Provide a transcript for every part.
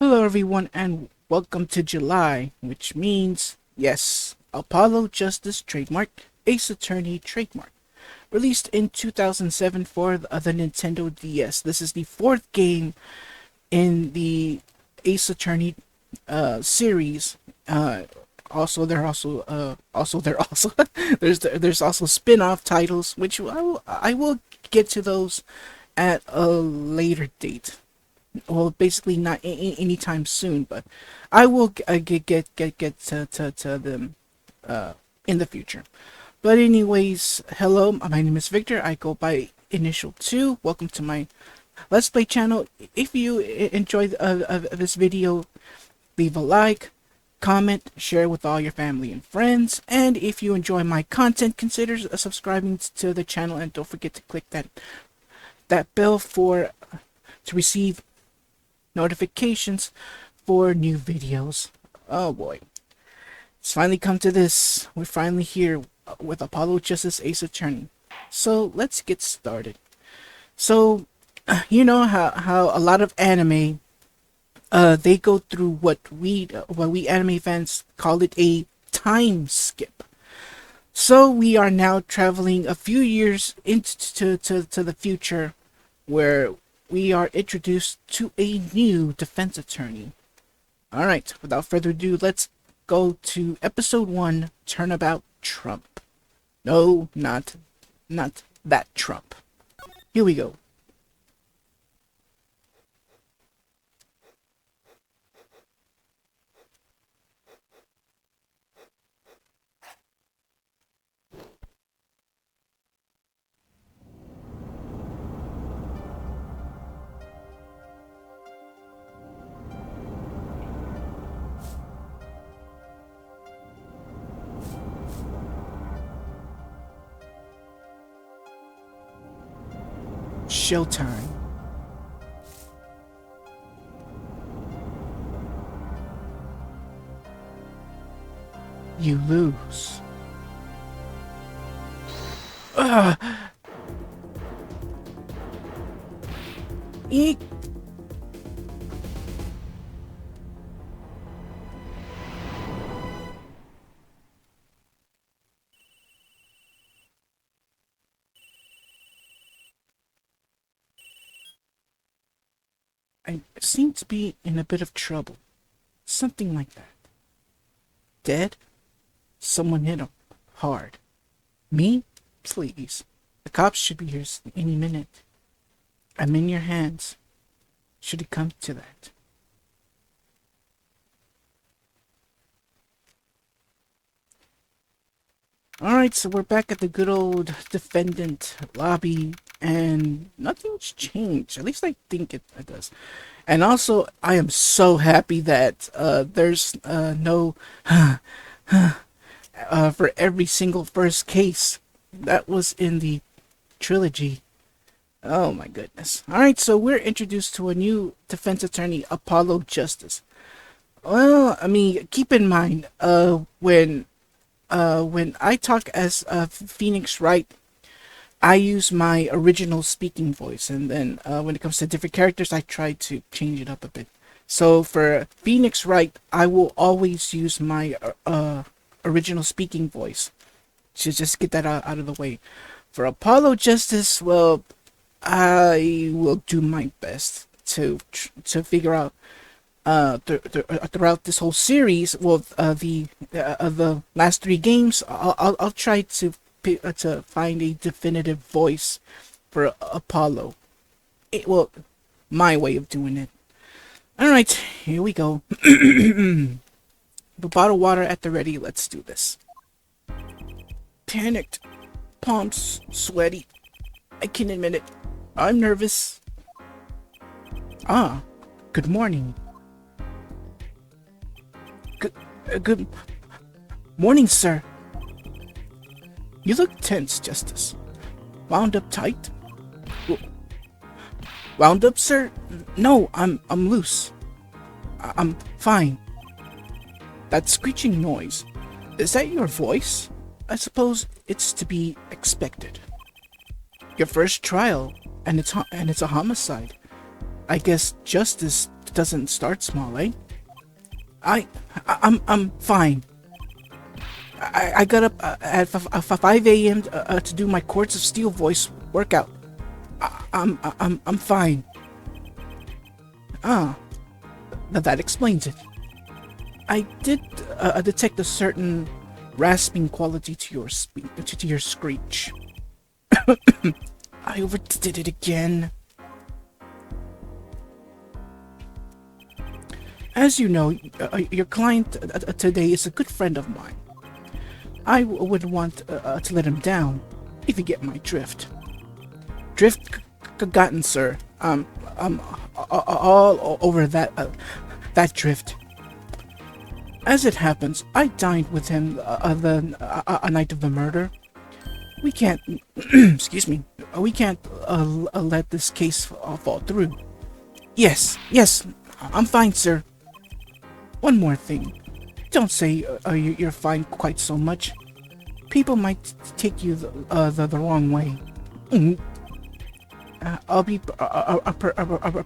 Hello everyone and welcome to July, which means, yes, Apollo Justice trademark, Ace Attorney trademark. Released in 2007 for the Nintendo DS. This is the fourth game in the Ace Attorney series. Also, there also there's also spin-off titles, which I will get to those at a later date. Well, basically not anytime soon, but I will get to them in the future. But anyways, hello, my name is Victor. I go by Initial 2. Welcome to my Let's Play channel. If you enjoy this video, leave a like, comment, share with all your family and friends, and if you enjoy my content, consider subscribing to the channel, and don't forget to click that bell to receive notifications for new videos. Oh boy, it's finally come to this. We're finally here with Apollo Justice Ace Attorney. So let's get started. So you know how a lot of anime they go through what we anime fans call it a time skip. So we are now traveling a few years into the future, where we are introduced to a new defense attorney. Alright, without further ado, let's go to episode 1, Turnabout Trump. No, not that Trump. Here we go. Showtime. You lose. Ugh. Eek. I seem to be in a bit of trouble. Something like that. Dead? Someone hit him. Hard. Me? Please. The cops should be here any minute. I'm in your hands. Should it come to that. Alright, so we're back at the good old defendant lobby, and nothing's changed. At least I think it does. And also, I am so happy that there's no for every single first case that was in the trilogy. Oh my goodness. Alright, so we're introduced to a new defense attorney, Apollo Justice. Well, I mean, keep in mind, when I talk as Phoenix Wright, I use my original speaking voice, and then when it comes to different characters, I try to change it up a bit. So for Phoenix Wright, I will always use my original speaking voice to just get that out of the way. For Apollo Justice, well, I will do my best to figure out throughout this whole series, well, the last 3 games, I'll try to find a definitive voice for Apollo. Well, my way of doing it. All right, here we go. The bottle of water at the ready. Let's do this. Panicked, palms sweaty. I can admit it. I'm nervous. Ah, good morning. Good morning, sir. You look tense, Justice. Wound up tight? Wound up, sir? No, I'm loose. I'm fine. That screeching noise, is that your voice? I suppose it's to be expected. Your first trial, and it's a homicide. I guess justice doesn't start small, eh? I'm fine. I got up at 5 a.m. To do my Courts of Steel voice workout. I'm fine. Ah, that explains it. I did detect a certain rasping quality to your screech. I overdid it again. As you know, your client today is a good friend of mine. I would want to let him down, if you get my drift. Drift gotten, sir. I'm all over that drift. As it happens, I dined with him the night of the murder. We can't, excuse me, we can't let this case fall through. Yes, I'm fine, sir. One more thing. Don't say you're fine quite so much. People might take you the wrong way. I'll be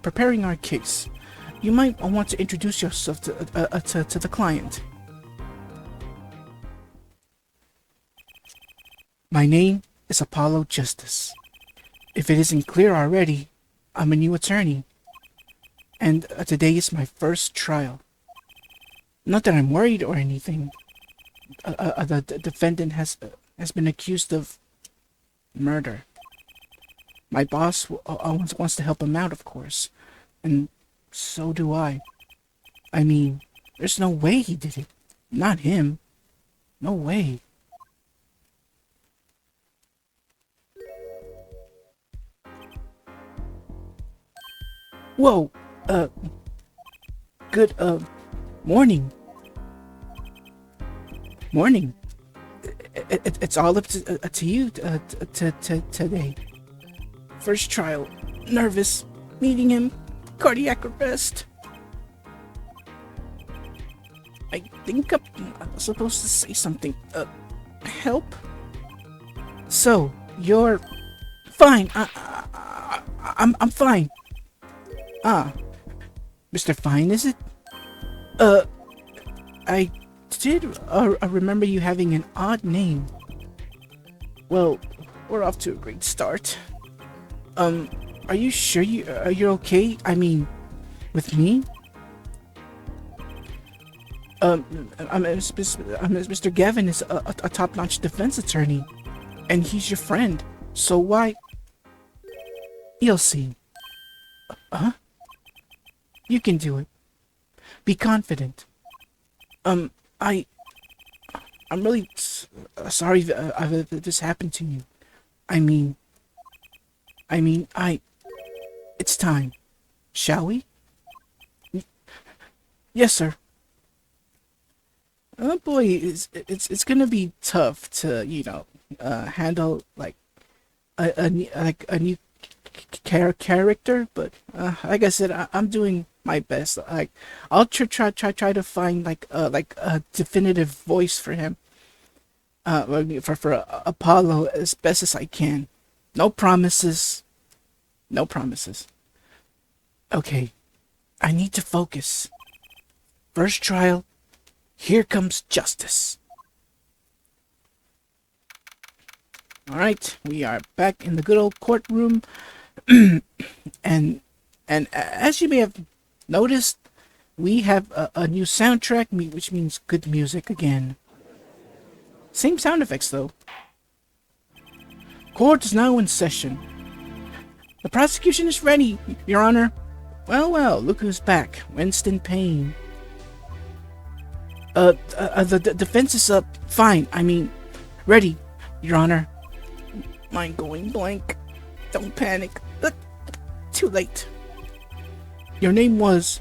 preparing our case. You might want to introduce yourself to the client. My name is Apollo Justice. If it isn't clear already, I'm a new attorney. And today is my first trial. Not that I'm worried or anything. The defendant has been accused of murder. My boss wants to help him out, of course. And so do I. I mean, there's no way he did it. Not him. No way. Whoa, good, morning. Morning. It's all up to you today. First trial. Nervous. Meeting him. Cardiac arrest. I think I'm supposed to say something. Help? So, you're fine. I'm fine. Ah, Mr. Fine, is it? I did remember you having an odd name. Well, we're off to a great start. Are you sure you're okay? I mean, with me? Mr. Gavin is a top-notch defense attorney, and he's your friend. So why? You'll see. Huh? You can do it. Be confident. I'm really sorry that this happened to you. I mean, it's time. Shall we? Yes, sir. Oh boy, it's gonna be tough to, handle like a new character, but like I said, I'm doing my best. Like, I'll try to find like a definitive voice for him. For Apollo as best as I can. No promises. No promises. Okay, I need to focus. First trial. Here comes justice. All right, we are back in the good old courtroom, and as you may have noticed, we have a new soundtrack, which means good music again. Same sound effects though. Court is now in session. The prosecution is ready, Your Honor. Well, look who's back. Winston Payne. The defense is fine. I mean, ready, Your Honor. Mind going blank. Don't panic. Too late. Your name was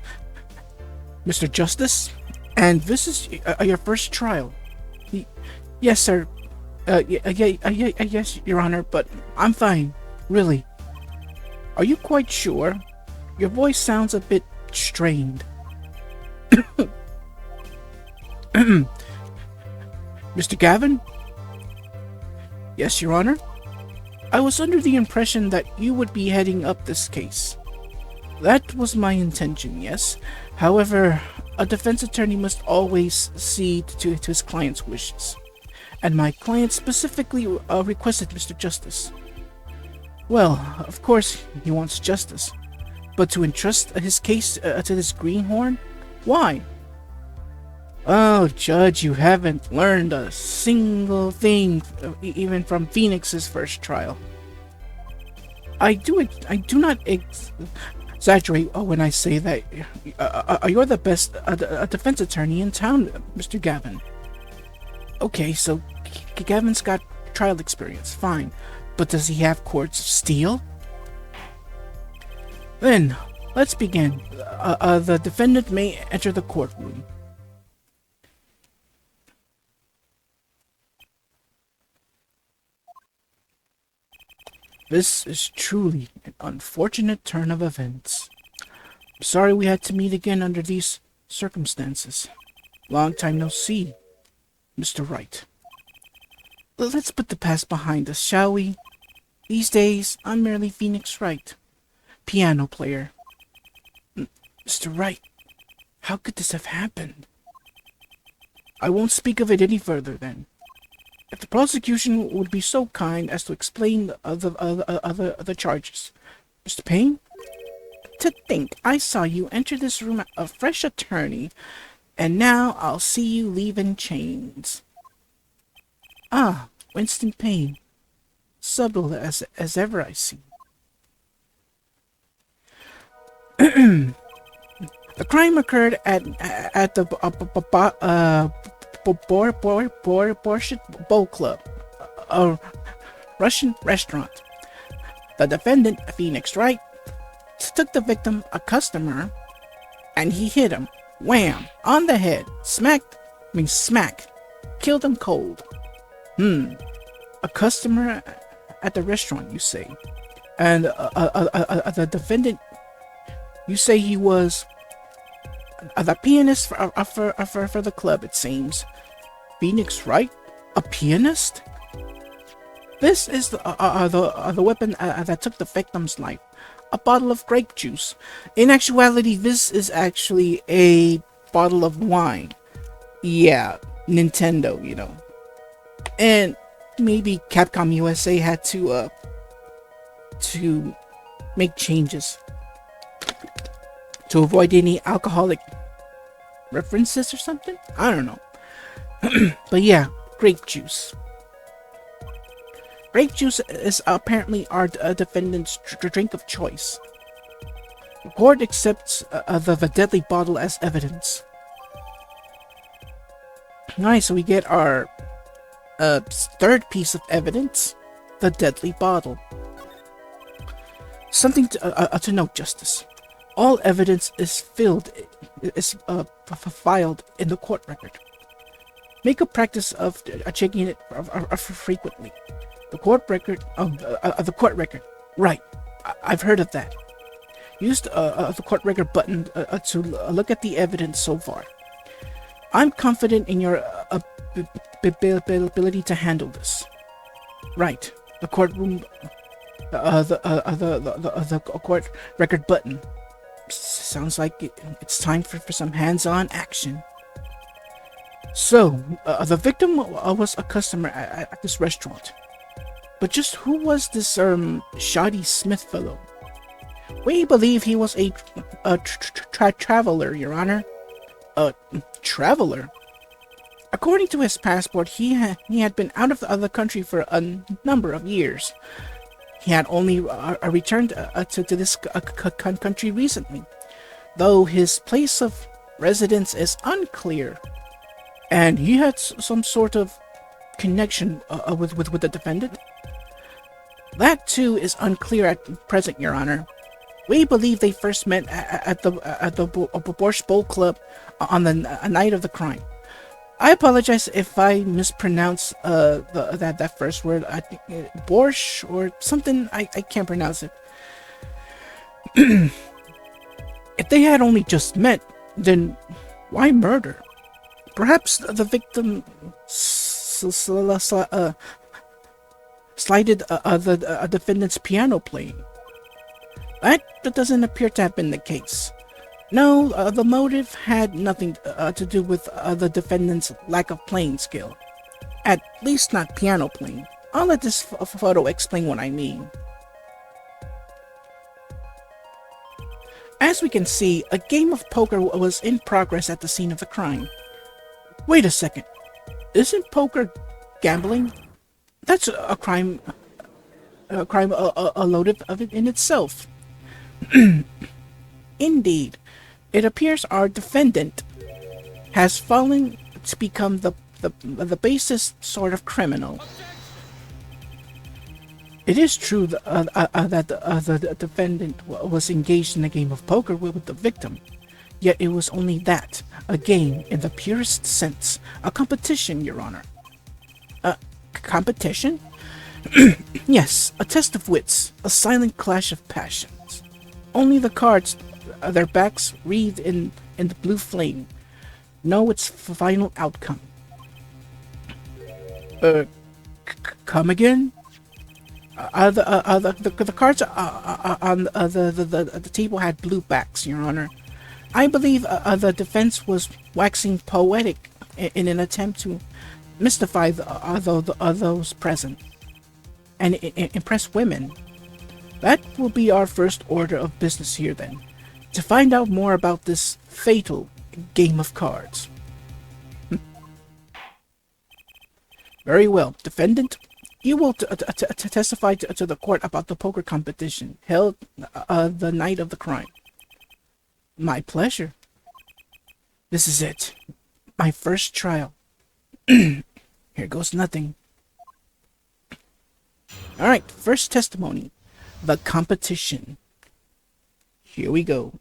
Mr. Justice, and this is your first trial. Yes, sir. Yes, Your Honor, but I'm fine. Really. Are you quite sure? Your voice sounds a bit strained. Mr. Gavin? Yes, Your Honor? I was under the impression that you would be heading up this case. That was my intention, yes. However, a defense attorney must always cede to his client's wishes. And my client specifically requested Mr. Justice. Well, of course, he wants justice. But to entrust his case to this greenhorn? Why? Oh, Judge, you haven't learned a single thing, even from Phoenix's first trial. I do not exaggerate when I say that you're the best defense attorney in town, Mr. Gavin. Okay, so Gavin's got trial experience, fine. But does he have cords of steel? Then, let's begin. The defendant may enter the courtroom. This is truly an unfortunate turn of events. I'm sorry we had to meet again under these circumstances. Long time no see, Mr. Wright. Let's put the past behind us, shall we? These days, I'm merely Phoenix Wright, piano player. Mr. Wright, how could this have happened? I won't speak of it any further, then. If the prosecution would be so kind as to explain the other charges. Mr. Payne? To think I saw you enter this room a fresh attorney, and now I'll see you leave in chains. Ah, Winston Payne. Subtle as ever I see. The crime occurred at the Borscht Bowl Club, a Russian restaurant. The defendant, Phoenix Wright, took the victim, a customer, and he hit him, wham, on the head, smack, killed him cold. A customer at the restaurant, you say, and the defendant, you say he was the pianist for the club, it seems. Phoenix Wright? A pianist? This is the weapon that took the victim's life. A bottle of grape juice. In actuality, this is actually a bottle of wine. Yeah, Nintendo, you know. And maybe Capcom USA had to make changes to avoid any alcoholic references or something? I don't know. But yeah, grape juice. Grape juice is apparently our defendant's drink of choice. The court accepts the deadly bottle as evidence. Nice, so we get our third piece of evidence, the deadly bottle. Something to note, Justice. All evidence is filed in the court record. Make a practice of checking it frequently. The court record, right? I've heard of that. Use the court record button to look at the evidence so far. I'm confident in your ability to handle this. Right. The courtroom, the court record button. Sounds like it's time for some hands-on action. So, the victim was a customer at this restaurant. But just who was this Shoddy Smith fellow? We believe he was a traveler, Your Honor. A traveler? According to his passport, he had been out of the country for a number of years. He had only returned to this country recently, though his place of residence is unclear. And he had some sort of connection with the defendant. That too is unclear at present, Your Honor. We believe they first met at the Borscht Bowl Club on the night of the crime. I apologize if I mispronounce that first word. I think Borscht or something. I can't pronounce it. If they had only just met, then why murder? Perhaps the victim slighted the defendant's piano playing. That doesn't appear to have been the case. No, the motive had nothing to do with the defendant's lack of playing skill. At least not piano playing. I'll let this photo explain what I mean. As we can see, a game of poker was in progress at the scene of the crime. Wait a second. Isn't poker gambling? That's a crime. A load of it in itself. Indeed, it appears our defendant has fallen to become the basest sort of criminal. It is true that the defendant was engaged in a game of poker with the victim, yet it was only that, a game in the purest sense, a competition, Your Honor. A competition? Yes, a test of wits, a silent clash of passions. Only the cards, their backs wreathed in the blue flame, know its final outcome. Come again? The cards on the table had blue backs, Your Honor. I believe the defense was waxing poetic in an attempt to mystify those present and impress women. That will be our first order of business here, then, to find out more about this fatal game of cards. Very well, defendant. You will testify to the court about the poker competition held the night of the crime. My pleasure. This is it. My first trial. Here goes nothing. Alright, first testimony. The competition. Here we go.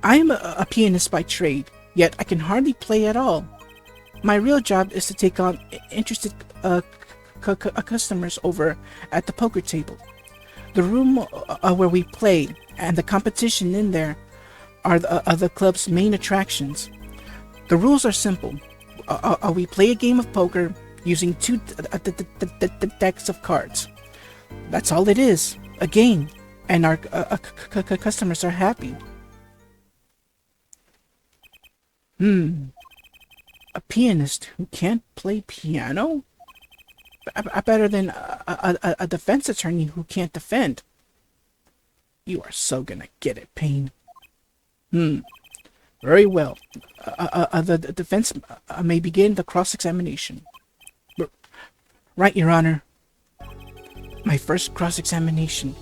I am a pianist by trade, yet I can hardly play at all. My real job is to take on interested customers over at the poker table. The room where we play and the competition in there are the club's main attractions. The rules are simple. We play a game of poker using two decks of cards. That's all it is, a game, and our customers are happy. A pianist who can't play piano? Better than a defense attorney who can't defend. You are so gonna get it, Payne. Very well. The defense may begin the cross-examination. Right, Your Honor. My first cross-examination.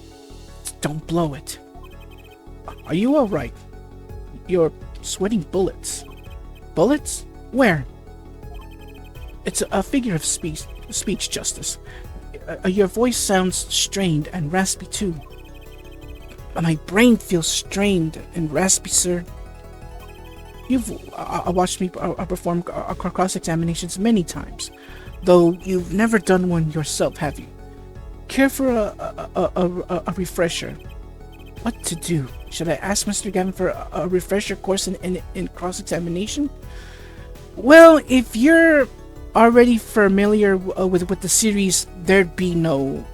Don't blow it. Are you all right? You're sweating bullets. Bullets? Where? It's a figure of speech, Justice. Your voice sounds strained and raspy too. My brain feels strained and raspy, sir. You've watched me perform cross-examinations many times, though you've never done one yourself, have you? Care for a refresher? What to do? Should I ask Mr. Gavin for a refresher course in cross-examination? Well, if you're already familiar with the series, there'd be no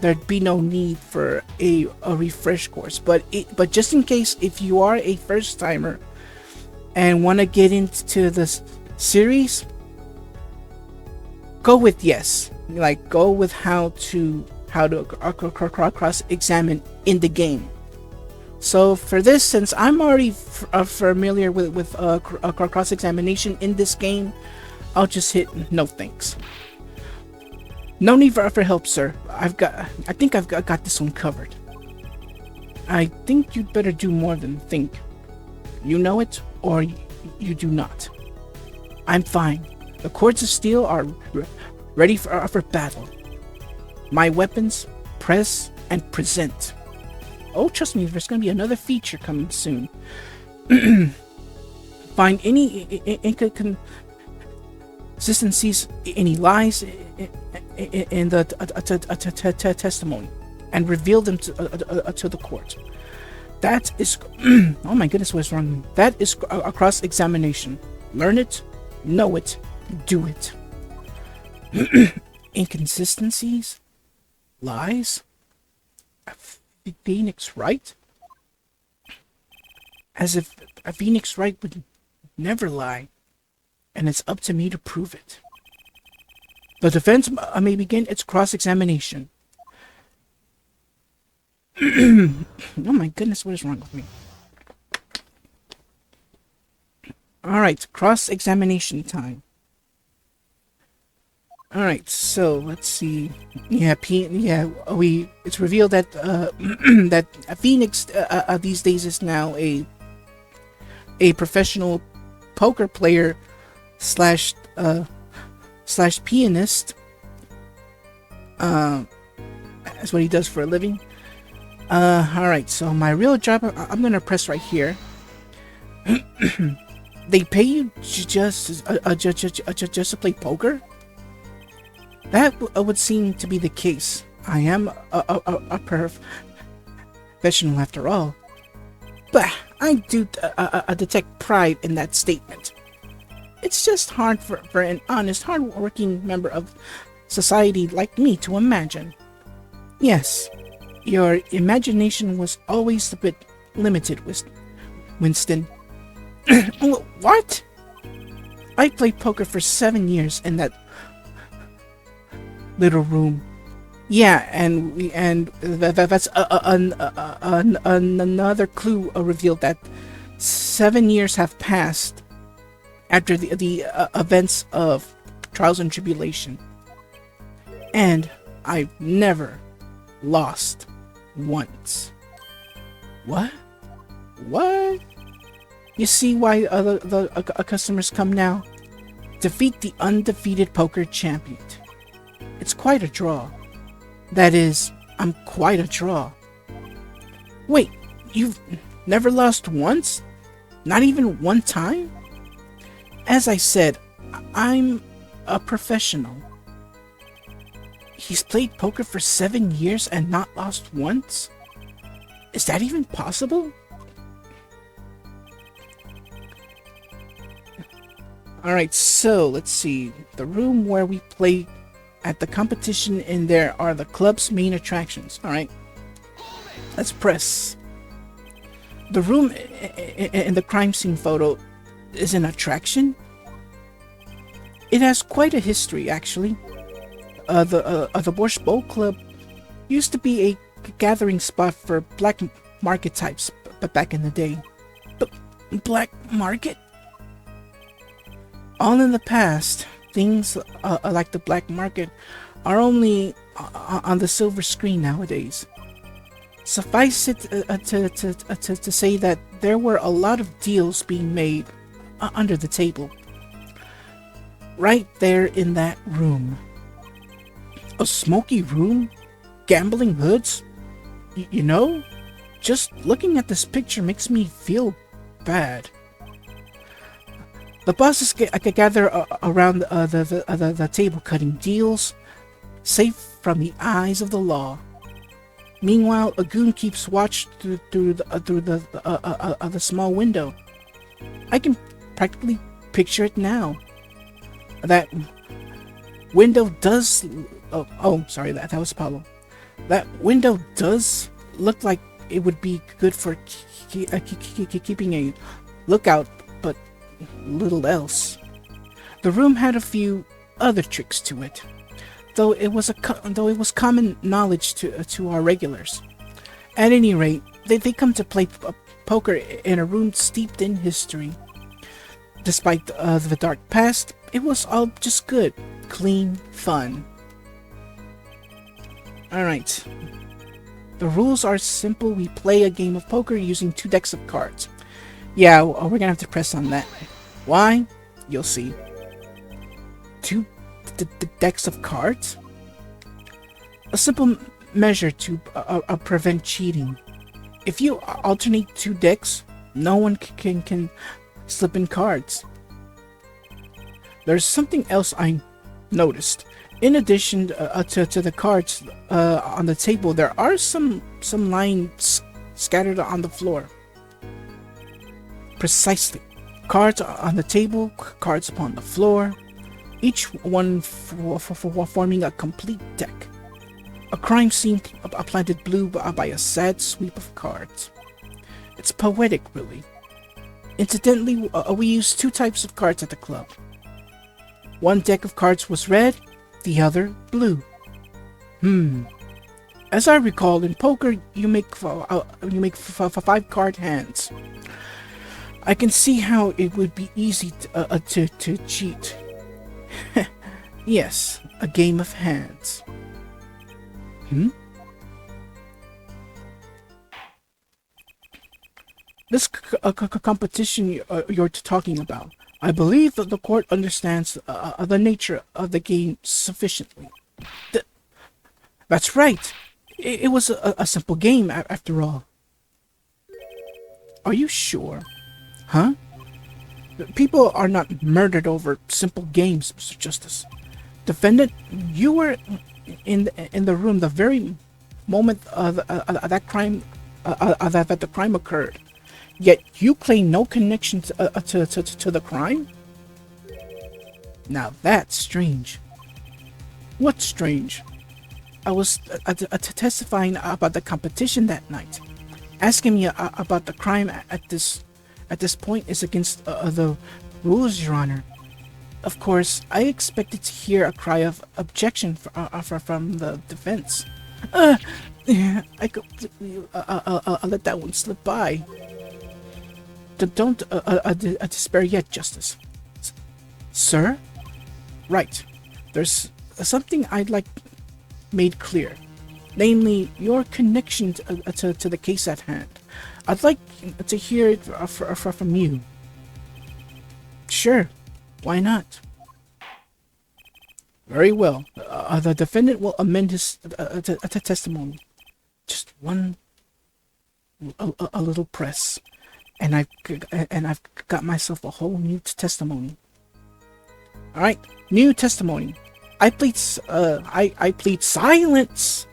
need for a refresh course. But just in case, if you are a first timer and want to get into this series, go with yes. Like, go with how to cross-examine in the game. So for this, since I'm already familiar with cross-examination in this game, I'll just hit no thanks. No need for help, sir. I think I've got this one covered. I think you'd better do more than think. You know it, or you do not. I'm fine. The cords of steel are ready for battle. My weapons, press and present. Oh, trust me, there's going to be another feature coming soon. Find any inconsistencies, any lies in the testimony, and reveal them to the court. That is, oh my goodness, what's wrong? That is a cross-examination. Learn it, know it, do it. Inconsistencies? Lies? a Phoenix Wright? As if a Phoenix Wright would never lie, and it's up to me to prove it. The defense may begin its cross-examination. Oh my goodness, what is wrong with me? Alright, cross-examination time. Alright, so let's see. It's revealed that that Phoenix these days is now a professional poker player slash pianist. That's what he does for a living. Alright, so my real job, I'm gonna press right here. They pay you just to play poker? That would seem to be the case. I am a professional after all. But I do detect pride in that statement. It's just hard for an honest, hard-working member of society like me to imagine. Yes, your imagination was always a bit limited, Winston. What? I played poker for 7 years in that little room. Yeah, and that's another clue revealed that 7 years have passed after the events of Trials and Tribulation, and I've never lost once. What? What? You see why the customers come now? Defeat the undefeated poker champion. It's quite a draw. That is, I'm quite a draw. Wait, you've never lost once? Not even one time? As I said, I'm a professional. He's played poker for 7 years and not lost once? Is that even possible? Alright, so let's see. The room where we play at the competition in there are the club's main attractions. Alright, let's press. The room in the crime scene photo is an attraction? It has quite a history, actually. The Borscht Bowl Club used to be a gathering spot for black market types, but back in the day. But black market? All in the past, things like the black market are only on the silver screen nowadays. Suffice it to say that there were a lot of deals being made under the table. Right there in that room. A smoky room? Gambling hoods? You know, just looking at this picture makes me feel bad. The bosses gather around the table cutting deals, safe from the eyes of the law. Meanwhile, a goon keeps watch through the small window. I can practically picture it now. That window does... Oh, sorry, that was Apollo. That window does look like it would be good for keeping a lookout, but little else. The room had a few other tricks to it, though it was common knowledge to our regulars. At any rate, they come to play poker in a room steeped in history. Despite the dark past, it was all just good, clean fun. Alright. The rules are simple. We play a game of poker using 2 decks of cards. Yeah, we're gonna have to press on that. Why? You'll see. 2 decks of cards? A simple measure to prevent cheating. If you alternate 2 decks, no one can slip in cards. There's something else I noticed. In addition to the cards on the table, there are some lines scattered on the floor. Precisely. Cards on the table, cards upon the floor, each one forming a complete deck. A crime scene planted blue by a sad sweep of cards. It's poetic, really. Incidentally, we used two types of cards at the club. One deck of cards was red, the other blue. As I recall, in poker, you make 5-card hands. I can see how it would be easy to cheat. Yes, a game of hands. This competition you're talking about, I believe that the court understands the nature of the game sufficiently. That's right. It was a simple game, after all. Are you sure? Huh? People are not murdered over simple games, Mr. Justice. Defendant, you were in the room the very moment that the crime occurred. Yet you claim no connection to the crime? Now that's strange. What's strange? I was testifying about the competition that night. Asking me about the crime at this point is against the rules, Your Honor. Of course, I expected to hear a cry of objection from the defense. I'll let that one slip by. Don't despair yet, Justice. Sir? Right. There's something I'd like made clear. Namely, your connection to the case at hand. I'd like to hear it from you. Sure. Why not? Very well. The defendant will amend his testimony. Just one a little press. And I've got myself a whole new testimony. All right, new testimony. I plead silence.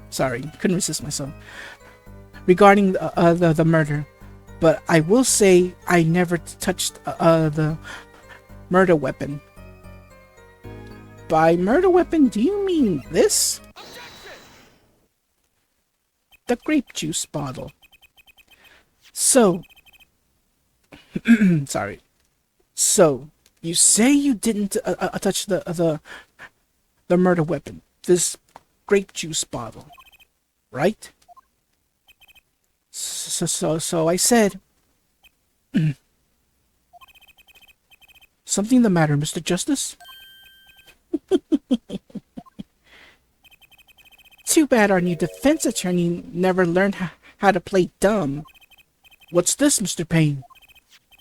Sorry, couldn't resist myself. Regarding the murder, but I will say I never touched the murder weapon. By murder weapon, do you mean this? The grape juice bottle. So. Sorry. So, you say you didn't touch the murder weapon, this grape juice bottle, right? So I said. Something the matter, Mr. Justice? Too bad our new defense attorney never learned how to play dumb. What's this, Mr. Payne?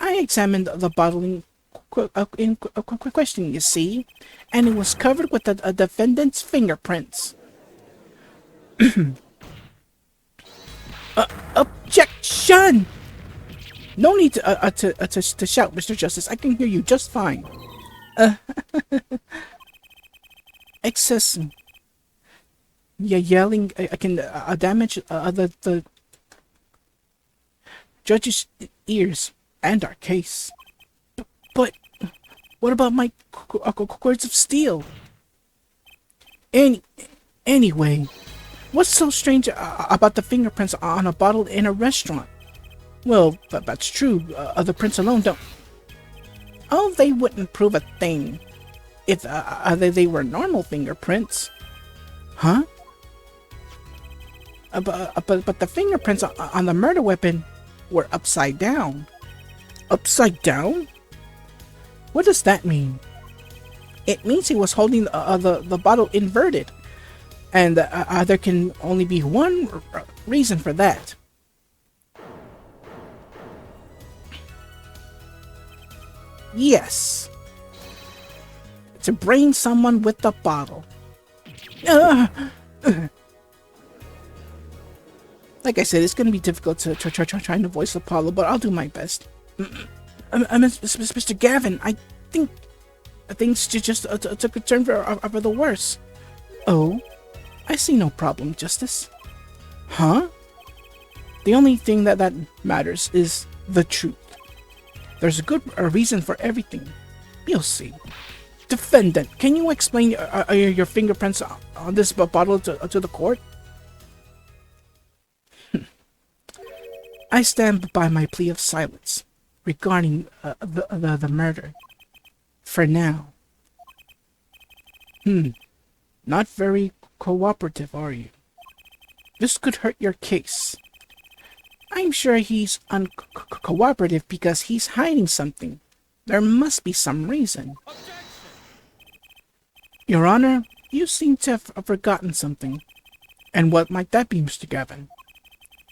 I examined the bottle in question, you see, and it was covered with a defendant's fingerprints. Objection! No need to shout, Mr. Justice. I can hear you just fine. Excess. Yeah, yelling can damage the judge's ears. And our case. But what about my cords of steel? Anyway, what's so strange about the fingerprints on a bottle in a restaurant? Well, that's true. The prints alone don't. Oh, they wouldn't prove a thing if they were normal fingerprints. Huh? But the fingerprints on the murder weapon were upside down. Upside down? What does that mean? It means he was holding the bottle inverted. And there can only be one reason for that. Yes. To brain someone with the bottle. Like I said, it's going to be difficult to trying to voice Apollo, but I'll do my best. Mr. Gavin, I think things just took a turn for the worse. Oh, I see no problem, Justice. Huh? The only thing that matters is the truth. There's a good reason for everything. You'll see. Defendant, can you explain your fingerprints on this bottle to the court? I stand by my plea of silence regarding the murder. For now. Not very cooperative, are you? This could hurt your case. I'm sure he's uncooperative because he's hiding something. There must be some reason. Your Honor, you seem to have forgotten something. And what might that be, Mr. Gavin?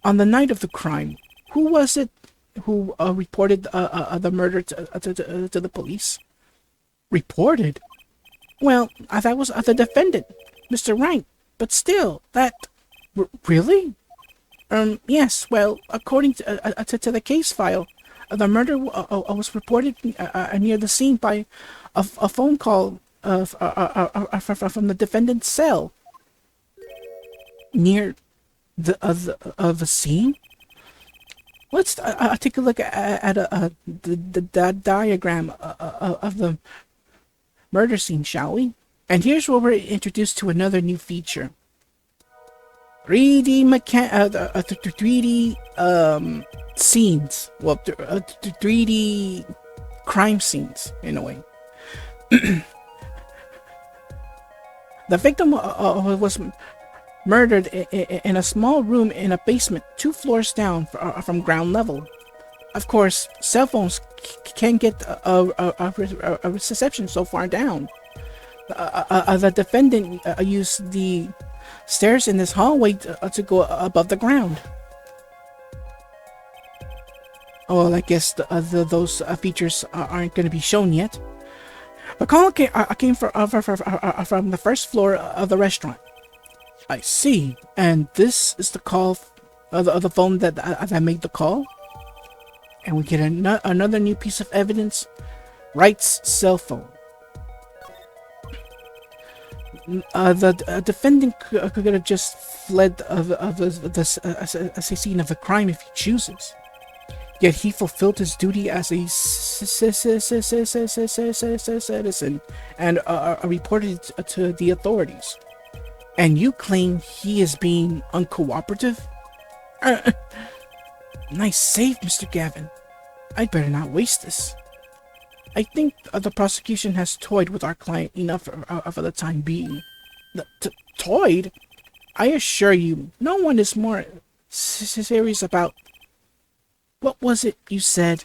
On the night of the crime, who was it who reported the murder to the police? Reported? Well, that was the defendant, Mr. Rank. But still, that... Really? Yes, well, according to the case file, the murder was reported near the scene by a phone call from the defendant's cell. Near the scene? Let's take a look at the diagram of the murder scene, shall we? And here's where we're introduced to another new feature. 3D 3D scenes. Well, 3D crime scenes, in a way. The victim was murdered in a small room in a basement 2 floors down from ground level. Of course, cell phones can't get a reception so far down. The defendant used the stairs in this hallway to go above the ground. Oh, well, I guess those features aren't going to be shown yet. The call came from the first floor of the restaurant. I see. And this is the call of the phone that made the call? And we get another new piece of evidence. Wright's cell phone. The defendant could have just fled the scene of the crime if he chooses. Yet he fulfilled his duty as a citizen and reported it to the authorities. And you claim he is being uncooperative? Nice save, Mr. Gavin. I'd better not waste this. I think the prosecution has toyed with our client enough for the time being. Toyed? I assure you, no one is more serious about... What was it you said?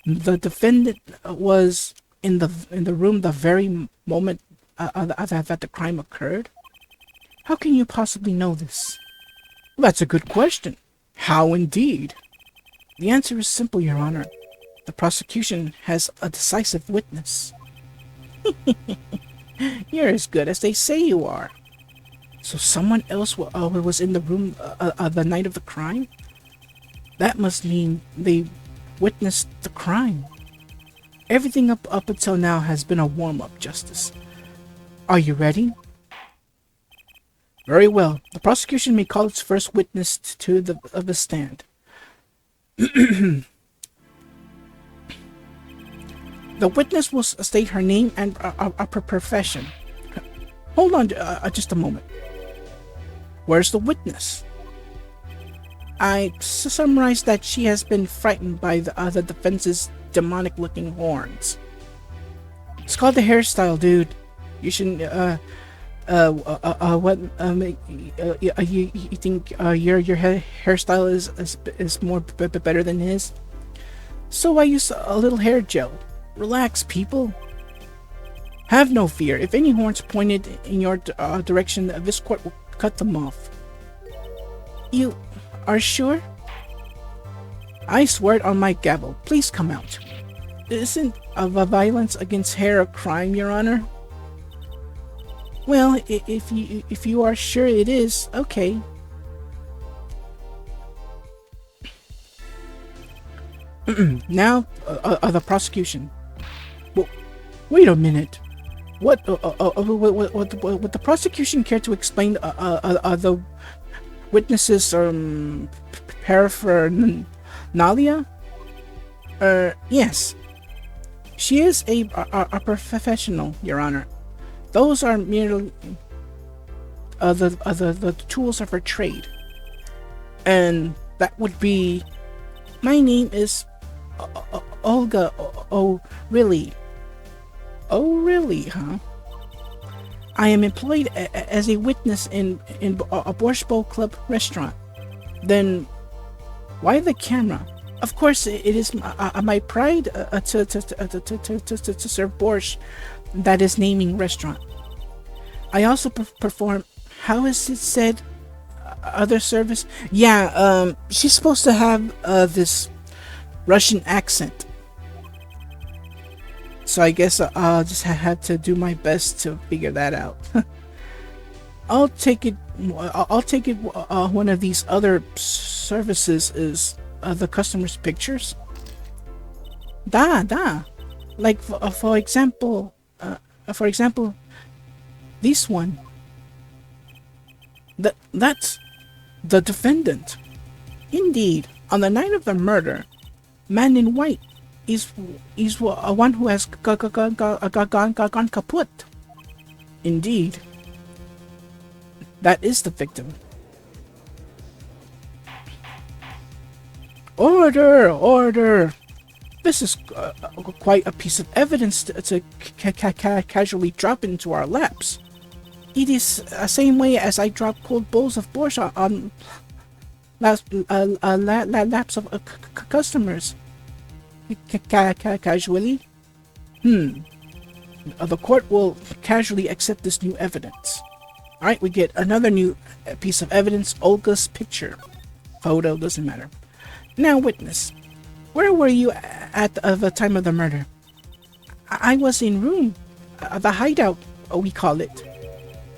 The defendant was in the room the very moment that the crime occurred? How can you possibly know this? That's a good question. How indeed? The answer is simple, Your Honor. The prosecution has a decisive witness. You're as good as they say you are. So someone else was in the room the night of the crime? That must mean they witnessed the crime. Everything up until now has been a warm-up, Justice. Are you ready? Very well. The prosecution may call its first witness to the stand. The witness will state her name and her profession. Hold on just a moment. Where's the witness? I summarized that she has been frightened by the defense's demonic-looking horns. It's called the hairstyle, dude. You shouldn't, what, you think, your hairstyle is more better than his? So I use a little hair gel. Relax, people. Have no fear. If any horns pointed in your direction, this court will cut them off. You are sure? I swear it on my gavel. Please come out. Isn't violence against hair a crime, Your Honor? Well, if you are sure it is, okay. Now, the prosecution. Well, wait a minute. Would the prosecution care to explain the witnesses' paraphernalia? Yes. She is a professional, Your Honor. Those are merely the tools of her trade. And that would be, my name is Olga. Oh, really? Oh, really, huh? I am employed as a witness in a Borscht Bowl Club restaurant. Then why the camera? Of course, it is my pride to serve borscht. That is naming restaurant. I also perform. How is it said? Other service? Yeah. She's supposed to have this Russian accent. So I guess I'll just have to do my best to figure that out. I'll take it. I'll take it. One of these other services is the customer's pictures. Da. Like for example, this one. That's the defendant. Indeed, on the night of the murder, man in white is one who has gone kaput. Indeed, that is the victim. Order! This is quite a piece of evidence to casually drop into our laps. It is the same way as I drop cold bowls of borscht on laps of customers. Casually? The court will casually accept this new evidence. Alright, we get another new piece of evidence, Olga's picture. Photo, doesn't matter. Now, witness. Where were you at the time of the murder? I was in room. The hideout, we call it.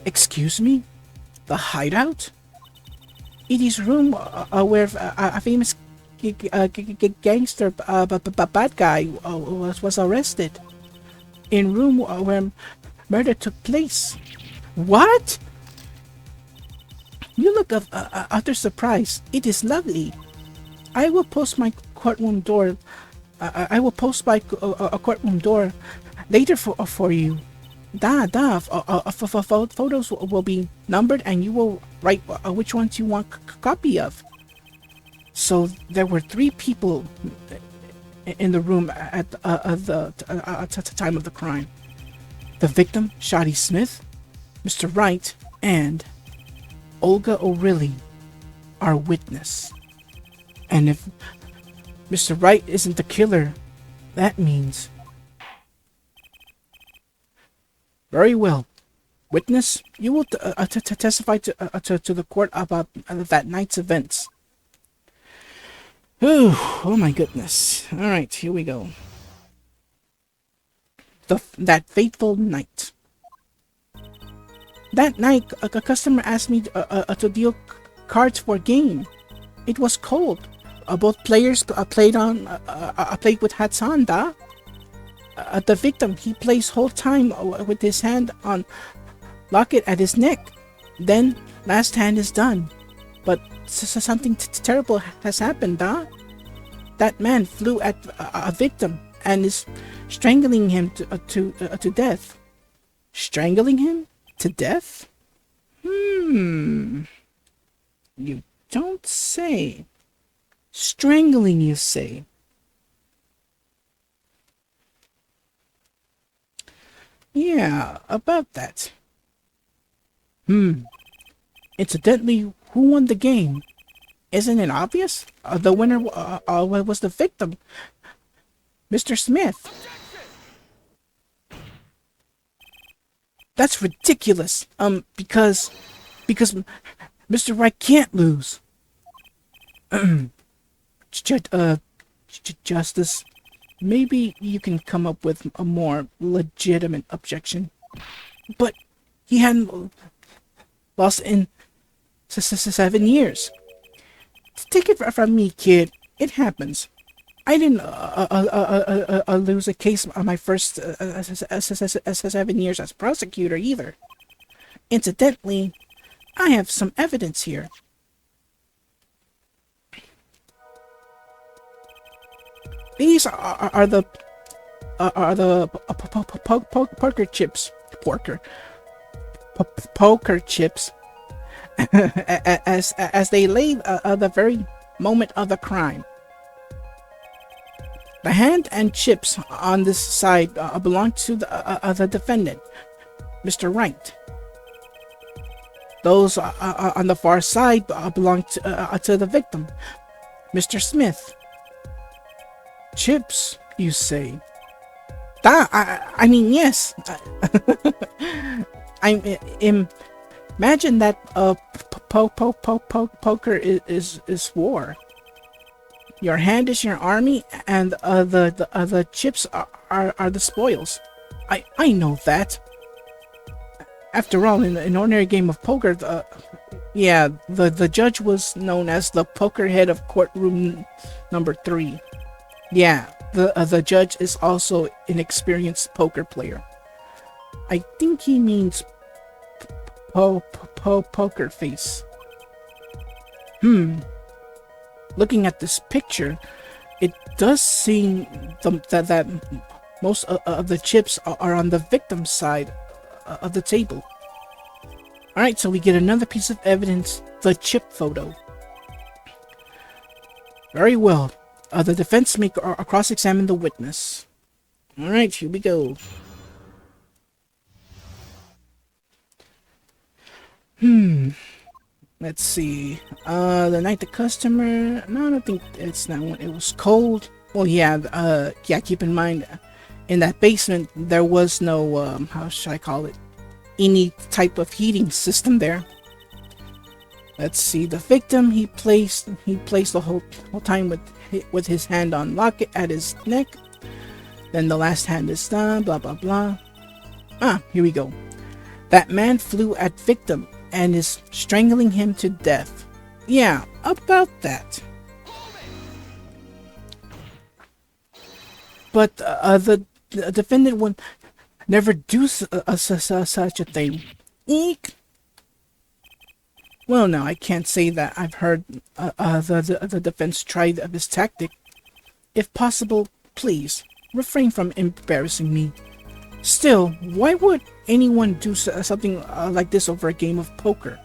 Excuse me? The hideout? It is room where a famous gangster, bad guy was arrested. In room where murder took place. What? You look of utter surprise. It is lovely. I will post my courtroom door. I will post my courtroom door later for you. Photos will be numbered, and you will write which ones you want copy of. So there were 3 people in the room at the time of the crime. The victim, Shotty Smith, Mr. Wright, and Olga O'Reilly, our witness. And if Mr. Wright isn't the killer, that means... Very well. Witness, you will testify to the court about that night's events. Oh my goodness. Alright, here we go. That fateful night. That night, a customer asked me to deal cards for a game. It was cold. Both players played with hats on, da. The victim, he plays whole time with his hand on locket at his neck. Then, last hand is done. But something terrible has happened, da. That man flew at a victim and is strangling him to death. Strangling him to death? You don't say. Strangling, you say. Yeah, about that. Incidentally, who won the game? Isn't it obvious? The winner was the victim, Mr. Smith. That's ridiculous. Because Mr. Wright can't lose. Justice, maybe you can come up with a more legitimate objection. But he hadn't lost in 7 years. Take it from me, kid. It happens. I didn't lose a case on my first 7 years as prosecutor either. Incidentally, I have some evidence here. These are the are the poker chips. Poker chips. as they lay the very moment of the crime. The hand and chips on this side belong to the defendant, Mr. Wright. Those on the far side belong to the victim, Mr. Smith. Chips, you say? I mean, yes. Imagine that poker is war. Your hand is your army, and the chips are the spoils. I know that. After all, in an ordinary game of poker, the judge was known as the poker head of courtroom number 3. Yeah, the judge is also an experienced poker player. I think he means poker face. Looking at this picture, it does seem that most of the chips are on the victim's side of the table. Alright, so we get another piece of evidence, the chip photo. Very well. The defense may cross-examine the witness. Alright, here we go. Let's see. The night the customer... No, I don't think it's that one. It was cold. Well, yeah, keep in mind, in that basement, there was no, how should I call it? Any type of heating system there. Let's see. The victim, he placed the whole time with his hand on locket at his neck. Then the last hand is done, blah, blah, blah. Here we go. That man flew at victim and is strangling him to death. Yeah, about that. But the defendant would never do such a thing. Eek. Well, no, I can't say that I've heard the defense try this tactic. If possible, please, refrain from embarrassing me. Still, why would anyone do something like this over a game of poker?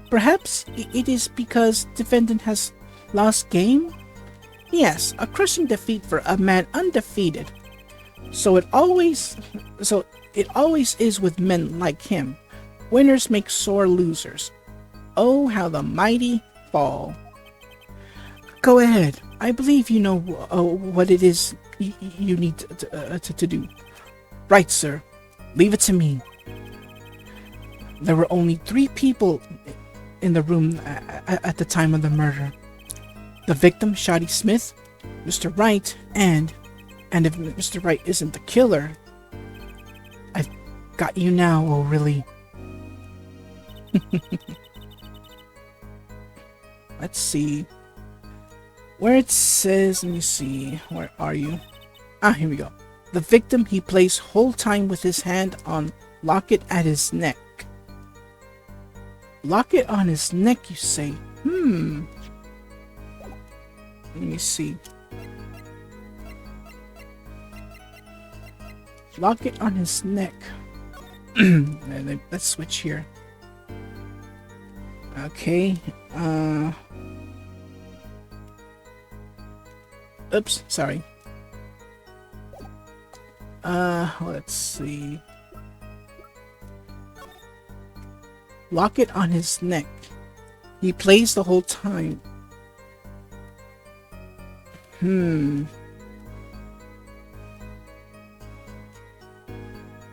Perhaps it is because defendant has lost game? Yes, a crushing defeat for a man undefeated. So it always is with men like him. Winners make sore losers. Oh, how the mighty fall. Go ahead. I believe you know what it is you need to do. Right, sir. Leave it to me. There were only 3 people in the room at the time of the murder. The victim, Shoddy Smith, Mr. Wright, and if Mr. Wright isn't the killer, I've got you now, oh really? Let's see. Where it says, let me see, where are you? Here we go. The victim, he plays whole time with his hand on locket at his neck. Locket on his neck, you say? Let me see. Locket on his neck. Let's switch here. Okay. Oops, sorry. Let's see. Locket on his neck. He plays the whole time.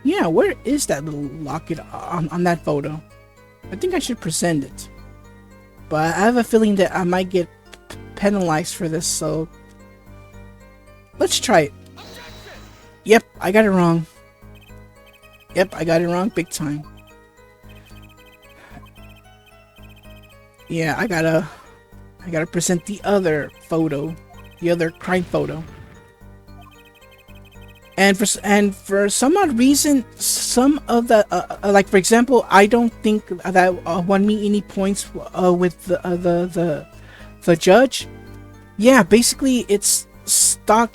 Yeah, where is that little locket on that photo? I think I should present it. But I have a feeling that I might get penalized for this, so... Let's try it. Yep, I got it wrong. Yep, I got it wrong big time. Yeah, I gotta present the other photo. The other crime photo. And for some odd reason, some of the like for example, I don't think that won me any points with the judge. Yeah, basically it's stock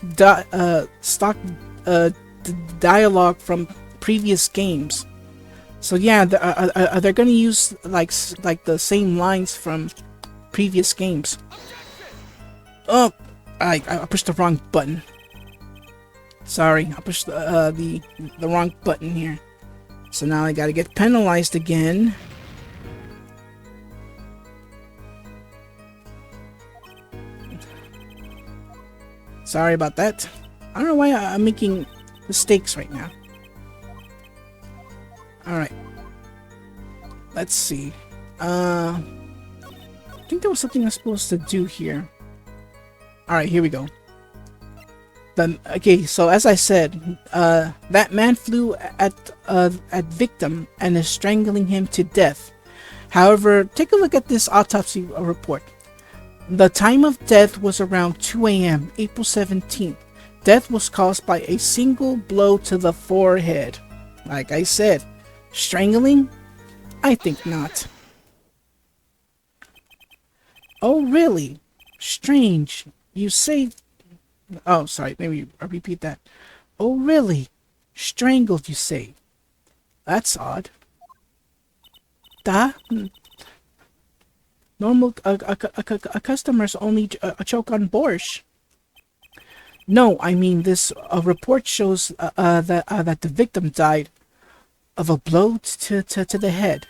dialogue from previous games. So yeah, they're gonna use like the same lines from previous games. Oh, I pushed the wrong button. Sorry, I pushed the wrong button here. So now I gotta get penalized again. Sorry about that. I don't know why I'm making mistakes right now. Alright. Let's see. I think there was something I'm supposed to do here. Alright, here we go. Okay, so as I said, that man flew at victim and is strangling him to death. However, take a look at this autopsy report. The time of death was around 2 a.m., April 17th. Death was caused by a single blow to the forehead. Like I said, strangling? I think not. Oh, really? Strange. You say... Oh, sorry, let me repeat that. Oh, really? Strangled, you say? That's odd. Da? Normal customers only choke on borscht. No, I mean this report shows that the victim died of a blow to the head.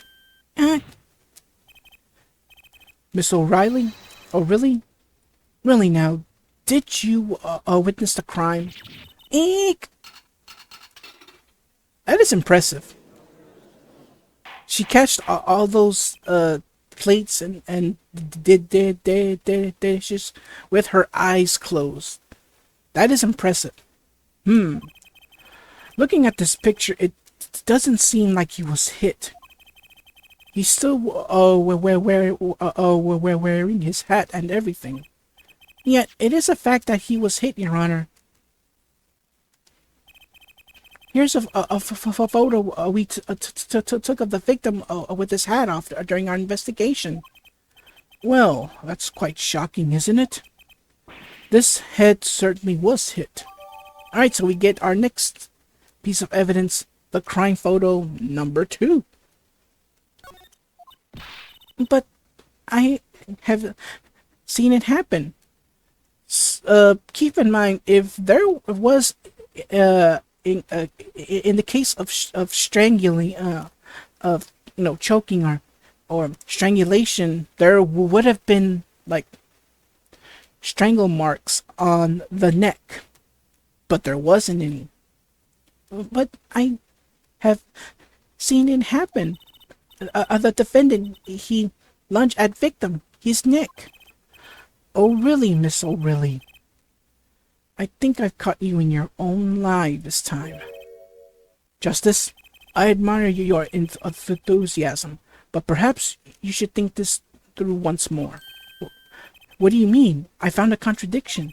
Miss O'Reilly? Oh, really? Really now? Did you witness the crime? Eek! That is impressive. She catched all those plates and did dishes with her eyes closed. That is impressive. Looking at this picture, it doesn't seem like he was hit. He's still wearing his hat and everything. Yet, it is a fact that he was hit, Your Honor. Here's a photo we took of the victim with his hat off during our investigation. Well, that's quite shocking, isn't it? This head certainly was hit. Alright, so we get our next piece of evidence, the crime photo number 2. But I have seen it happen. Keep in mind, if there was in the case of strangling, of choking or strangulation, there would have been like strangle marks on the neck, but there wasn't any. But I have seen it happen. The defendant, he lunged at victim, his neck. Oh really, Miss O'Reilly? I think I've caught you in your own lie this time. Justice, I admire your enthusiasm, but perhaps you should think this through once more. What do you mean? I found a contradiction.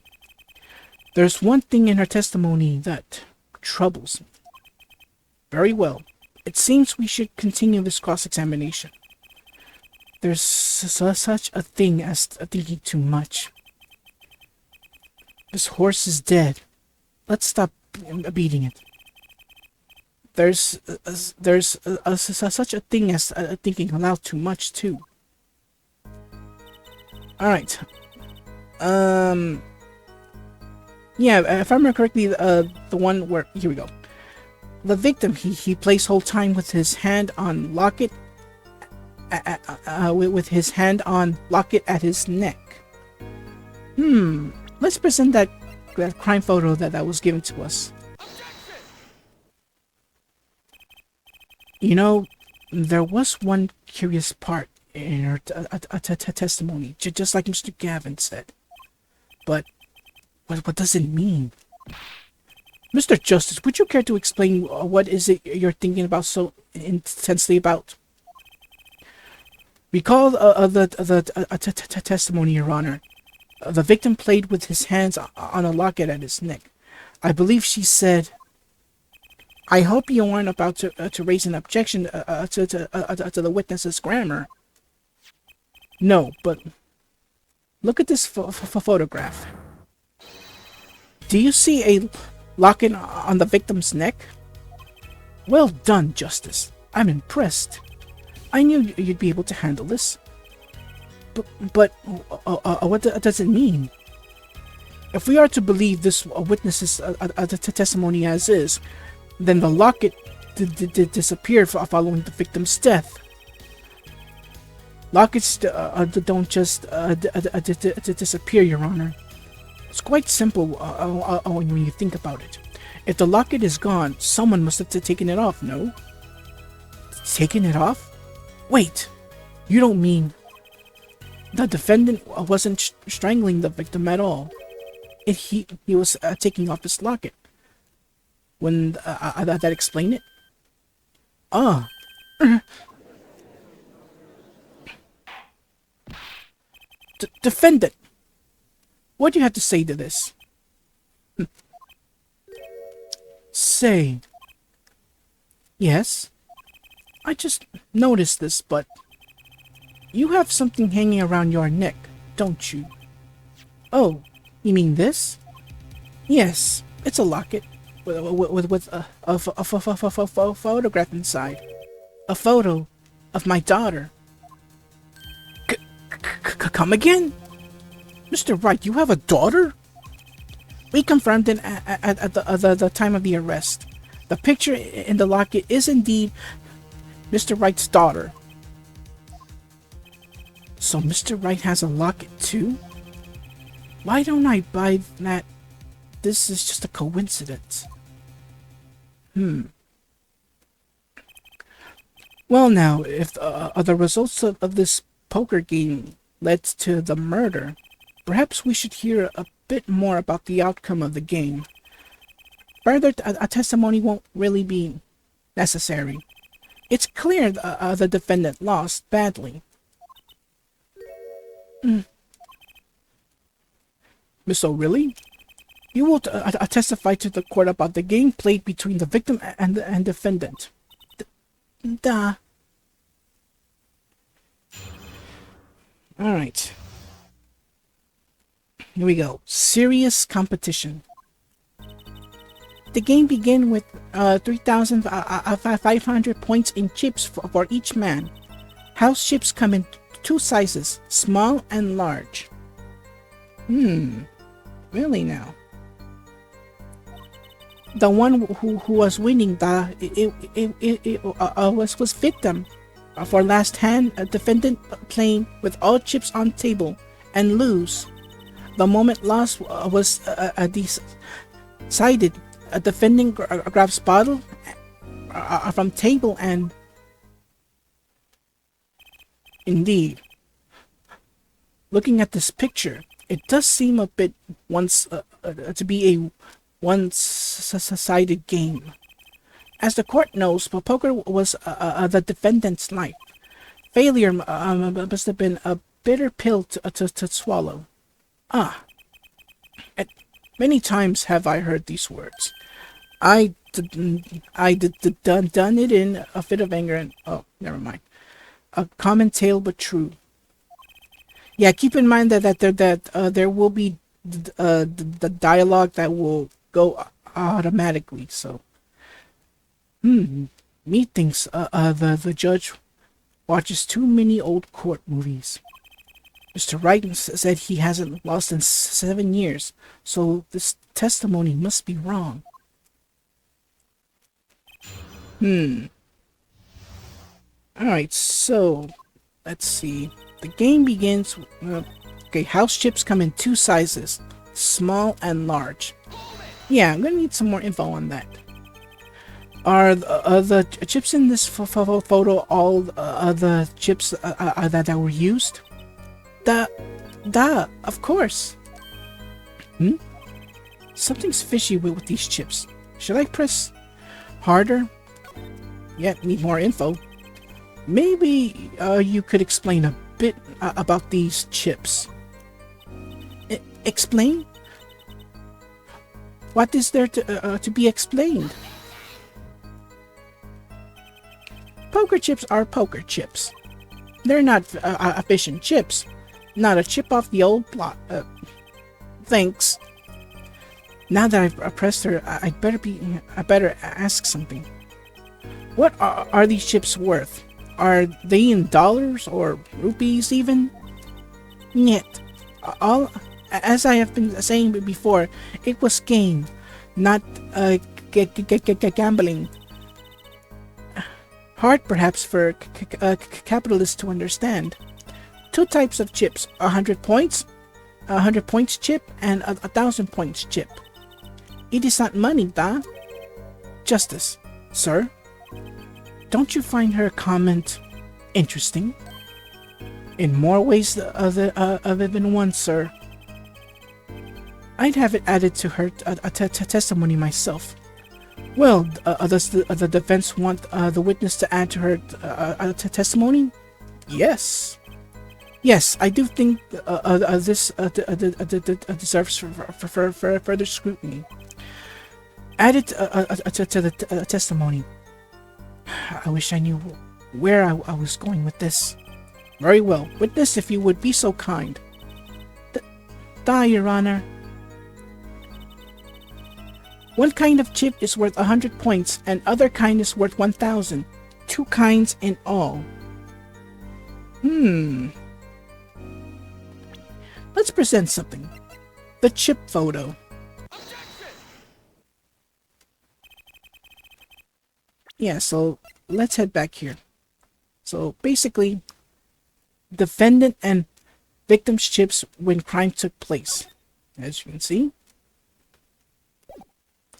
There's one thing in her testimony that troubles me. Very well. It seems we should continue this cross-examination. There's such a thing as thinking too much. This horse is dead. Let's stop beating it. There's such a thing as thinking aloud too much too. All right. Yeah, if I remember correctly, the one where here we go. The victim, he plays whole time with his hand on locket. With his hand on locket at his neck. Let's present that crime photo that was given to us. You know, there was one curious part in her testimony, just like Mr. Gavin said. But what does it mean? Mr. Justice, would you care to explain what is it you're thinking about so intensely about? Recall the testimony, Your Honor. The victim played with his hands on a locket at his neck. I believe she said, "I hope you aren't about to raise an objection to the witness's grammar." No, but look at this photograph. Do you see locket on the victim's neck? Well done, Justice. I'm impressed. I knew you'd be able to handle this. But what does it mean? If we are to believe this witness's testimony as is, then the locket disappeared following the victim's death. Lockets don't just disappear, Your Honor. It's quite simple when you think about it. If the locket is gone, someone must have taken it off, no? Taken it off? Wait, you don't mean... The defendant wasn't strangling the victim at all. He was taking off his locket. Wouldn't that explain it? Ah. Defendant! What do you have to say to this? Say. Yes? I just noticed this, but... You have something hanging around your neck, don't you? Oh, you mean this? Yes, it's a locket with a photograph inside. A photo of my daughter. Come again? Mr. Wright, you have a daughter? We confirmed it at the time of the arrest. The picture in the locket is indeed Mr. Wright's daughter. So Mr. Wright has a locket too? Why don't I buy that? This is just a coincidence. Well now, if the results of this poker game led to the murder, perhaps we should hear a bit more about the outcome of the game. Further a testimony won't really be necessary. It's clear the defendant lost badly. Miss O'Reilly, you will testify to the court about the game played between the victim and defendant. Duh. Alright. Here we go. Serious competition. The game began with 3,500 points in chips for each man. House chips come in two sizes, small and large. Really now? The one who was winning was victim. For last hand, a defendant playing with all chips on table and lose. The moment lost was decided. A defendant grabs bottle from table and... Indeed. Looking at this picture, it does seem a bit to be a one-sided game. As the court knows, poker was the defendant's life. Failure must have been a bitter pill to swallow. Many times have I heard these words. I done it in a fit of anger and... Oh, never mind. A common tale but true. Yeah, keep in mind that there will be the dialogue that will go automatically, so... Methinks the judge watches too many old court movies. Mr. Wright said he hasn't lost in 7 years, so this testimony must be wrong. Alright, so, let's see. The game begins... okay, house chips come in two sizes, small and large. Yeah, I'm gonna need some more info on that. Are the chips in this photo all the chips that were used? Of course. Something's fishy with these chips. Should I press harder? Yeah, need more info. Maybe you could explain a bit about these chips. Explain? What is there to be explained? Poker chips are poker chips. They're not fish and chips. Not a chip off the old block. Thanks. Now that I've pressed her, I better ask something. What are these chips worth? Are they in dollars or rupees even? Yet, all as I have been saying before, it was game, not gambling. Hard perhaps for capitalists to understand. Two types of chips: 100 points, 100 points chip, and 1,000 points chip. It is not money, da? Justice, sir. Don't you find her comment interesting? In more ways other than one, sir. I'd have it added to her testimony myself. Well, does the defense want the witness to add to her testimony? Yes. Yes, I do think this deserves for further scrutiny. Add it to the testimony. I wish I knew where I was going with this. Very well. Witness, if you would be so kind. Your Honor. One kind of chip is worth 100 points, and other kind is worth 1,000. Two kinds in all. Let's present something. The chip photo. Yeah, so let's head back here. So basically, defendant and victim's chips when crime took place. As you can see.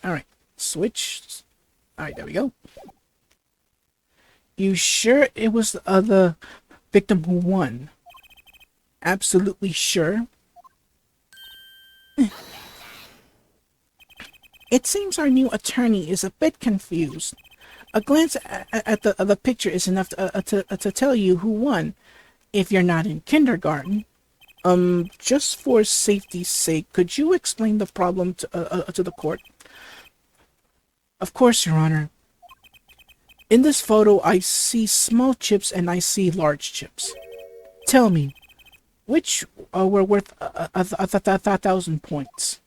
Alright, switch. Alright, there we go. You sure it was the victim who won? Absolutely sure? It seems our new attorney is a bit confused. A glance at the picture is enough to tell you who won, if you're not in kindergarten. Just for safety's sake, could you explain the problem to the court? Of course, Your Honor. In this photo, I see small chips and I see large chips. Tell me, which were worth 1,000 points?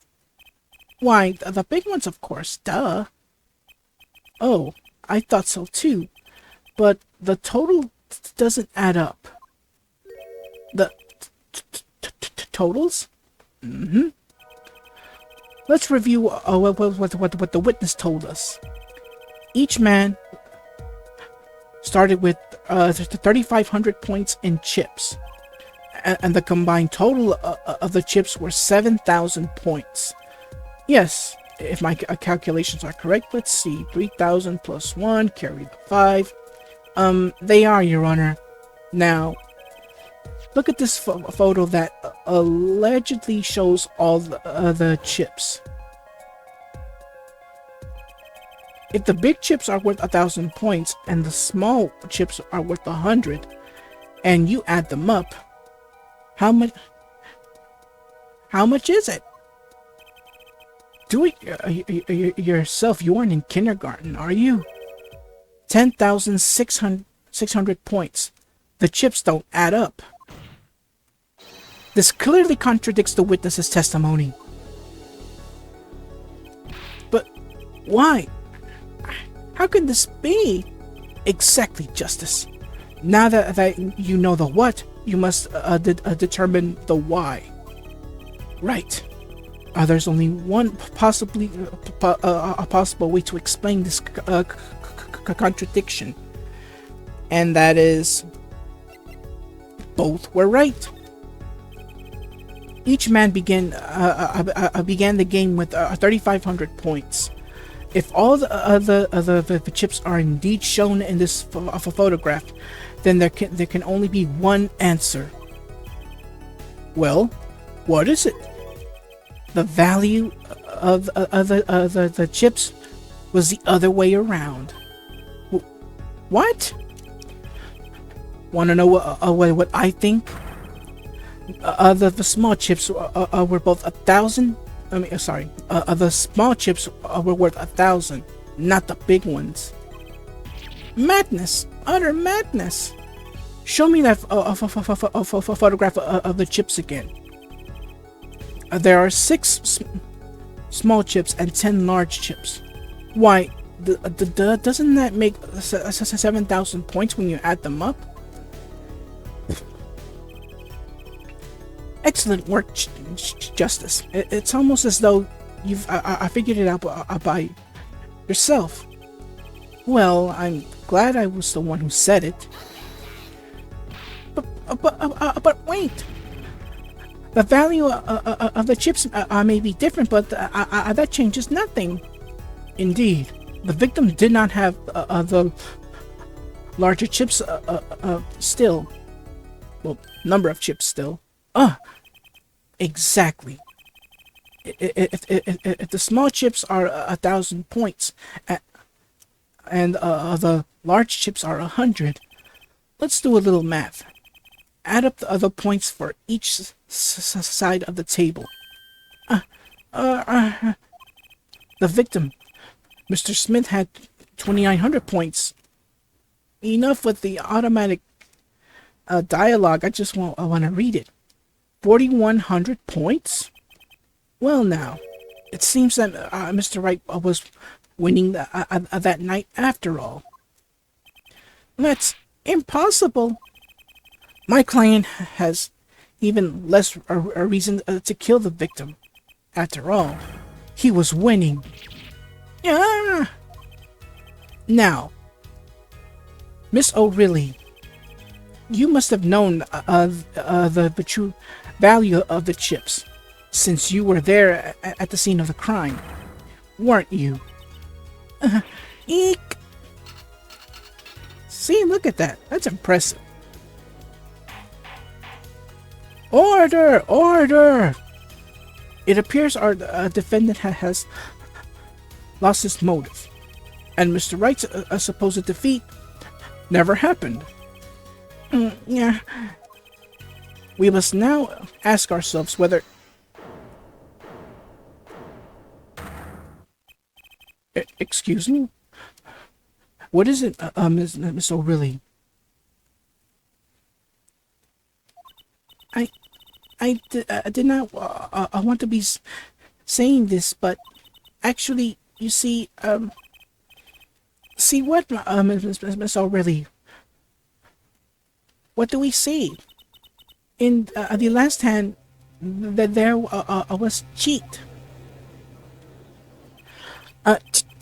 Why, the big ones, of course, duh. Oh, I thought so too, but the total doesn't add up. The totals? Let's review what the witness told us. Each man started with 3,500 points in chips, and the combined total of the chips were 7,000 points. Yes, if my calculations are correct, let's see. 3,000 plus 1, carry the 5. They are, Your Honor. Now, look at this photo that allegedly shows all the chips. If the big chips are worth 1,000 points and the small chips are worth 100, and you add them up, how much is it? Do it yourself. You aren't in kindergarten, are you? 10,600 points. The chips don't add up. This clearly contradicts the witness's testimony. But why? How can this be? Exactly, Justice. Now that you know the what, you must determine the why. Right. There's only one possible way to explain this contradiction, and that is both were right. Each man began the game with 3,500 points. If all the chips are indeed shown in this photograph, then there can only be one answer. Well, what is it? The value of the chips was the other way around. What? Want to know what I think? The small chips were both 1,000. The small chips were worth 1,000, not the big ones. Madness! Utter madness! Show me that photograph of the chips again. There are 6 small chips and 10 large chips. Why, doesn't that make 7,000 points when you add them up? Excellent work, Justice. It's almost as though you've I figured it out by yourself. Well, I'm glad I was the one who said it. But wait! The value of the chips may be different, but that changes nothing. Indeed, the victim did not have the larger chips still. Well, number of chips still. Exactly. If the small chips are 1,000 points, and the large chips are 100, let's do a little math. Add up the other points for each side of the table. The victim, Mr. Smith, had 2,900 points. Enough with the automatic dialogue. I want to read it. 4,100 points? Well now, it seems that Mr. Wright was winning that night after all. That's impossible. My client has even less a reason to kill the victim. After all, he was winning. Yeah. Now, Miss O'Reilly, you must have known the true value of the chips, since you were there at the scene of the crime, weren't you? Eek! See, look at that. That's impressive. Order! Order! It appears our defendant has lost his motive, and Mr. Wright's supposed defeat never happened. Yeah. We must now ask ourselves whether... Excuse me? What is it, Miss O'Reilly? I did not I want to be saying this, but actually, you see, see what, Miss O'Reilly? What do we see? In the last hand, that there was cheat.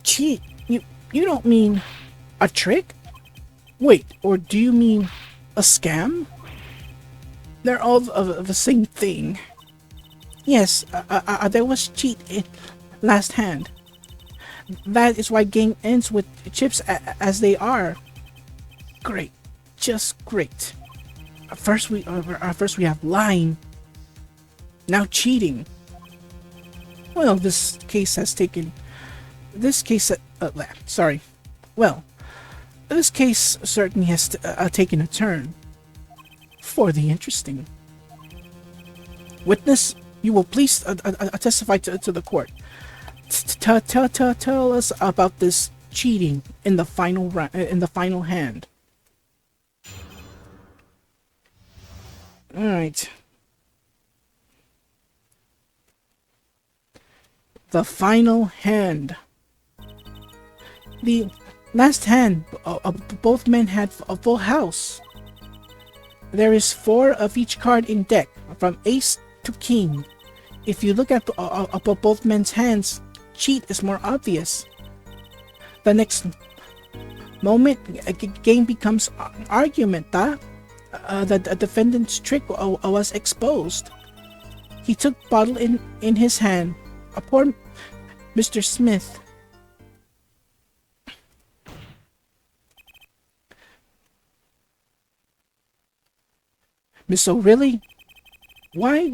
Cheat? You don't mean a trick? Wait, or do you mean a scam? They're all the same thing. Yes, there was cheat in last hand. That is why game ends with chips as they are. Great, just great. First we have lying. Now cheating. Well, this case certainly has taken a turn for the interesting. Witness, you will please testify to the court. Tell us about this cheating in the final hand. All right. The final hand. The last hand, both men had a full house. There is 4 of each card in deck, from ace to king. If you look at both men's hands, cheat is more obvious. The next moment, a game becomes argument. The defendant's trick was exposed. He took bottle in his hand. A poor Mr. Smith. Miss O'Reilly, why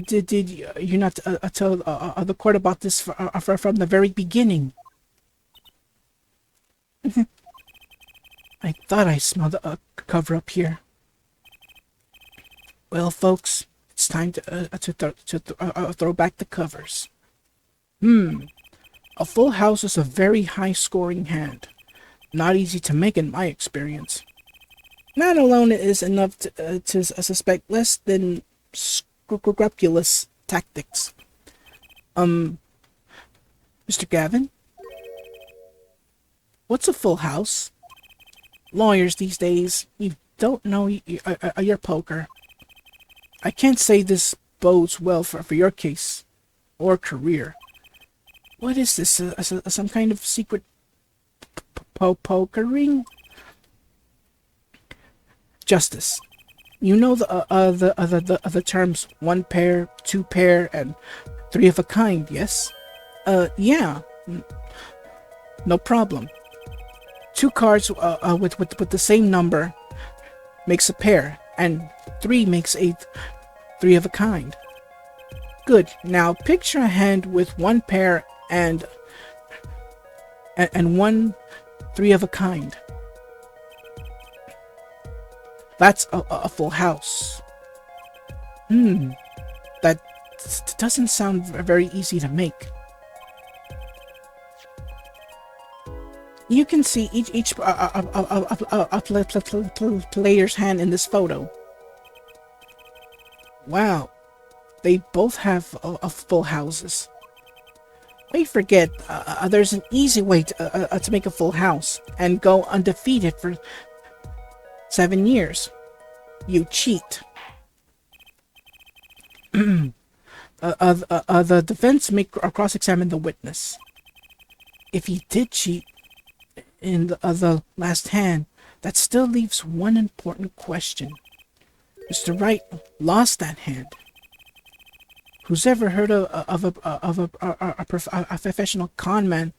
did you not tell the court about this from the very beginning? I thought I smelled a cover-up here. Well, folks, it's time to throw back the covers. A full house is a very high-scoring hand. Not easy to make in my experience. Not alone it is enough to suspect less than scrupulous tactics. Mr. Gavin, what's a full house? Lawyers these days, you don't know your poker. I can't say this bodes well for your case or career. What is this? Some kind of secret pokering? Justice. You know the terms one pair, two pair, and three of a kind, yes? Yeah. No problem. Two cards with the same number makes a pair, and three makes a three of a kind. Good. Now picture a hand with one pair and one three of a kind. That's a full house. That doesn't sound very easy to make. You can see each player's hand in this photo. Wow, they both have full houses. We forget there's an easy way to make a full house and go undefeated for 7 years. You cheat. The defense may cross-examine the witness. If he did cheat in the last hand, that still leaves one important question. Mr. Wright lost that hand. Who's ever heard of a professional con man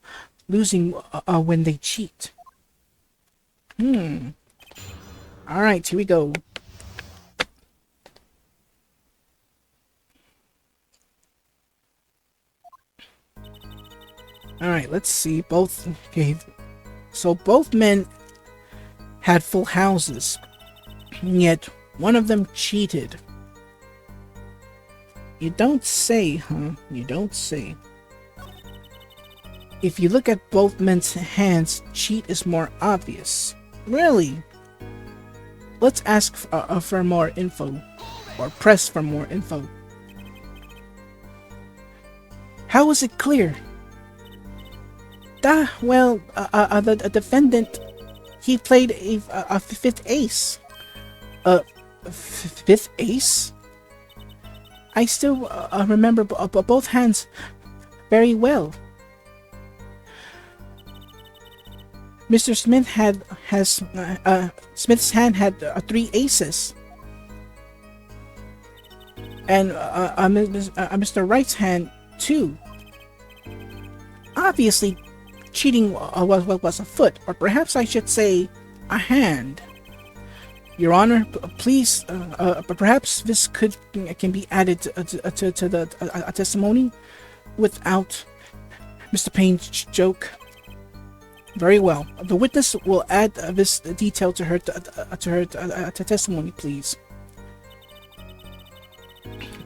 losing when they cheat? Alright, here we go. Alright, let's see. Okay. So both men had full houses, yet one of them cheated. You don't say, huh? You don't say. If you look at both men's hands, cheat is more obvious. Really? Let's ask for more info, or press for more info. How was it clear? Well, the defendant, he played a fifth ace. Fifth ace? I still remember both hands very well. Mr. Smith Smith's hand had 3 aces, and Mr. Wright's hand 2. Obviously, cheating was afoot, or perhaps I should say, a hand. Your Honor, please, perhaps this can be added to the testimony without Mr. Payne's joke. Very well. The witness will add this detail to her testimony, please.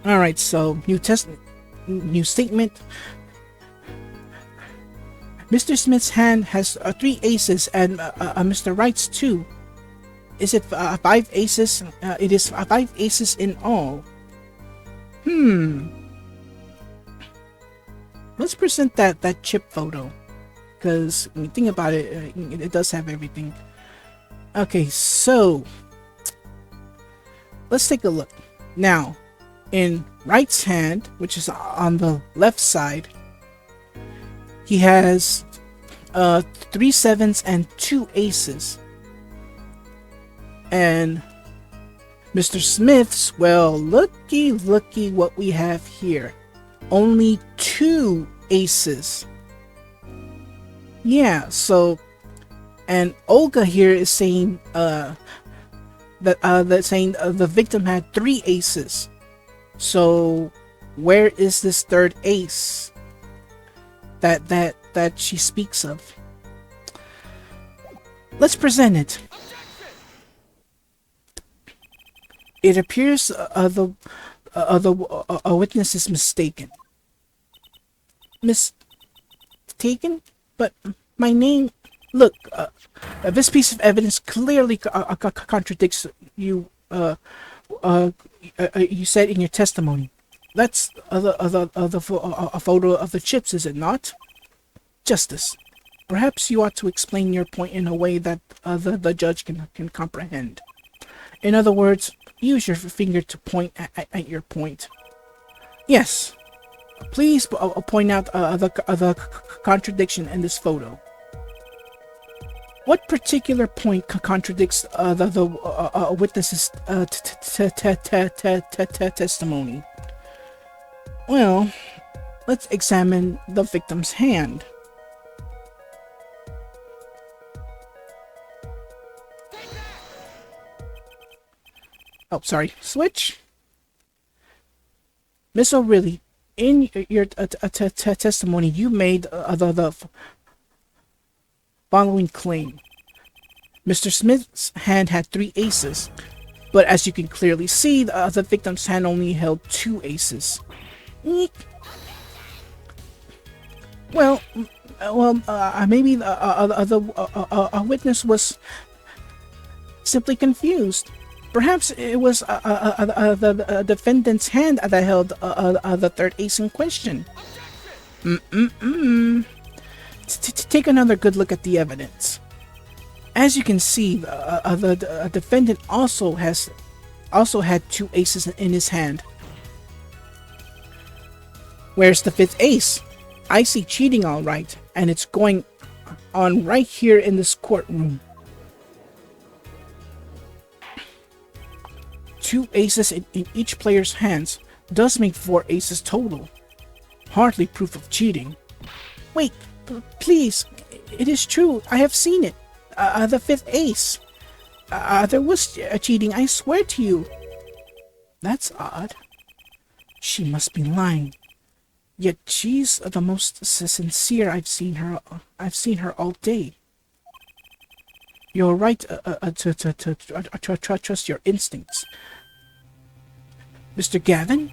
All right. So new statement. Mr. Smith's hand has 3 aces, and Mr. Wright's 2. Is it 5 aces? It is 5 aces in all. Let's present that chip photo, because when you think about it, it does have everything. Okay, so let's take a look. Now, in Wright's hand, which is on the left side, he has 3 sevens and 2 aces. And Mr. Smith's, well, looky what we have here. Only 2 aces. Yeah, so, and Olga here is saying that the victim had 3 aces. So where is this 3rd ace that she speaks of? Let's present it. It appears the witness is mistaken. Mistaken? But my name... Look, this piece of evidence clearly contradicts you you said in your testimony. That's a photo of the chips, is it not? Justice, perhaps you ought to explain your point in a way that the judge can comprehend. In other words, use your finger to point at your point. Yes. Please point out the contradiction in this photo. What particular point contradicts the witness's testimony? Well, let's examine the victim's hand. Oh, sorry. Switch. Miss O'Reilly, in your testimony, you made the following claim. Mr. Smith's hand had 3 aces, but as you can clearly see, the victim's hand only held 2 aces. Well, maybe the witness was simply confused. Perhaps it was the defendant's hand that held the 3rd ace in question. Take another good look at the evidence. As you can see, the defendant also had 2 aces in his hand. Where's the 5th ace? I see cheating all right, and it's going on right here in this courtroom. 2 aces in each player's hands does make 4 aces total. Hardly proof of cheating. Wait, please, it is true, I have seen it. The 5th ace. There was cheating, I swear to you. That's odd. She must be lying. Yet she's the most sincere I've seen her all day. You're right to trust your instincts. Mr. Gavin?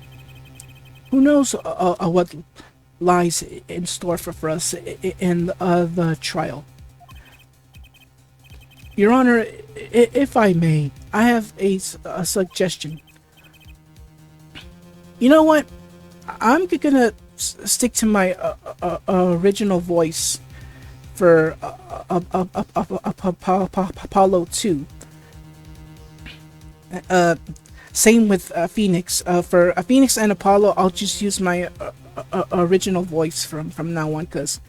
Who knows what lies in store for us in the trial? Your Honor, if I may, I have a suggestion. You know what? I'm gonna stick to my original voice for Apollo 2. Same with Phoenix. For Phoenix and Apollo, I'll just use my original voice from now on, because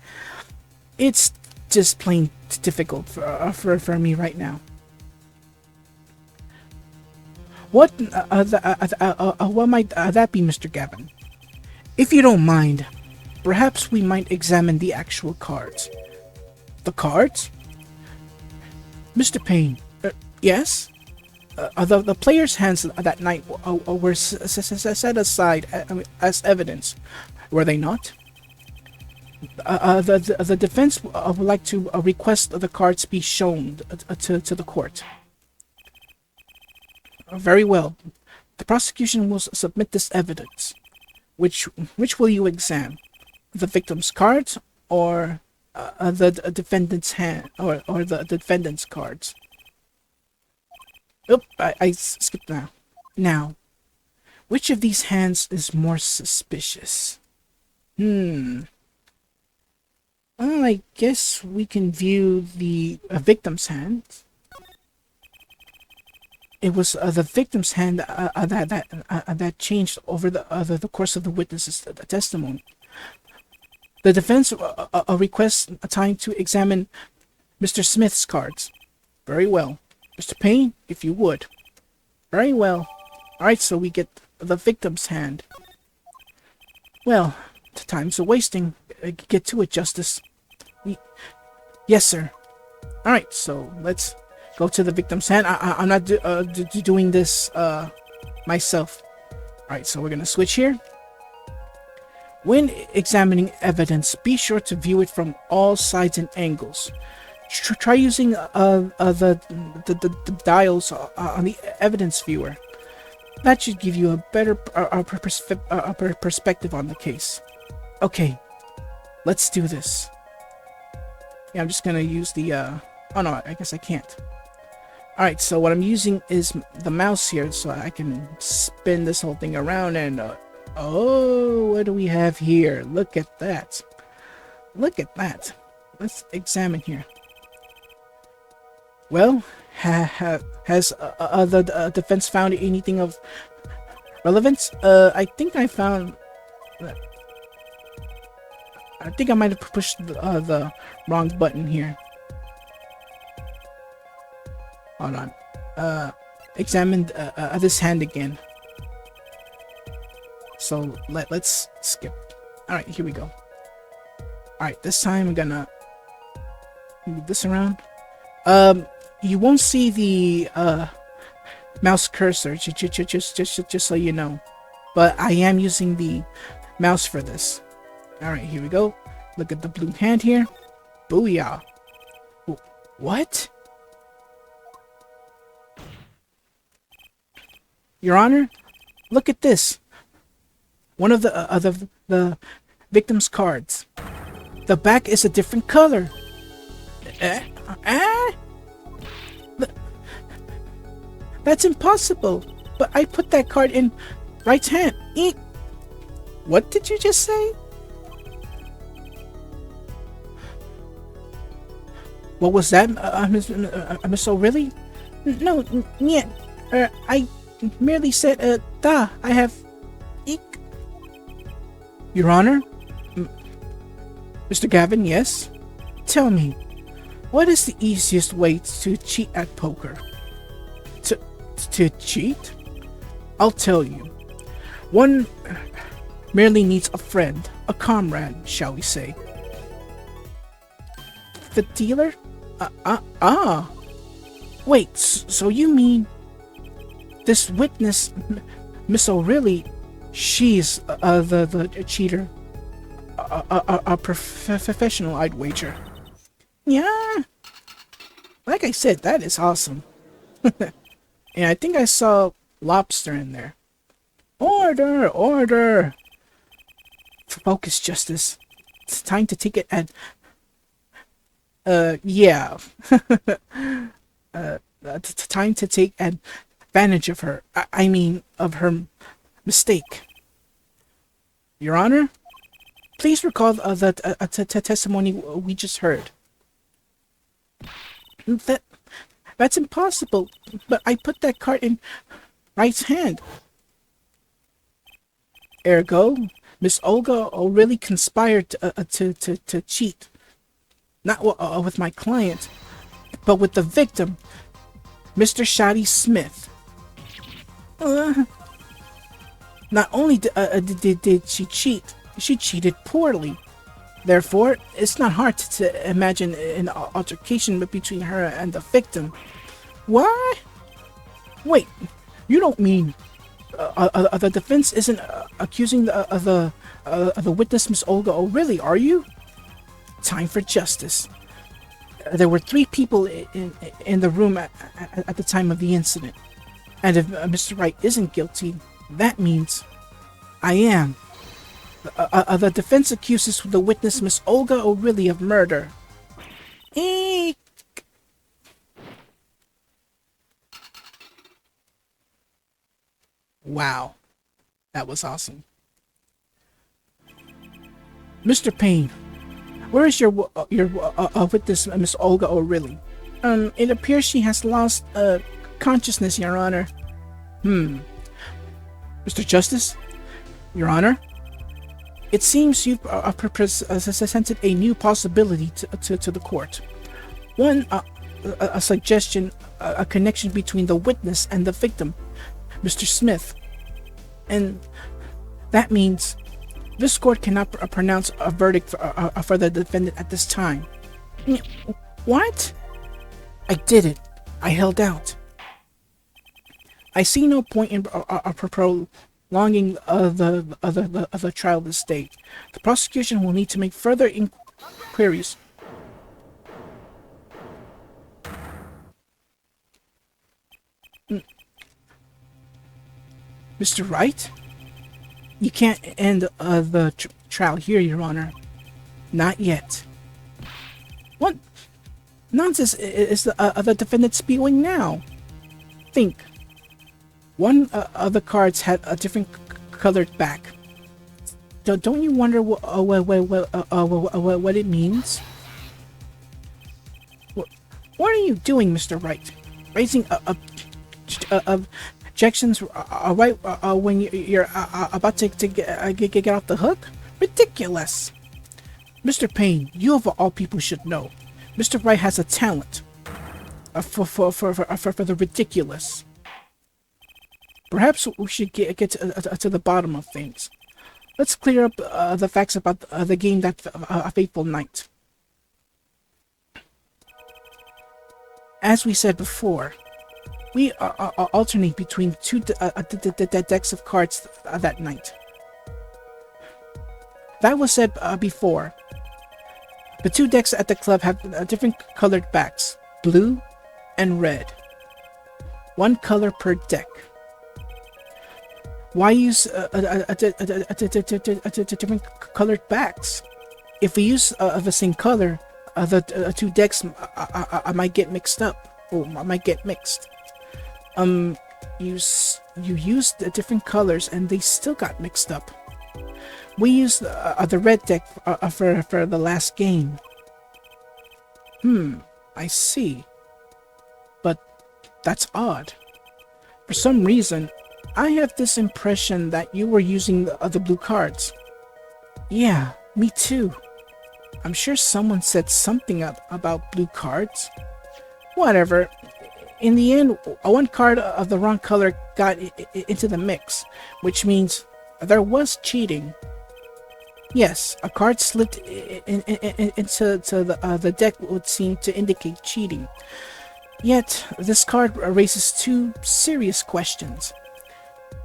it's just plain difficult for me right now. What might that be, Mr. Gavin? If you don't mind, perhaps we might examine the actual cards. The cards? Mr. Payne, yes? The players' hands that night were set aside as evidence, were they not? The defense would like to request the cards be shown to the court. Very well. The prosecution will submit this evidence. Which will you examine? The victim's cards or the defendant's hand or the defendant's cards? Oop, I skipped now. Now, which of these hands is more suspicious? Well, I guess we can view the victim's hand. It was the victim's hand that changed over the course of the witness's testimony. The defense requests a time to examine Mr. Smith's cards. Very well. Mr. Payne, if you would. Very well. Alright, so we get the victim's hand. Well, the time's a-wasting. Get to it, Justice. Yes, sir. Alright, so let's go to the victim's hand. I'm not doing this myself. Alright, so we're gonna switch here. When examining evidence, be sure to view it from all sides and angles. Try using the dials on the evidence viewer. That should give you a better perspective on the case. Okay, let's do this. Yeah, I'm just gonna use the oh no, I guess I can't. Alright, so what I'm using is the mouse here, so I can spin this whole thing around and oh, what do we have here? Look at that. Look at that. Let's examine here. Well, has the defense found anything of relevance? I think I might have pushed the wrong button here. Hold on. Examine this hand again. So let's skip. All right, here we go. All right, this time I'm gonna move this around. You won't see the mouse cursor, just so you know, but I am using the mouse for this. All right, here we go. Look at the blue hand here. Booyah! What? Your Honor, look at this. One of the victim's cards. The back is a different color. That's impossible. But I put that card in right hand. What did you just say? What was that, Miss O'Reilly? No, yeah. I merely said, I have... Eek. Your Honor? Mr. Gavin, yes? Tell me, what is the easiest way to cheat at poker? To cheat? I'll tell you. One merely needs a friend, a comrade, shall we say. The dealer? Wait, so you mean this witness, Miss O'Reilly, she's the cheater? A professional, I'd wager. Yeah. Like I said, that is awesome. And I think I saw lobster in there. Order! Order! Focus, Justice. It's time to take it at... yeah. Time to take advantage of her. I mean, of her mistake. Your Honor? Please recall the testimony we just heard. That's impossible, but I put that card in Wright's hand. Ergo, Miss Olga really conspired to cheat. Not with my client, but with the victim, Mr. Shotty Smith. Not only did she cheat, she cheated poorly. Therefore, it's not hard to imagine an altercation between her and the victim. What? Wait, you don't mean the defense isn't accusing the witness, Miss Olga O'Reilly, are you? Time for justice. There were 3 people in the room at the time of the incident. And if Mr. Wright isn't guilty, that means I am. The defense accuses the witness, Miss Olga O'Reilly, of murder. Eek. Wow. That was awesome. Mr. Payne, where is your witness, Miss Olga O'Reilly? It appears she has lost consciousness, Your Honor. Mr. Justice, Your Honor, it seems you've presented a new possibility to the court. One, a suggestion, a connection between the witness and the victim, Mr. Smith. And that means this court cannot pronounce a verdict for the defendant at this time. What? I did it. I held out. I see no point in prolonging the trial of the state. The prosecution will need to make further inquiries. Mr. Wright? You can't end the trial here, Your Honor. Not yet. What nonsense is the defendant spewing now? Think. One of the cards had a different colored back. Don't you wonder what it means? What are you doing, Mr. Wright? Raising objections right when you're about to get off the hook? Ridiculous! Mr. Payne, you of all people should know, Mr. Wright has a talent for the ridiculous. Perhaps we should get to the bottom of things. Let's clear up the facts about the game that fateful night. As we said before, we alternate between two decks of cards that night. That was said before. The two decks at the club have different colored backs, blue and red. One color per deck. Why use different colored backs? If we use the same color, the two decks might get mixed up, or might get mixed. You used different colors and they still got mixed up. We used the red deck for the last game. I see. But that's odd. For some reason, I have this impression that you were using the blue cards. Yeah, me too. I'm sure someone said something about blue cards. Whatever. In the end, one card of the wrong color got into the mix, which means there was cheating. Yes, a card slipped into the deck would seem to indicate cheating. Yet, this card raises two serious questions.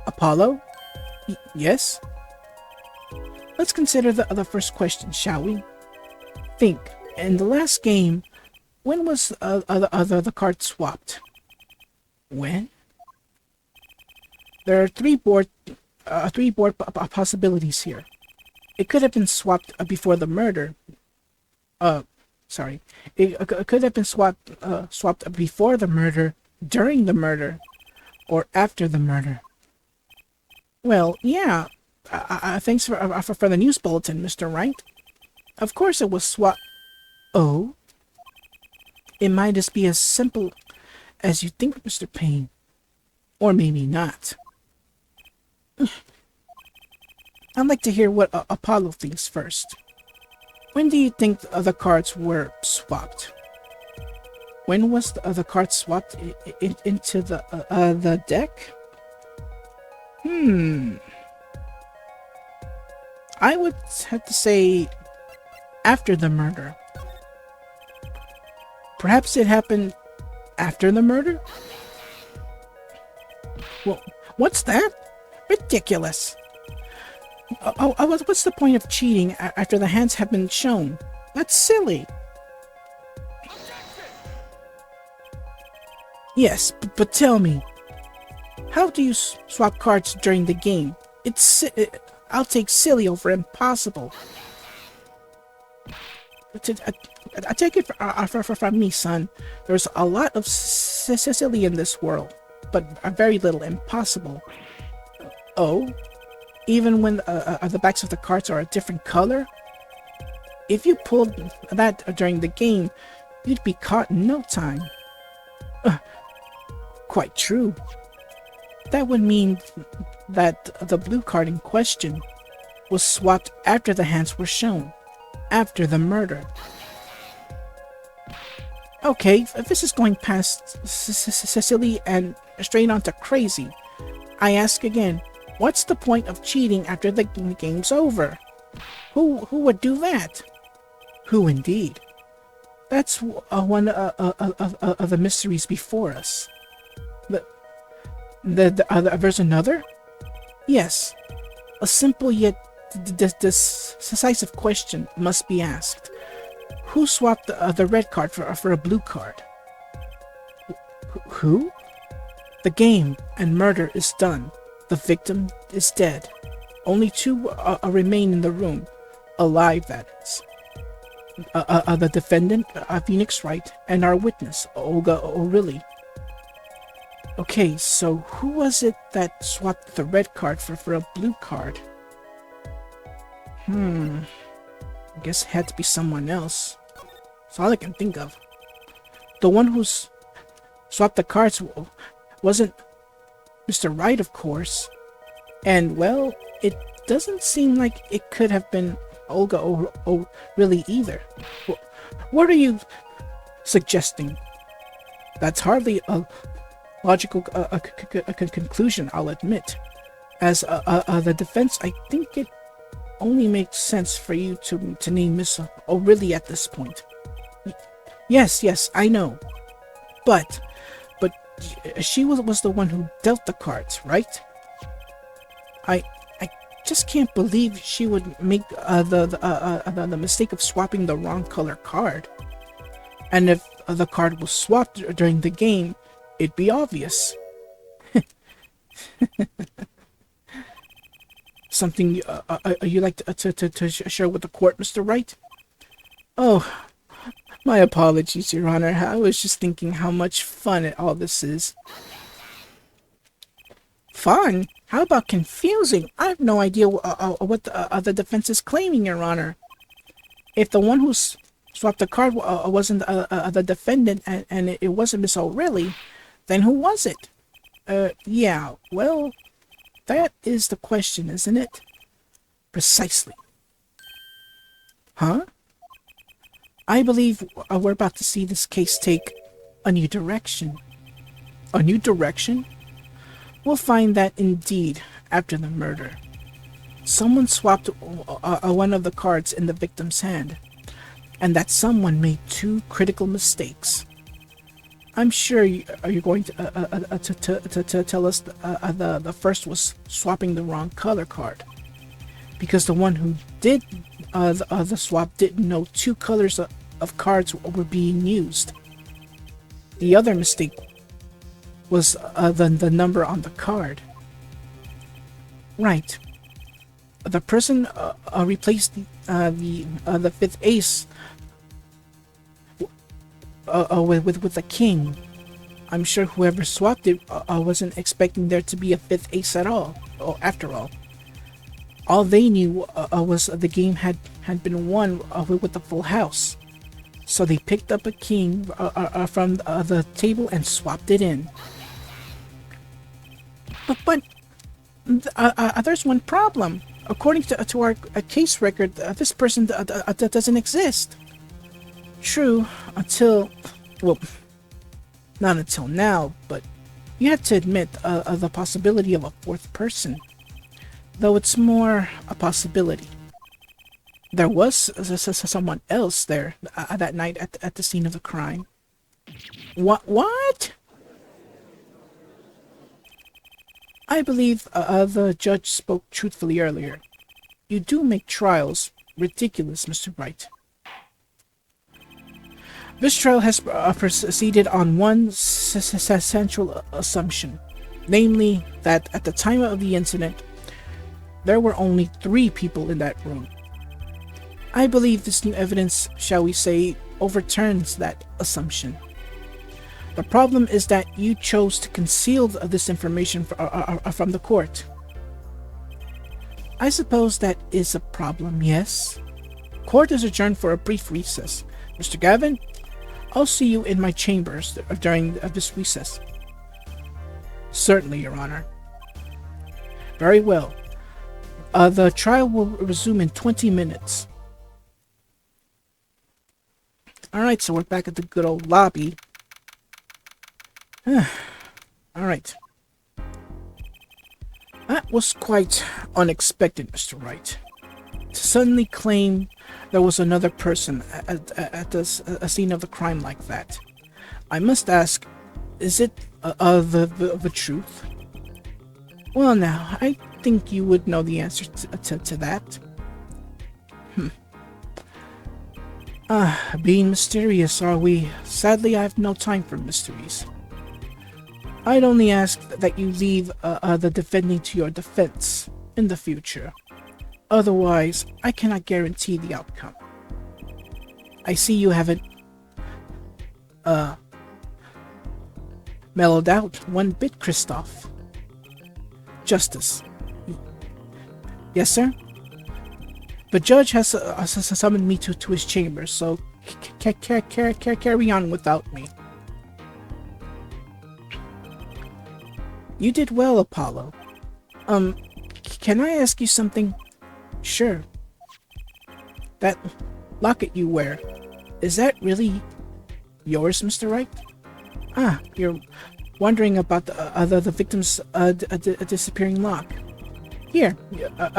Apollo? Yes? Let's consider the first question, shall we? Think, in the last game, when was the card swapped? When? There are three board possibilities here. It could have been swapped before the murder. Sorry. It could have been swapped before the murder, during the murder, or after the murder. Well, yeah. Thanks for the news bulletin, Mr. Wright. Of course it was swapped. Oh? It might just be as simple as you think, Mr. Payne. Or maybe not. I'd like to hear what Apollo thinks first. When do you think the cards were swapped? When was the card swapped into the deck? I would have to say after the murder. Perhaps it happened after the murder? Well, what's that? Ridiculous. What's the point of cheating after the hands have been shown? That's silly. Yes, but tell me, how do you swap cards during the game? I'll take silly over impossible. I take it from me, son. There's a lot of silly in this world, but very little impossible. Oh? Even when the backs of the cards are a different color? If you pulled that during the game, you'd be caught in no time. Quite true. That would mean that the blue card in question was swapped after the hands were shown, after the murder. Okay, this is going past silly and straight on to crazy. I ask again, what's the point of cheating after the game's over? Who would do that? Who indeed? That's one of the mysteries before us. There's another? Yes. A simple yet decisive question must be asked. Who swapped the red card for a blue card? Who? The game and murder is done. The victim is dead. Only two remain in the room. Alive, that is. The defendant, Phoenix Wright, and our witness, Olga O'Reilly. Okay, so who was it that swapped the red card for a blue card? I guess it had to be someone else. That's all I can think of. The one who's swapped the cards wasn't Mr. Wright, of course. And, well, it doesn't seem like it could have been Olga or really either. What are you suggesting? That's hardly a logical conclusion, I'll admit. As the defense, I think it only makes sense for you to name Miss O'Reilly at this point. Yes, I know. But she was the one who dealt the cards, right? I just can't believe she would make the mistake of swapping the wrong color card. And if the card was swapped during the game, it'd be obvious. Something you like to share with the court, Mr. Wright? Oh, my apologies, Your Honor. I was just thinking how much fun all this is. Fun? How about confusing? I have no idea what the defense is claiming, Your Honor. If the one who swapped the card wasn't the defendant and it wasn't Miss O'Reilly, then who was it? Yeah, well, that is the question, isn't it? Precisely. Huh? I believe we're about to see this case take a new direction. A new direction? We'll find that indeed after the murder. Someone swapped one of the cards in the victim's hand, and that someone made two critical mistakes. I'm sure you're going to tell us the first was swapping the wrong color card, because the one who did the swap didn't know two colors of cards were being used. The other mistake was the number on the card. Right. The person replaced the fifth ace with the king. I'm sure whoever swapped it wasn't expecting there to be a fifth ace at all. After all they knew was the game had been won with the full house. So they picked up a king from the table and swapped it in. But there's one problem. According to our case record, this person doesn't exist. True, well, not until now, but you have to admit the possibility of a fourth person. Though it's more a possibility. There was someone else there that night at the scene of the crime. What? I believe the judge spoke truthfully earlier. You do make trials ridiculous, Mr. Wright. This trial has proceeded on one central assumption, namely that at the time of the incident, there were only 3 people in that room. I believe this new evidence, shall we say, overturns that assumption. The problem is that you chose to conceal this information from the court. I suppose that is a problem, yes? Court is adjourned for a brief recess. Mr. Gavin, I'll see you in my chambers during this recess. Certainly, Your Honor. Very well. The trial will resume in 20 minutes. Alright, so we're back at the good old lobby. Alright. That was quite unexpected, Mr. Wright. To suddenly claim there was another person at a scene of the crime like that. I must ask, is it the truth? Well now, I think you would know the answer to that. Being mysterious, are we? Sadly, I have no time for mysteries. I'd only ask that you leave the defending to your defense in the future. Otherwise, I cannot guarantee the outcome. I see you haven't mellowed out one bit, Christoph. Justice. Yes, sir? The judge has summoned me to his chamber, so carry on without me. You did well, Apollo. Can I ask you something? Sure. That locket you wear, is that really yours, Mr. Wright? Ah, you're wondering about the victim's disappearing lock. Here,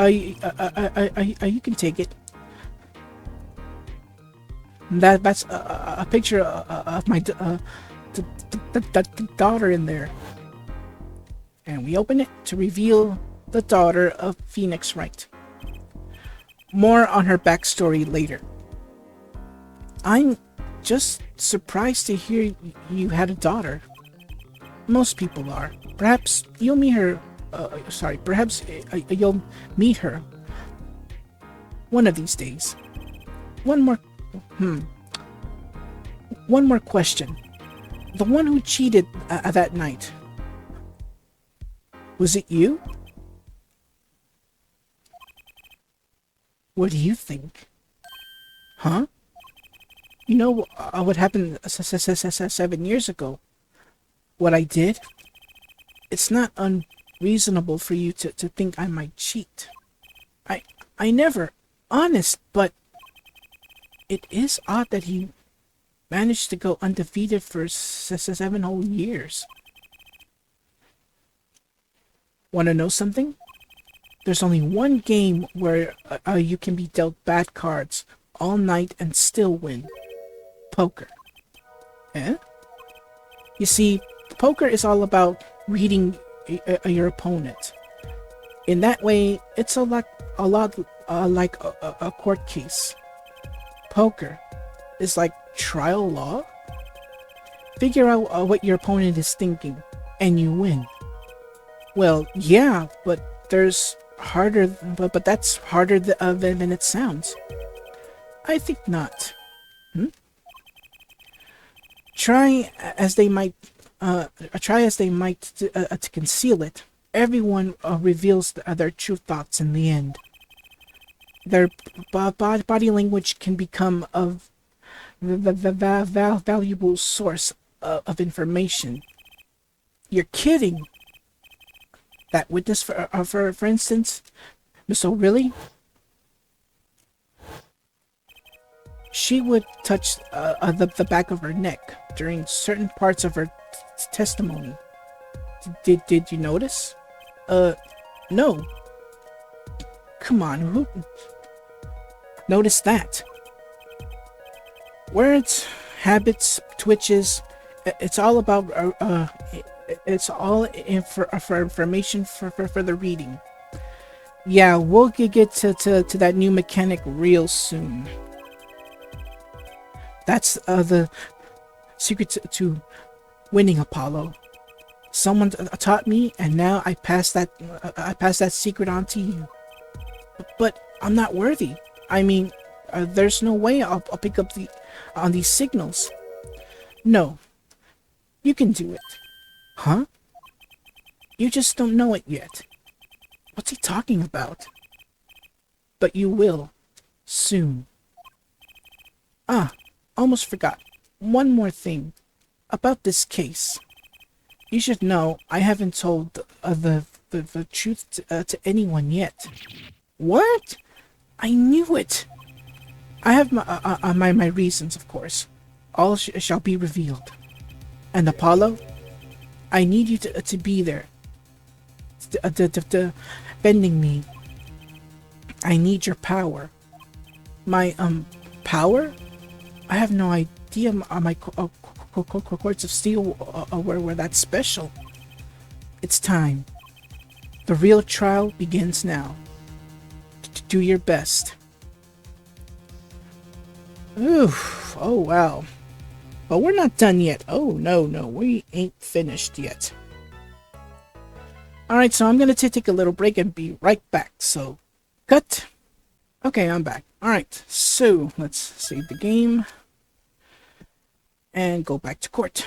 you can take it. That's a picture of my daughter in there. And we open it to reveal the daughter of Phoenix Wright. More on her backstory later. I'm just surprised to hear you had a daughter. Most people are. Perhaps you'll meet her. Perhaps you'll meet her one of these days. One more question. The one who cheated that night. Was it you? What do you think? Huh? You know what happened 7 years ago? What I did? It's not unreasonable for you to think I might cheat. I never. Honest, but it is odd that he managed to go undefeated for 7 whole years. Want to know something? There's only one game where you can be dealt bad cards all night and still win. Poker. Eh? You see, poker is all about reading your opponent. In that way, it's a lot like a court case. Poker is like trial law. Figure out what your opponent is thinking, and you win. Well, yeah, but that's harder than it sounds. I think not. Try as they might to conceal it, everyone reveals their true thoughts in the end. Their body language can become a valuable source of information. You're kidding. That witness, for instance, Miss O'Reilly, she would touch the back of her neck during certain parts of her testimony. Did you notice? No. Come on, who noticed that? Words, habits, twitches, it's all about it's all for information for the reading. Yeah, we'll get to that new mechanic real soon. That's the secret to winning, Apollo. Someone taught me, and now I pass that secret on to you. But I'm not worthy. I mean, there's no way I'll pick up on these signals. No, you can do it. Huh? You just don't know it yet. What's he talking about? But you will. Soon. Ah, almost forgot. One more thing. About this case. You should know I haven't told the truth to anyone yet. What? I knew it! I have my reasons, of course. All shall be revealed. And Apollo, I need you to be there. Defending me. I need your power. My, power? I have no idea my courts of steel were that special. It's time. The real trial begins now. Do your best. Oof. Oh, wow. But we're not done yet. Oh, no, we ain't finished yet. Alright, so I'm gonna take a little break and be right back. So, cut. Okay, I'm back. Alright, so let's save the game. And go back to court.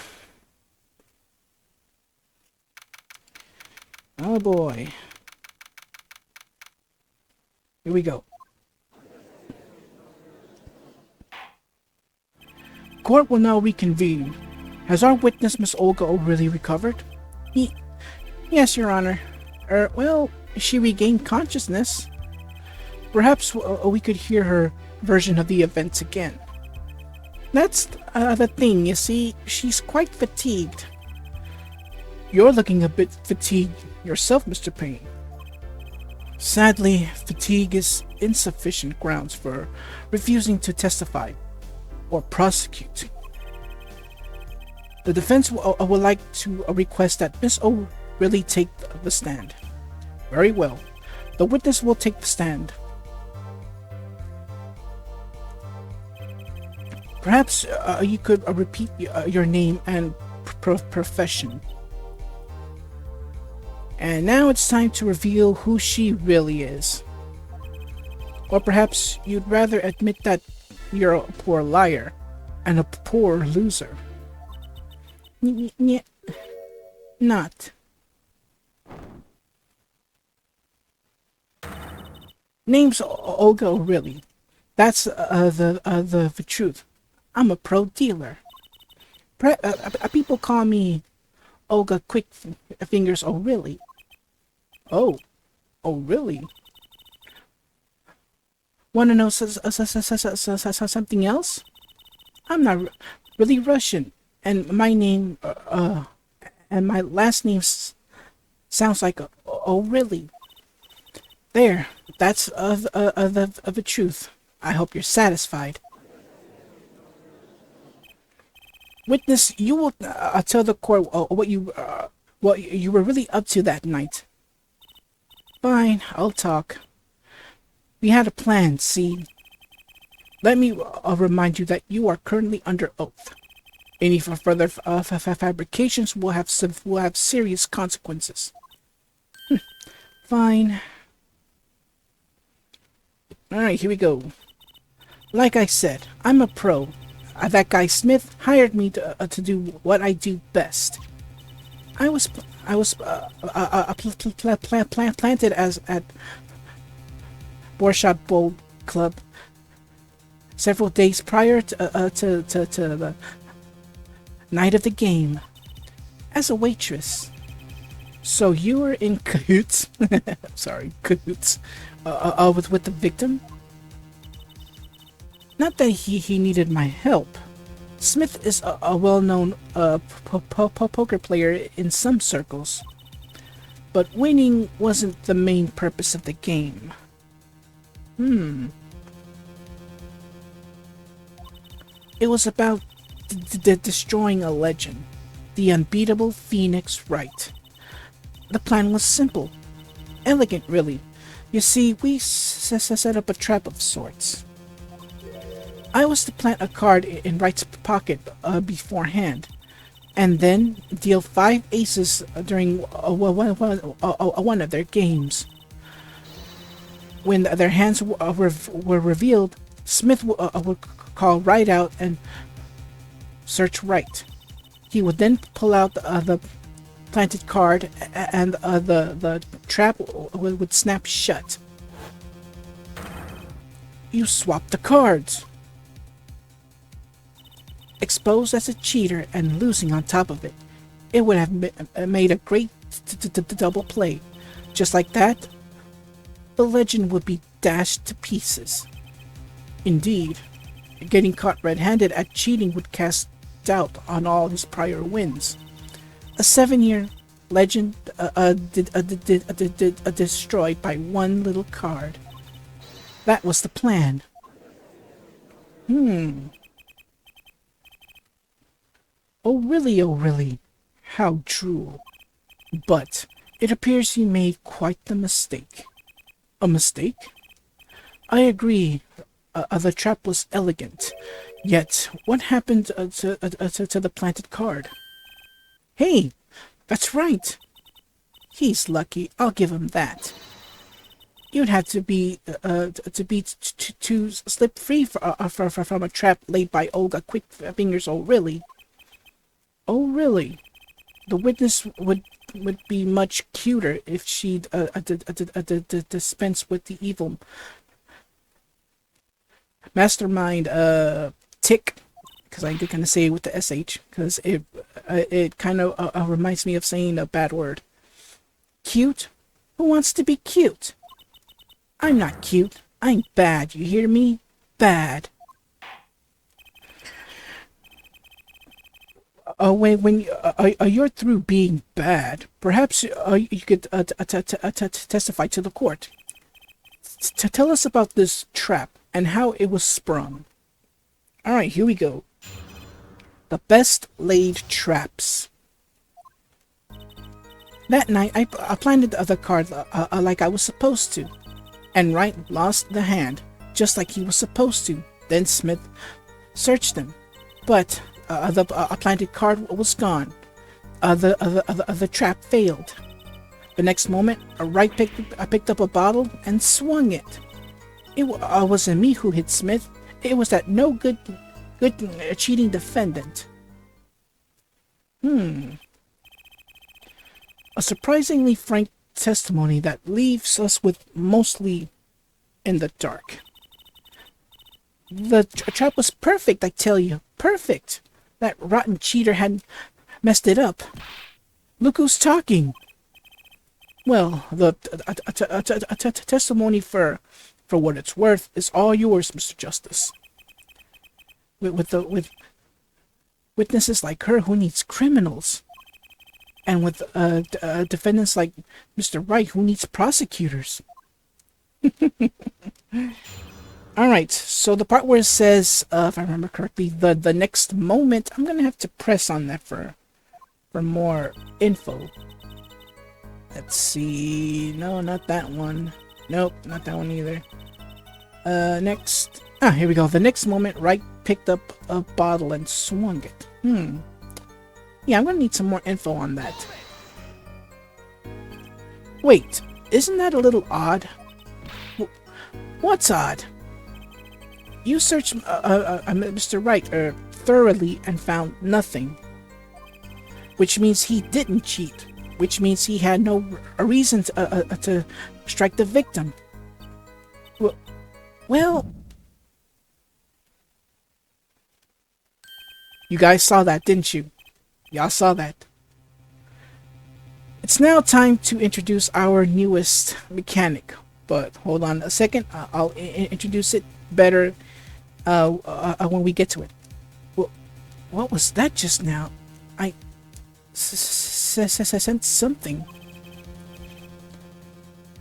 Oh boy. Here we go. court will now reconvene. Has our witness, Miss Olga, already recovered? Ye- yes, Your Honor. Well, she regained consciousness. Perhaps we could hear her version of the events again. That's the thing, you see, she's quite fatigued. You're looking a bit fatigued yourself, Mr. Payne. Sadly, fatigue is insufficient grounds for refusing to testify or prosecute. The defense would like to request that Miss O really take the stand. Very well. The witness will take the stand. Perhaps you could repeat your name and profession. And now it's time to reveal who she really is. Or perhaps you'd rather admit that you're a poor liar and a poor loser. Not. Name's Olga O'Reilly. That's the truth. I'm a pro dealer. People call me Olga Quick Fingers O'Reilly. Oh, really? Want to know something else? I'm not really Russian, and my name, and my last name sounds like O'Reilly. There, that's the truth. I hope you're satisfied. Witness, you will tell the court what you were really up to that night. Fine, I'll talk. We had a plan, see? Let me remind you that you are currently under oath. Any further fabrications will have serious consequences. Fine. Alright, here we go. Like I said, I'm a pro. That guy Smith hired me to do what I do best. I was planted as at Borshat Bowl Club several days prior to the night of the game as a waitress. So you were in cahoots? Sorry, cahoots. With the victim? Not that he needed my help. Smith is a well-known poker player in some circles, but winning wasn't the main purpose of the game. It was about destroying a legend, the unbeatable Phoenix Wright. The plan was simple, elegant really. You see, we set up a trap of sorts. I was to plant a card in Wright's pocket beforehand, and then deal 5 aces during one of their games. When their hands were revealed, Smith would call Wright out and search Wright. He would then pull out the planted card, and the trap would snap shut. You swapped the cards. Exposed as a cheater and losing on top of it, it would have made a great double play. Just like that, the legend would be dashed to pieces. Indeed, getting caught red-handed at cheating would cast doubt on all his prior wins. A 7-year legend destroyed by one little card. That was the plan. Oh really, how true. But it appears you made quite the mistake. A mistake? I agree, the trap was elegant. Yet, what happened to the planted card? Hey, that's right. He's lucky, I'll give him that. You'd have to be to slip free from a trap laid by Olga Quick Fingers O'Reilly. Oh really? The witness would be much cuter if she'd dispense with the evil mastermind Tick because I'm gonna say it with the sh, because it kind of reminds me of saying a bad word. Cute? Who wants to be cute? I'm not cute. I'm bad. You hear me? Bad. When you're through being bad, perhaps you could testify to the court. Tell us about this trap and how it was sprung. All right, here we go. The best laid traps. That night, I planted the other card like I was supposed to, and Wright lost the hand just like he was supposed to. Then Smith searched them, but the planted card was gone. The trap failed. The next moment, Wright picked up a bottle and swung it. It wasn't me who hit Smith. It was that no good cheating defendant. A surprisingly frank testimony that leaves us with mostly in the dark. The trap was perfect, I tell you. Perfect. That rotten cheater hadn't messed it up. Look who's talking. Well, the testimony for what it's worth is all yours, Mr. Justice. With witnesses like her, who needs criminals? And with defendants like Mr. Wright, who needs prosecutors? Alright, so the part where it says, if I remember correctly, the next moment, I'm gonna have to press on that for more info. Let's see. No, not that one. Nope, not that one either. Next. Ah, here we go. The next moment, Wright picked up a bottle and swung it. Yeah, I'm gonna need some more info on that. Wait, isn't that a little odd? What's odd? You searched Mr. Wright thoroughly and found nothing. Which means he didn't cheat. Which means he had no reason to strike the victim. Well, you guys saw that, didn't you? Y'all saw that. It's now time to introduce our newest mechanic. But hold on a second. I'll introduce it better when we get to it. Well, what was that just now? I sensed something.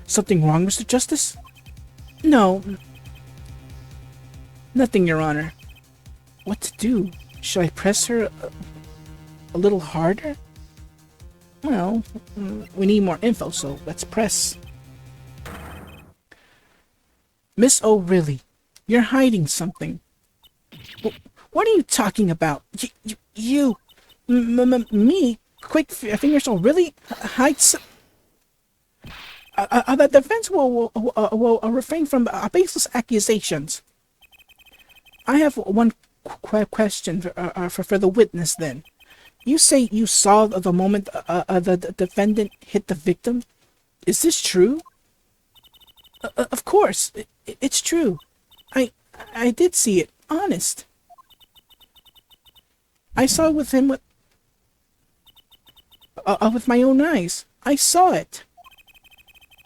Something wrong, Mr. Justice? No. Nothing, Your Honor. What to do? Should I press her a little harder? Well, we need more info, so let's press. Miss O'Reilly, you're hiding something. What are you talking about? Me? Quick fingers O'Reilly? Hide some... the defense will refrain from baseless accusations. I have one question for the witness then. You say you saw the moment the defendant hit the victim? Is this true? Of course, it's true. I did see it, honest. I saw it with him with my own eyes. I saw it.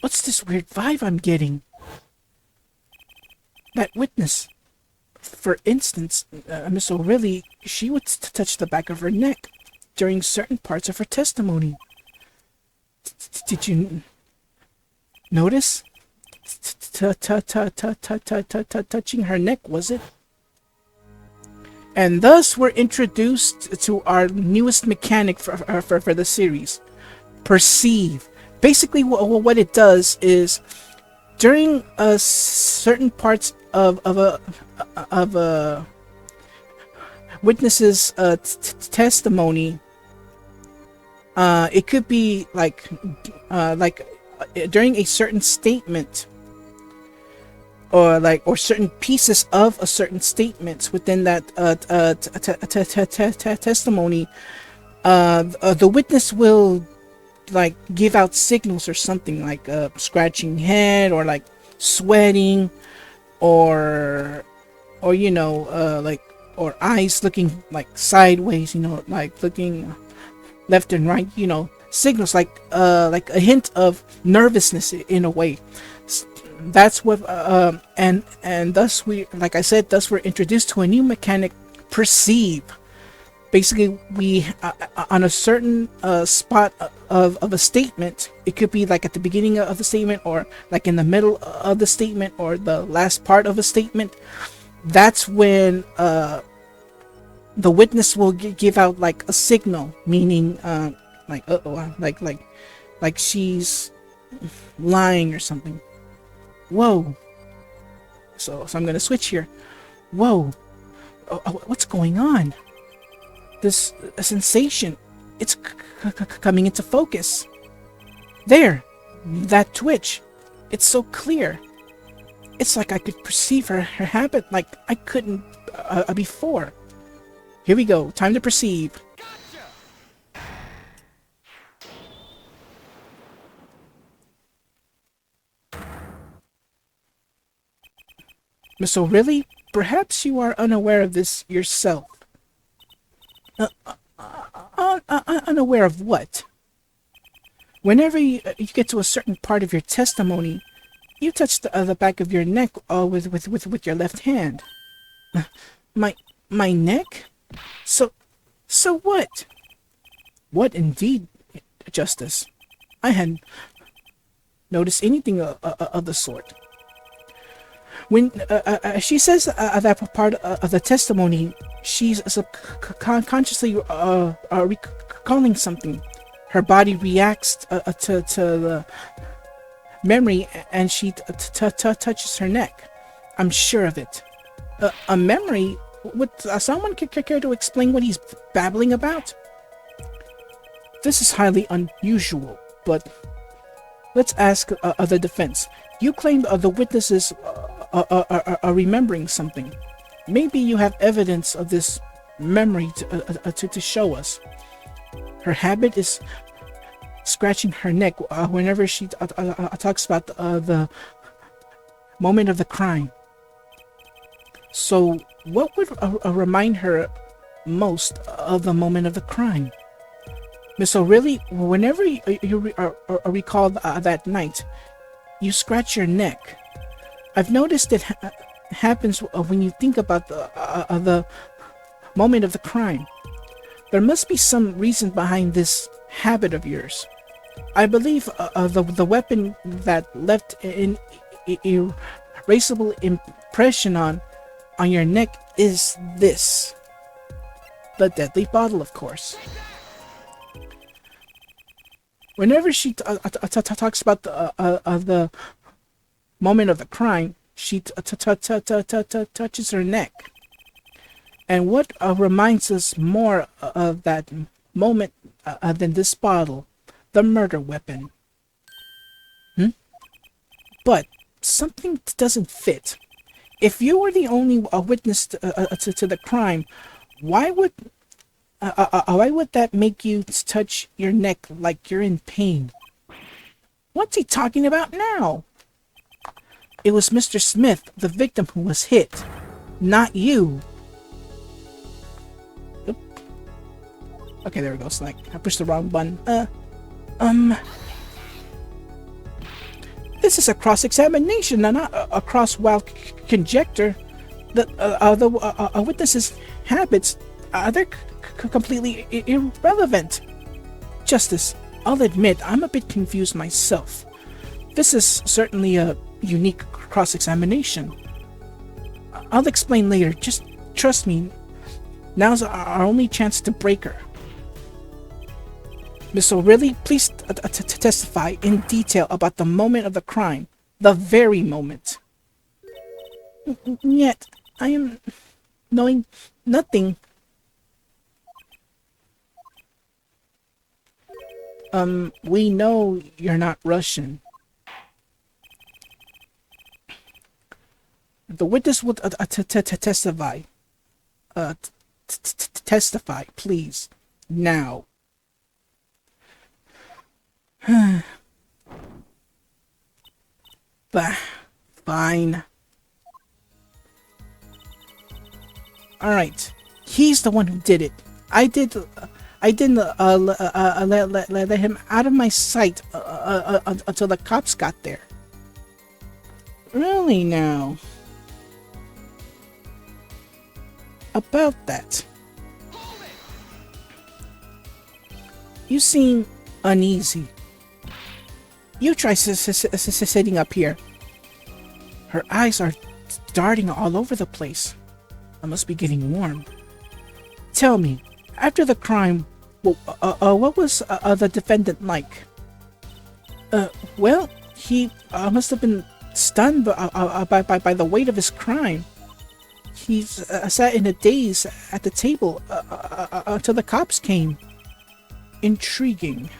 What's this weird vibe I'm getting? That witness, for instance, Miss O'Reilly, she would touch the back of her neck during certain parts of her testimony. Did you notice? Touching her neck, was it? And thus we're introduced to our newest mechanic for the series, Perceive. Basically, what it does is during certain parts of a witness's testimony, it could be like during a certain statement, or certain pieces of a certain statements within that testimony, the witness will like give out signals or something like scratching head, or like sweating, or like or eyes looking like sideways, like looking left and right, signals like a hint of nervousness in a way. That's what and thus we, like I said, thus we're introduced to a new mechanic, perceive. Basically, we on a certain spot of a statement, it could be like at the beginning of the statement, or like in the middle of the statement, or the last part of a statement. That's when the witness will give out like a signal, meaning like like she's lying or something. Whoa. So I'm gonna switch here. Whoa. What's going on? This sensation, it's coming into focus. There, that twitch, it's so clear. It's like I could perceive her habit like I couldn't before. Here we go, time to perceive. Miss O'Reilly, perhaps you are unaware of this yourself. Unaware of what? Whenever you get to a certain part of your testimony, you touch the back of your neck with your left hand. My neck? So what? What indeed, Justice? I hadn't noticed anything of the sort. When she says that part of the testimony, she's subconsciously recalling something. Her body reacts to the memory, and she touches her neck. I'm sure of it. A memory? Would someone care to explain what he's babbling about? This is highly unusual, but let's ask the defense. You claim the witnesses are remembering something. Maybe you have evidence of this memory to show us. Her habit is scratching her neck whenever she talks about the moment of the crime. So, what would remind her most of the moment of the crime? Miss O'Reilly, whenever you recall that night, you scratch your neck. I've noticed it happens when you think about the moment of the crime. There must be some reason behind this habit of yours. I believe the weapon that left an erasable impression on your neck is this. The deadly bottle, of course. Whenever she talks about the moment of the crime, she touches her neck. And what reminds us more of that moment than this bottle? The murder weapon. But something doesn't fit. If you were the only witness to the crime, why would that make you touch your neck like you're in pain? What's he talking about now? It was Mr. Smith, the victim, who was hit, not you. Oop. Okay, there we go. Like I pushed the wrong button. This is a cross-examination, not a cross-wild conjecture. The witness's habits, they're completely irrelevant. Justice, I'll admit I'm a bit confused myself. This is certainly a unique cross-examination. I'll explain later, just trust me. Now's our only chance to break her. Miss O'Reilly, please testify in detail about the moment of the crime. The very moment. Yet, I am knowing nothing. We know you're not Russian. The witness will testify. Testify, please. Now. Fine. All right, he's the one who did it. I did. I didn't let him out of my sight until the cops got there. Really now? About that. You seem uneasy. You try sitting up here. Her eyes are darting all over the place. I must be getting warm. Tell me, after the crime, what was the defendant like? Well, he must have been stunned by the weight of his crime. He sat in a daze at the table until the cops came. Intriguing.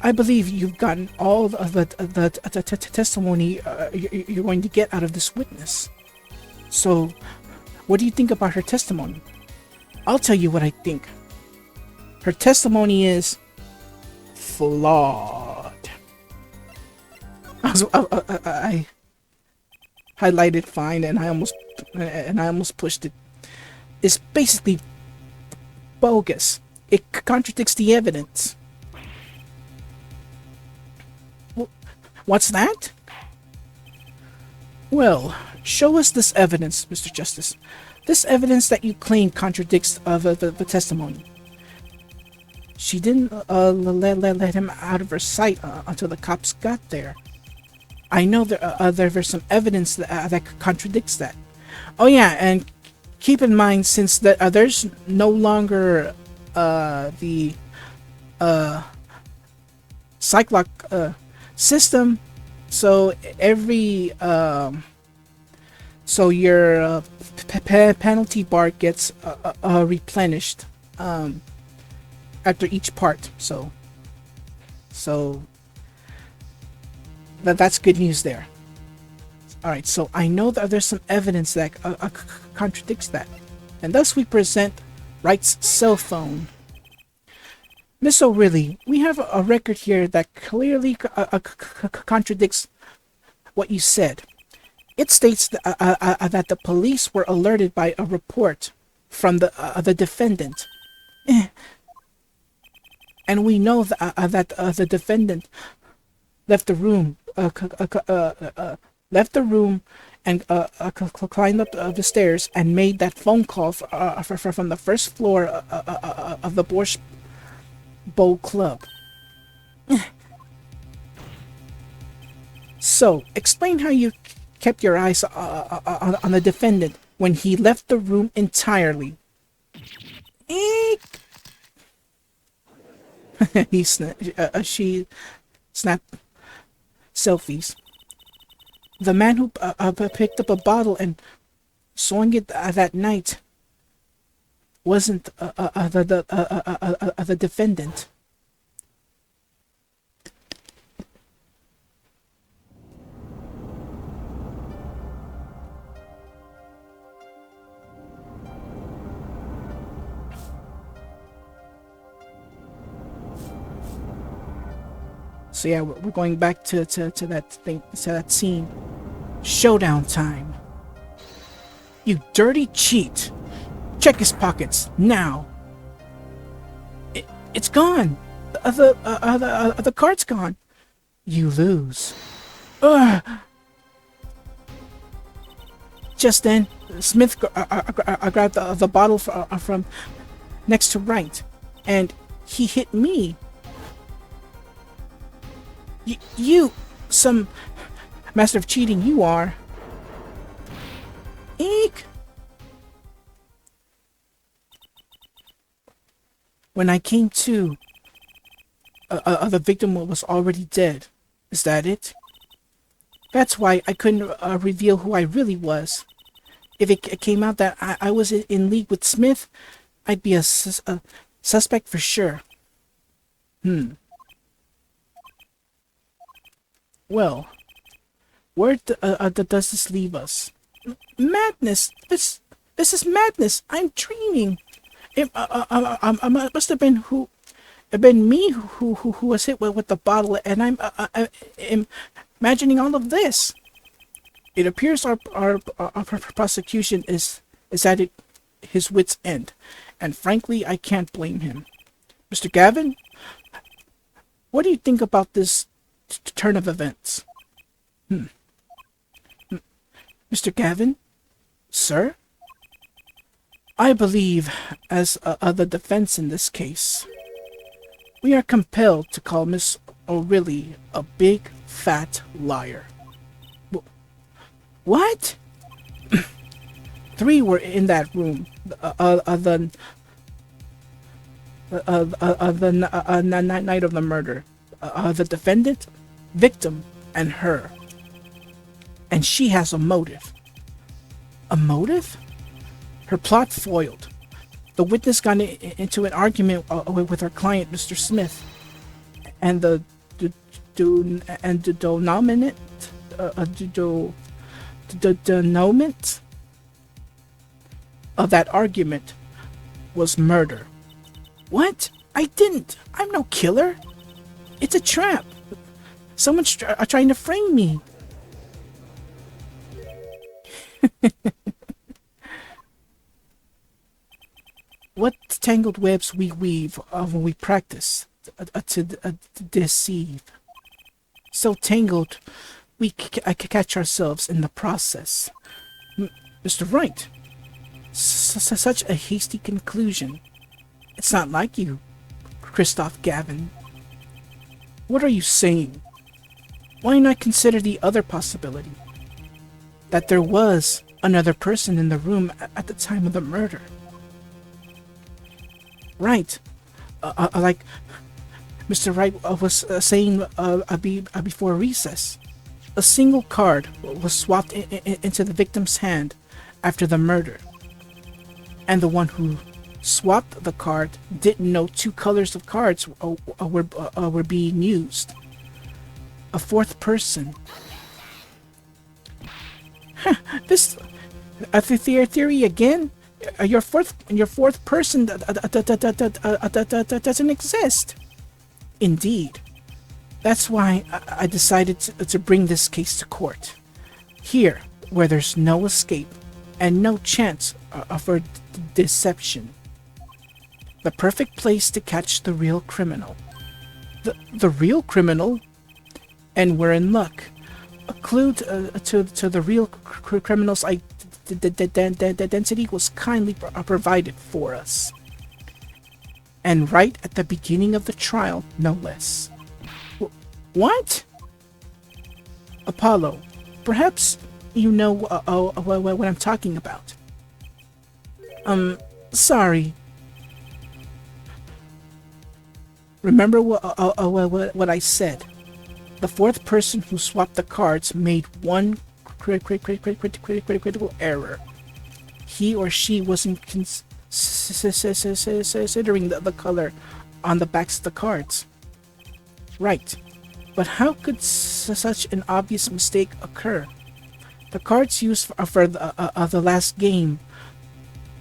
I believe you've gotten all of the testimony you're going to get out of this witness. So, what do you think about her testimony? I'll tell you what I think. Her testimony is flawed. I highlighted fine, and I almost pushed it. It's basically bogus. It contradicts the evidence. What's that? Well, show us this evidence, Mr. Justice. This evidence that you claim contradicts the testimony. She didn't let him out of her sight until the cops got there. I know there's some evidence that contradicts that. Oh yeah, and keep in mind, since there's no longer the Cyclock system, so every so your penalty bar gets replenished after each part. So that's good news there. All right, so I know that there's some evidence that contradicts that, and thus we present Wright's cell phone. Miss O'Reilly, we have a record here that clearly contradicts what you said. It states that the police were alerted by a report from the defendant, and we know that the defendant left the room, and climbed up the stairs and made that phone call from the first floor of the Borscht Bowl Club. So, explain how you kept your eyes on the defendant when he left the room entirely. She snapped selfies. The man who picked up a bottle and swung it that night wasn't the defendant. So yeah, we're going back to that thing, to that scene. Showdown time. You dirty cheat! Check his pockets now. It's gone. The card's gone. You lose. Ugh. Just then, Smith grabbed the bottle from next to Wright, and he hit me. You, some master of cheating you are. Eek! When I came to, the victim was already dead. Is that it? That's why I couldn't reveal who I really was. If it came out that I was in league with Smith, I'd be a suspect for sure. Well, where does this leave us? Madness! This is madness! I'm dreaming! It must have been me who was hit with the bottle, and I'm imagining all of this. It appears our prosecution is that his wits' end, and frankly, I can't blame him. Mr. Gavin, what do you think about this turn of events? Mr. Gavin? Sir? I believe, as the defense in this case, we are compelled to call Miss O'Reilly a big, fat liar. What? 3 were in that room. The night of the murder. The defendant, victim, and her. And she has a motive. A motive? Her plot foiled. The witness got into an argument with her client, Mr. Smith, and the denouement of that argument was murder. What? I didn't. I'm no killer. It's a trap. Someone's trying to frame me. What tangled webs we weave when we practice to deceive. So tangled, we catch ourselves in the process. Mr. Wright, such a hasty conclusion. It's not like you, Christoph Gavin. What are you saying? Why not consider the other possibility? That there was another person in the room at the time of the murder. Right. Like Mr. Wright was saying before recess. A single card was swapped into the victim's hand after the murder. And the one who swapped the card didn't know 2 colors of cards were being used. A 4th person. This theory again? Your fourth person doesn't exist. Indeed. That's why I decided to bring this case to court. Here, where there's no escape and no chance for deception. The perfect place to catch the real criminal. The real criminal? And we're in luck. A clue to the real criminal's identity was kindly provided for us. And right at the beginning of the trial, no less. What? Apollo, perhaps you know what I'm talking about. Sorry. Remember what I said. The 4th person who swapped the cards made one critical error. He or she wasn't considering the color on the backs of the cards. Right. But how could such an obvious mistake occur? The cards used for the last game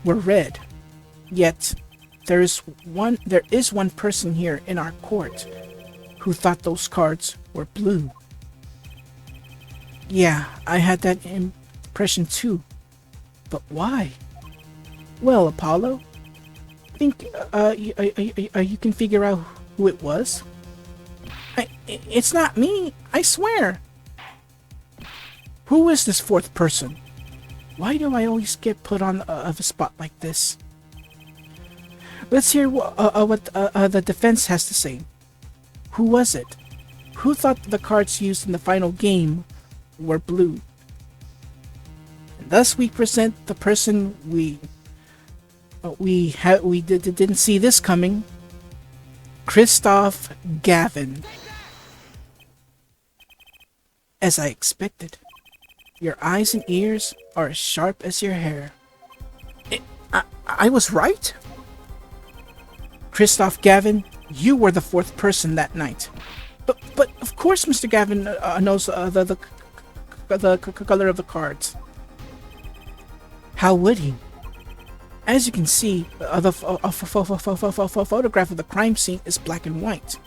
were red. Yet there is one person here in our court who thought those cards were blue. Yeah, I had that impression too. But why? Well, Apollo, think you can figure out who it was? It's not me, I swear. Who is this 4th person? Why do I always get put on a spot like this? Let's hear what the defense has to say. Who was it? Who thought the cards used in the final game were blue? And thus we present the person we didn't see this coming. Christoph Gavin. As I expected, your eyes and ears are as sharp as your hair. I was right? Christoph Gavin, you were the 4th person that night. But of course Mr. Gavin knows the color of the cards. How would he? As you can see, the photograph of the crime scene is black and white.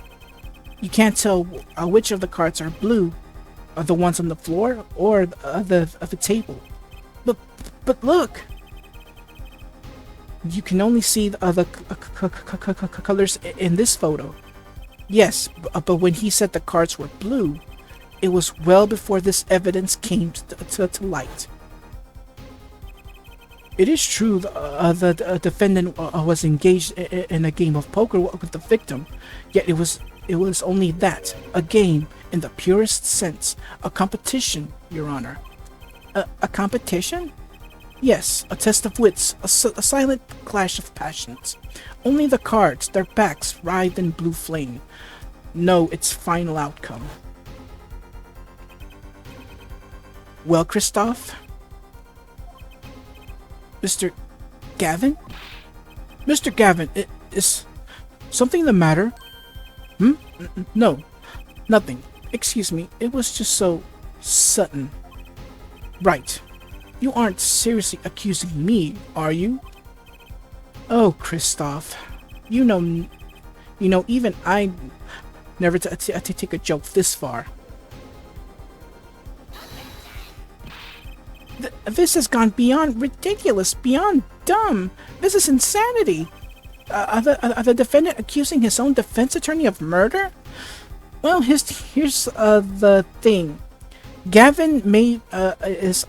You can't tell which of the cards are blue, the ones on the floor or the table. But look! You can only see the other colors in this photo. Yes, but when he said the cards were blue, it was well before this evidence came to light. It is true the defendant was engaged in a game of poker with the victim, yet it was only that, a game in the purest sense, a competition, Your Honor. A competition? Yes, a test of wits, a silent clash of passions. Only the cards, their backs writhed in blue flame, know its final outcome. Well, Christoph? Mr. Gavin? Mr. Gavin, is something the matter? No, nothing. Excuse me, it was just so sudden. Right. You aren't seriously accusing me, are you? Oh, Christoph. You know, even I never to take a joke this far. This has gone beyond ridiculous, beyond dumb. This is insanity. Are the defendant accusing his own defense attorney of murder? Well, here's the thing. Gavin is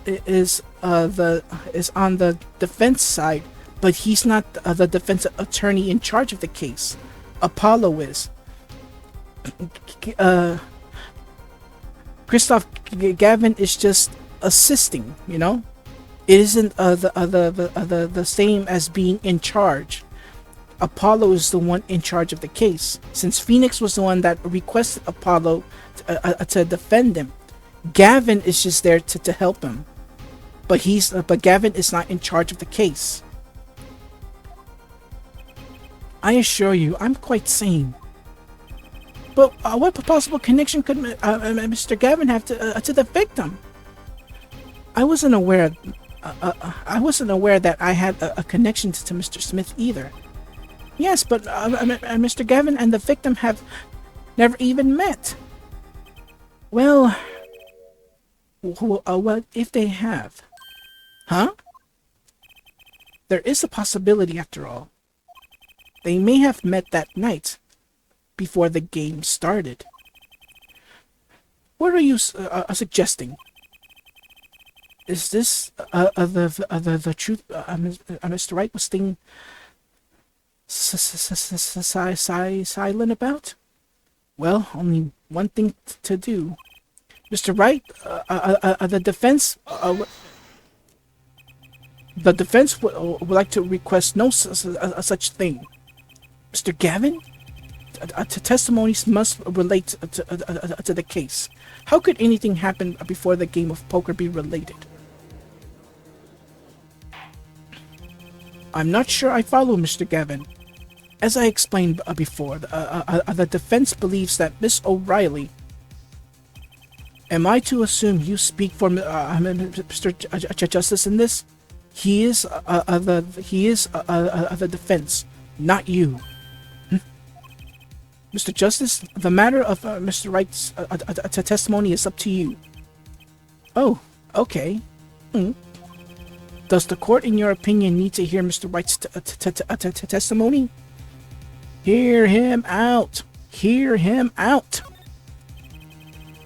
on the defense side, but he's not the defense attorney in charge of the case. Apollo is. Christoph, Gavin is just assisting, you know? It isn't the same as being in charge. Apollo is the one in charge of the case. Since Phoenix was the one that requested Apollo to defend him, Gavin is just there to help him. But Gavin is not in charge of the case. I assure you, I'm quite sane. But what possible connection could Mr. Gavin have to the victim? I wasn't aware that I had a connection to Mr. Smith either. Yes, but Mr. Gavin and the victim have never even met. Well, what if they have? Huh? There is a possibility after all. They may have met that night before the game started. What are you suggesting? Is this the truth Mr. Wright was staying silent about? Well, only one thing to do. Mr. Wright, the defense would like to request no such thing. Mr. Gavin, testimonies must relate to the case. How could anything happen before the game of poker be related? I'm not sure I follow, Mr. Gavin. As I explained before, the defense believes that Miss O'Reilly. Am I to assume you speak for Mr. Justice in this? He is the defense, not you. Mr. Justice, the matter of Mr. Wright's testimony is up to you. Oh, okay. Does the court, in your opinion, need to hear Mr. Wright's testimony? Hear him out! Hear him out!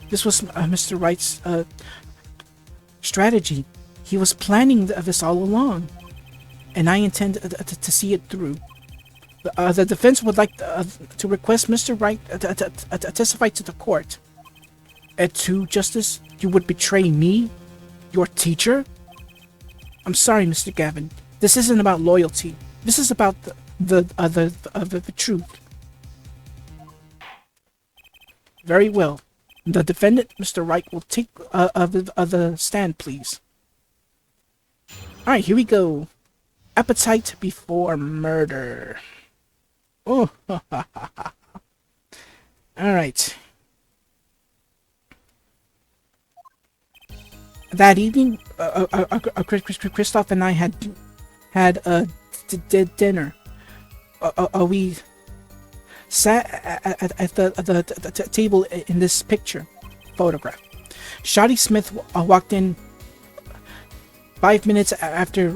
This was Mr. Wright's strategy. He was planning this all along, and I intend to see it through. The defense would like to request Mr. Wright to testify to the court. And to Justice, you would betray me, your teacher? I'm sorry, Mr. Gavin. This isn't about loyalty. This is about the truth. Very well. The defendant, Mr. Wright, will take the stand, please. Alright, here we go. Appetite before murder. Oh, alright. That evening, Christoph and I had dinner. We sat at the table in this photograph. Shoddy Smith walked in 5 minutes after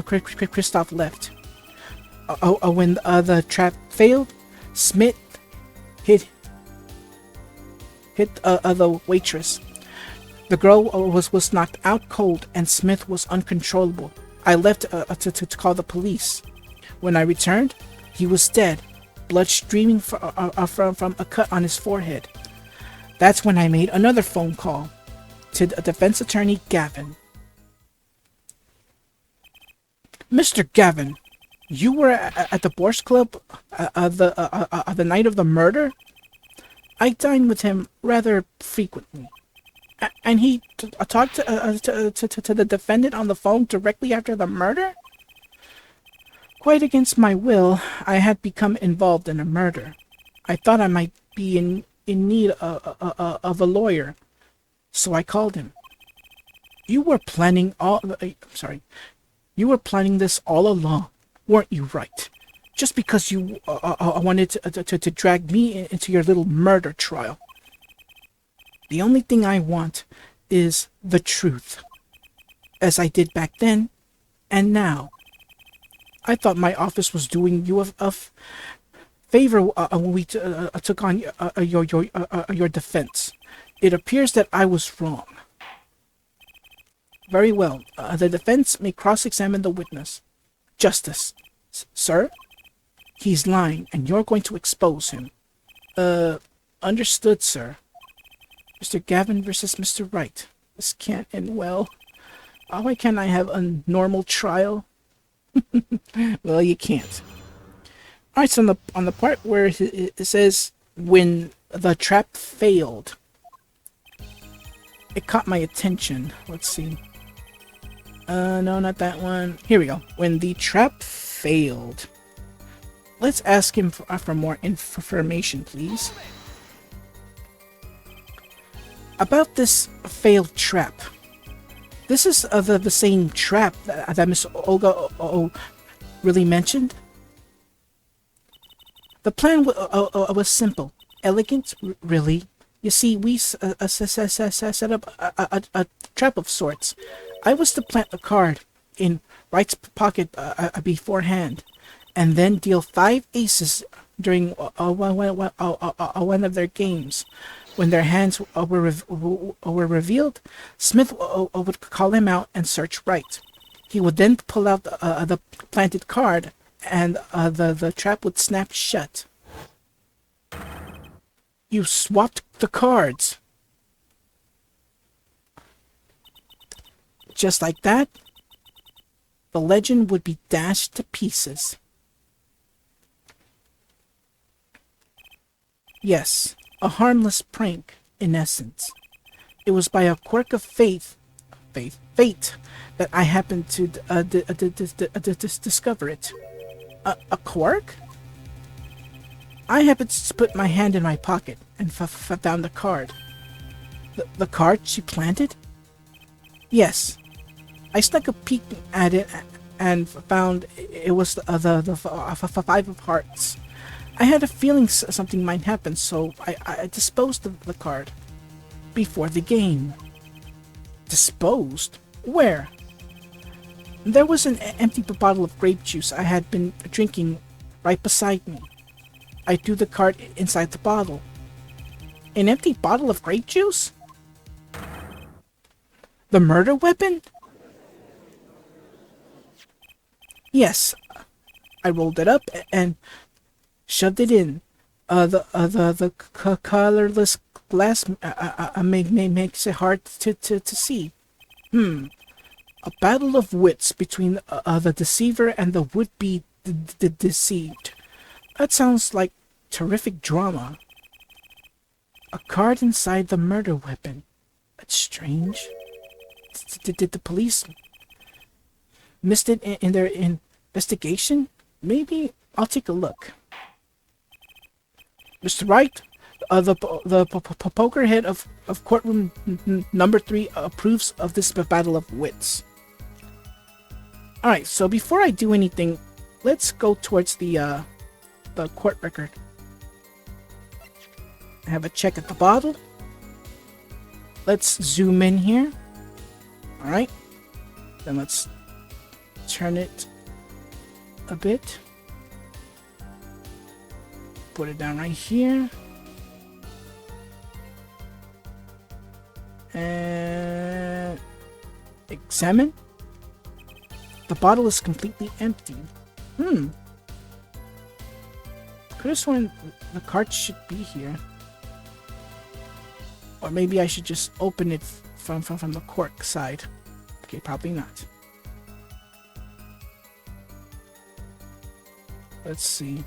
Christoph left. When the trap failed, Smith hit the waitress. The girl was knocked out cold, and Smith was uncontrollable. I left to call the police. When I returned, he was dead, blood streaming from a cut on his forehead. That's when I made another phone call to defense attorney Gavin. Mr. Gavin, you were at the Borscht Club the night of the murder? I dine with him rather frequently. And he talked to the defendant on the phone directly after the murder? Quite against my will, I had become involved in a murder. I thought I might be in need of a lawyer, so I called him. You were planning You were planning this all along, weren't you, right? Just because you wanted to drag me into your little murder trial. The only thing I want is the truth, as I did back then and now. I thought my office was doing you a favor when we took on your defense. It appears that I was wrong. Very well. The defense may cross-examine the witness. Justice. Sir? He's lying, and you're going to expose him. Understood, sir. Mr. Gavin versus Mr. Wright. This can't end well. Why can't I have a normal trial? Well, you can't. Alright, so on the part where it says, when the trap failed, it caught my attention. Let's see. No, not that one. Here we go. When the trap failed. Let's ask him for more information, please. About this failed trap. This is the same trap that Miss Olga really mentioned. The plan was simple. Elegant, really. You see, we set up a trap of sorts. I was to plant a card in Wright's pocket beforehand, and then deal 5 aces during one of their games. When their hands were revealed, Smith would call him out and search Wright. He would then pull out the planted card, and the trap would snap shut. You swapped the cards. Just like that, the legend would be dashed to pieces. Yes, a harmless prank, in essence. It was by a quirk of fate that I happened to discover it. A quirk? I happened to put my hand in my pocket and found the card. The card she planted? Yes. I snuck a peek at it and found it was the 5 of hearts. I had a feeling something might happen, so I disposed of the card. Before the game. Disposed? Where? There was an empty bottle of grape juice I had been drinking right beside me. I threw the card inside the bottle. An empty bottle of grape juice? The murder weapon? Yes. I rolled it up and shoved it in. The colorless glass makes it hard to see. A battle of wits between the deceiver and the would-be deceived. That sounds like terrific drama. A card inside the murder weapon. That's strange. Did the police missed it in their investigation? Maybe I'll take a look. Mr. Wright, the poker head of courtroom number 3 approves of this battle of wits. Alright, so before I do anything, let's go towards the court record. Have a check at the bottle. Let's zoom in here. Alright. Then let's turn it a bit. Put it down right here. And examine. The bottle is completely empty. Could have sworn the card should be here. Or maybe I should just open it from the cork side. Okay, probably not. Let's see.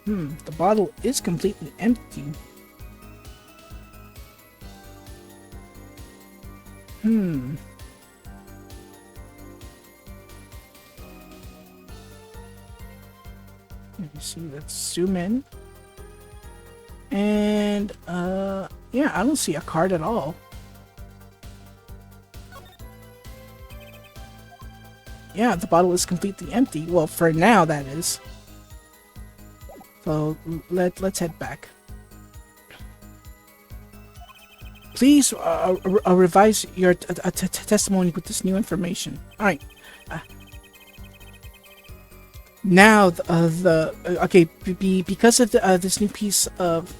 The bottle is completely empty. Let me see, let's zoom in. And, yeah, I don't see a card at all. Yeah, the bottle is completely empty. Well, for now, that is. So, let's head back. Please revise your testimony with this new information. Alright. Now, okay, because of this new piece of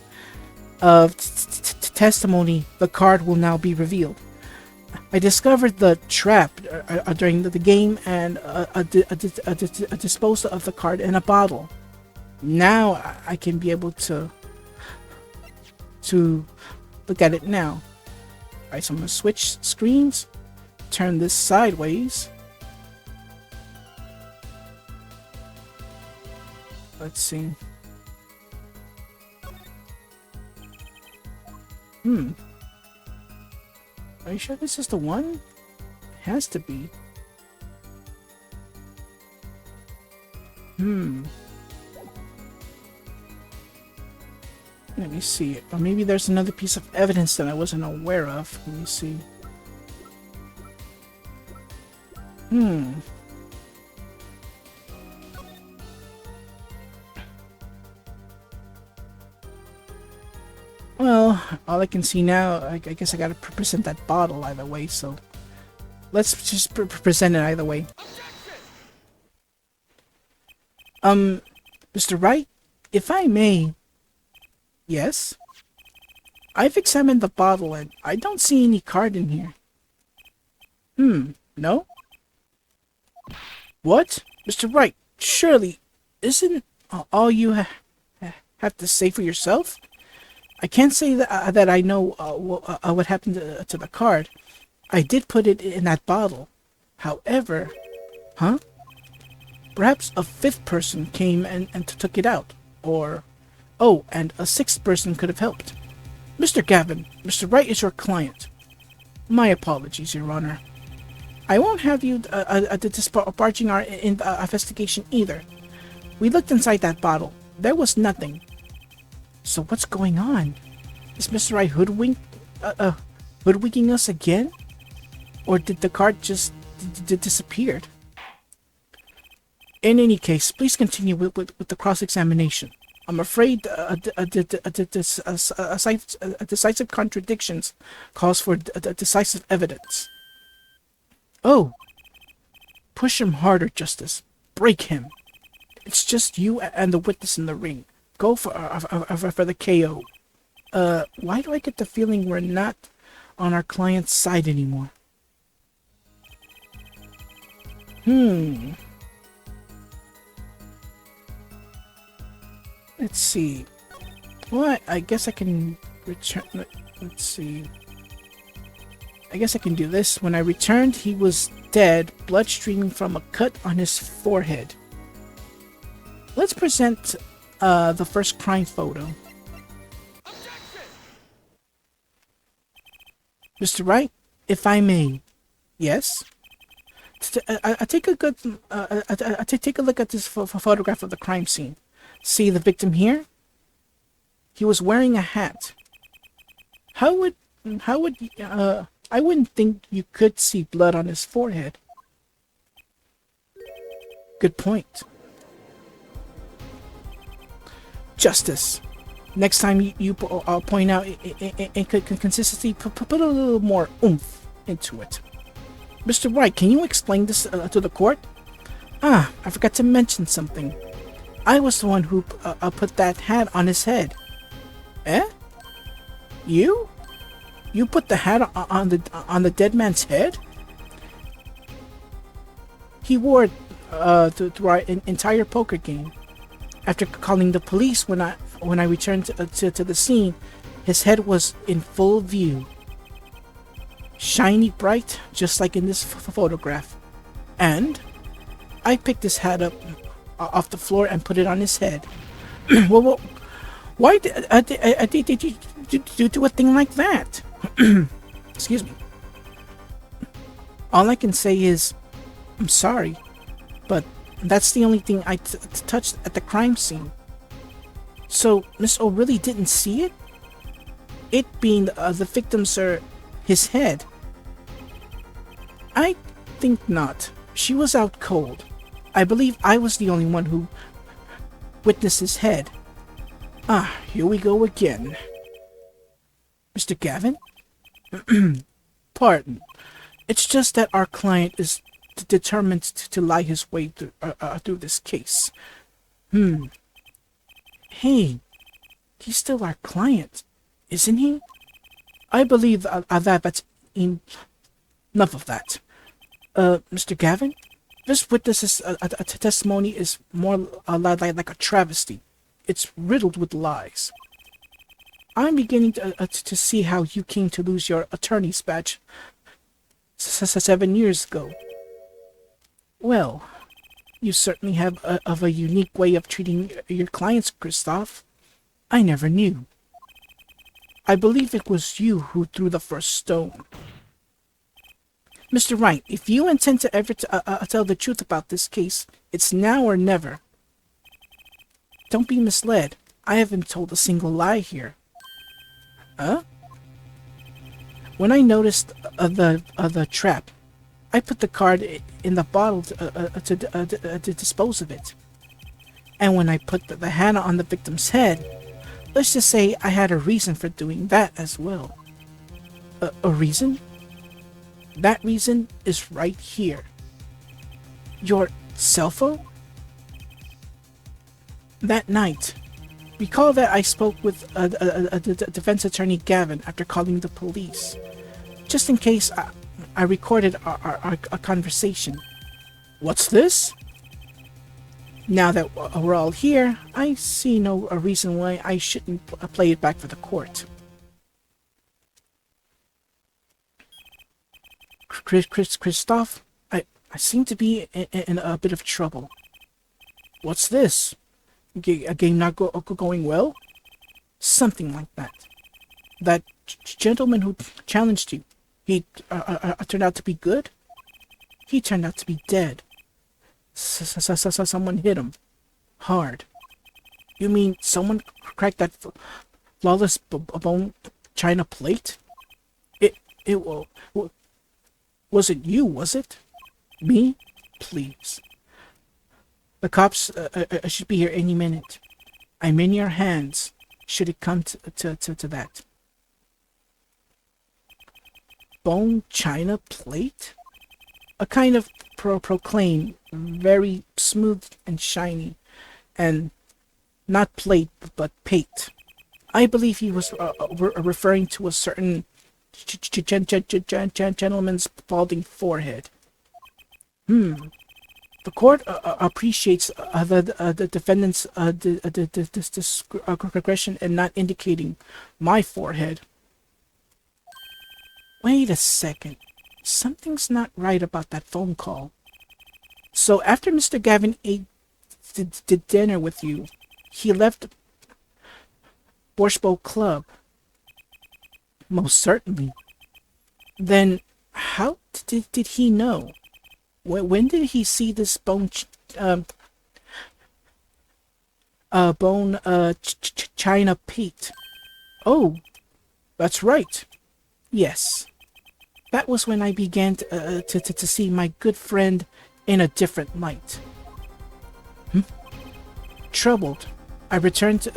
testimony, the card will now be revealed. I discovered the trap during the game and disposed of the card in a bottle. Now I can be able to look at it now. Alright, so I'm gonna switch screens, turn this sideways. Let's see. Are you sure this is the one? It has to be. Let me see. Or maybe there's another piece of evidence that I wasn't aware of. Let me see. Well, all I can see now, I guess I gotta present that bottle either way, so let's just present it either way. Mr. Wright, if I may. Yes? I've examined the bottle and I don't see any card in here. No? What? Mr. Wright, surely, isn't all you have to say for yourself? I can't say that I know what happened to the card. I did put it in that bottle. However, perhaps a fifth person came and took it out. Or, oh, and a sixth person could have helped. Mr. Gavin, Mr. Wright is your client. My apologies, Your Honor. I won't have you disparaging our investigation either. We looked inside that bottle. There was nothing. So what's going on? Is Mr. Wright hoodwinking us again? Or did the card just disappeared? In any case, please continue with the cross-examination. I'm afraid decisive contradictions calls for decisive evidence. Oh! Push him harder, Justice. Break him. It's just you and the witness in the ring. Go for the KO. Why do I get the feeling we're not on our client's side anymore? Let's see. Well, I guess I can return. Let's see. I guess I can do this. When I returned, he was dead, blood streaming from a cut on his forehead. Let's present the first crime photo. Mr. Wright, if I may. Yes? Take a look at this photograph of the crime scene. See the victim here? He was wearing a hat. I wouldn't think you could see blood on his forehead. Good point. Justice. Next time you point out inconsistency, put a little more oomph into it. Mr. White, can you explain this to the court? Ah, I forgot to mention something. I was the one who put that hat on his head. Eh? You? You put the hat on the dead man's head? He wore it through our entire poker game. After calling the police when I returned to the scene, his head was in full view. Shiny bright, just like in this photograph. And I picked his hat up off the floor and put it on his head. Well, why did you do a thing like that? Excuse me. All I can say is, I'm sorry, but that's the only thing I touched at the crime scene. So Miss O really didn't see it? It being the victim, sir, his head. I think not. She was out cold. I believe I was the only one who witnessed his head. Ah, here we go again. Mr. Gavin? Pardon. It's just that our client is determined to lie his way through this case. Hey, he's still our client, isn't he? I believe that's enough of that. Mr. Gavin? This witness's testimony is more like a travesty. It's riddled with lies. I'm beginning to see how you came to lose your attorney's badge 7 years ago. Well, you certainly have a unique way of treating your clients, Christoph. I never knew. I believe it was you who threw the first stone. Mr. Wright, if you intend to ever tell the truth about this case, it's now or never. Don't be misled. I haven't told a single lie here. Huh? When I noticed the trap, I put the card in the bottle to dispose of it. And when I put the hat on the victim's head, let's just say I had a reason for doing that as well. A reason? That reason is right here. Your cell phone? That night, recall that I spoke with defense attorney Gavin after calling the police. Just in case, I recorded our conversation. What's this? Now that we're all here, I see no reason why I shouldn't play it back for the court. Christoph, I seem to be in a bit of trouble. What's this? A game not going well? Something like that. That gentleman who challenged you, he turned out to be good? He turned out to be dead. Someone hit him. Hard. You mean someone cracked that flawless bone china plate? Was it you, was it? Me? Please. The cops should be here any minute. I'm in your hands, should it come to that. Bone china plate? A kind of proclaim, very smooth and shiny, and not plate, but pate. I believe he was referring to a certain gentleman's balding forehead. The court appreciates the defendant's discretion in not indicating my forehead. Wait a second. Something's not right about that phone call. So after Mr. Gavin ate dinner with you, he left Borsbo Club. Most certainly. Then how did he know? When did he see this bone china plate? Oh, that's right. Yes. That was when I began to see my good friend in a different light. Troubled, I returned to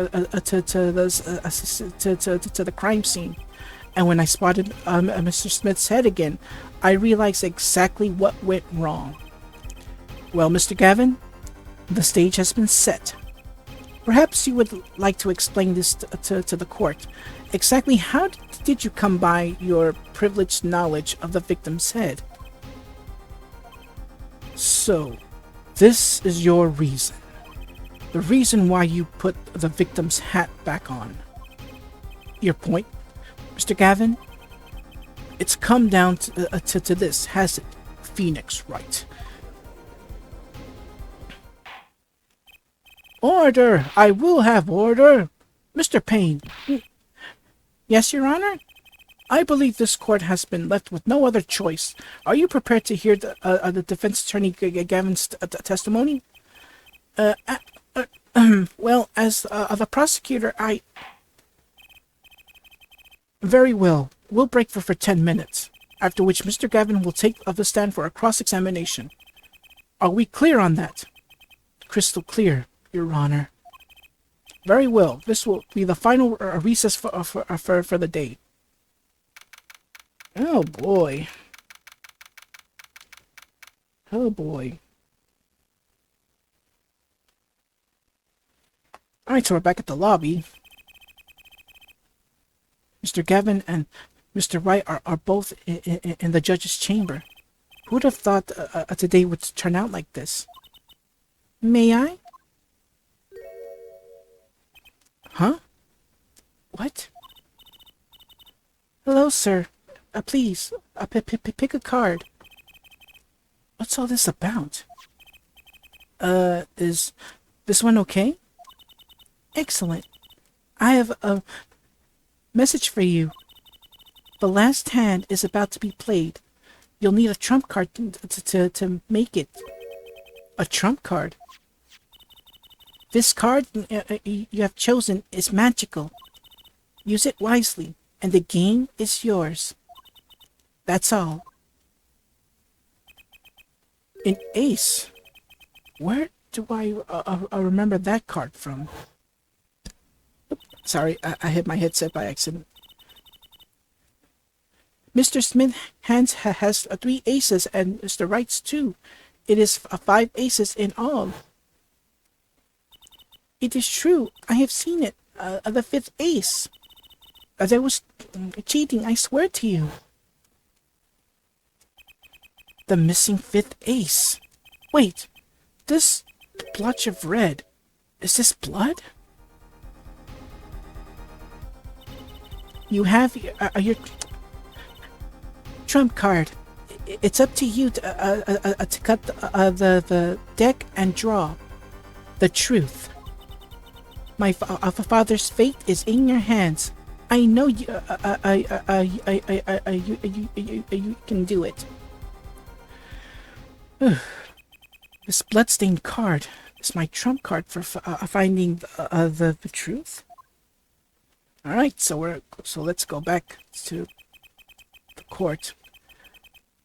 the crime scene And when I spotted Mr. Smith's head again, I realized exactly what went wrong. Well, Mr. Gavin, the stage has been set. Perhaps you would like to explain this to the court. Exactly how did you come by your privileged knowledge of the victim's head? So, this is your reason. The reason why you put the victim's hat back on. Your point, Mr. Gavin? It's come down to this, has it? Phoenix Wright. Order! I will have order! Mr. Payne. Yes, Your Honor? I believe this court has been left with no other choice. Are you prepared to hear the defense attorney Gavin's testimony? Well, as the prosecutor, I... Very well. We'll break for 10 minutes, after which Mr. Gavin will take the stand for a cross-examination. Are we clear on that? Crystal clear, Your Honor. Very well. This will be the final recess for the day. Oh boy. Oh boy. Alright, so we're back at the lobby. Mr. Gavin and Mr. Wright are both in the judge's chamber. Who would have thought today would turn out like this? May I? Huh? What? Hello, sir. Please, pick a card. What's all this about? Is this one okay? Excellent. I have a message for you. The last hand is about to be played. You'll need a trump card to make it. A trump card? This card you have chosen is magical. Use it wisely, and the game is yours. That's all. An ace? Where do I remember that card from? Sorry, I hit my headset by accident. Mr. Smith's hands has 3 aces and Mr. Wright's 2. It is 5 aces in all. It is true. I have seen it. The 5th ace. There was cheating, I swear to you. The missing 5th ace. Wait, this blotch of red, is this blood? You have your trump card. It's up to you to cut the deck and draw the truth. My father's fate is in your hands. I know you can do it. This bloodstained card is my trump card for finding the truth. All right, so let's go back to the court.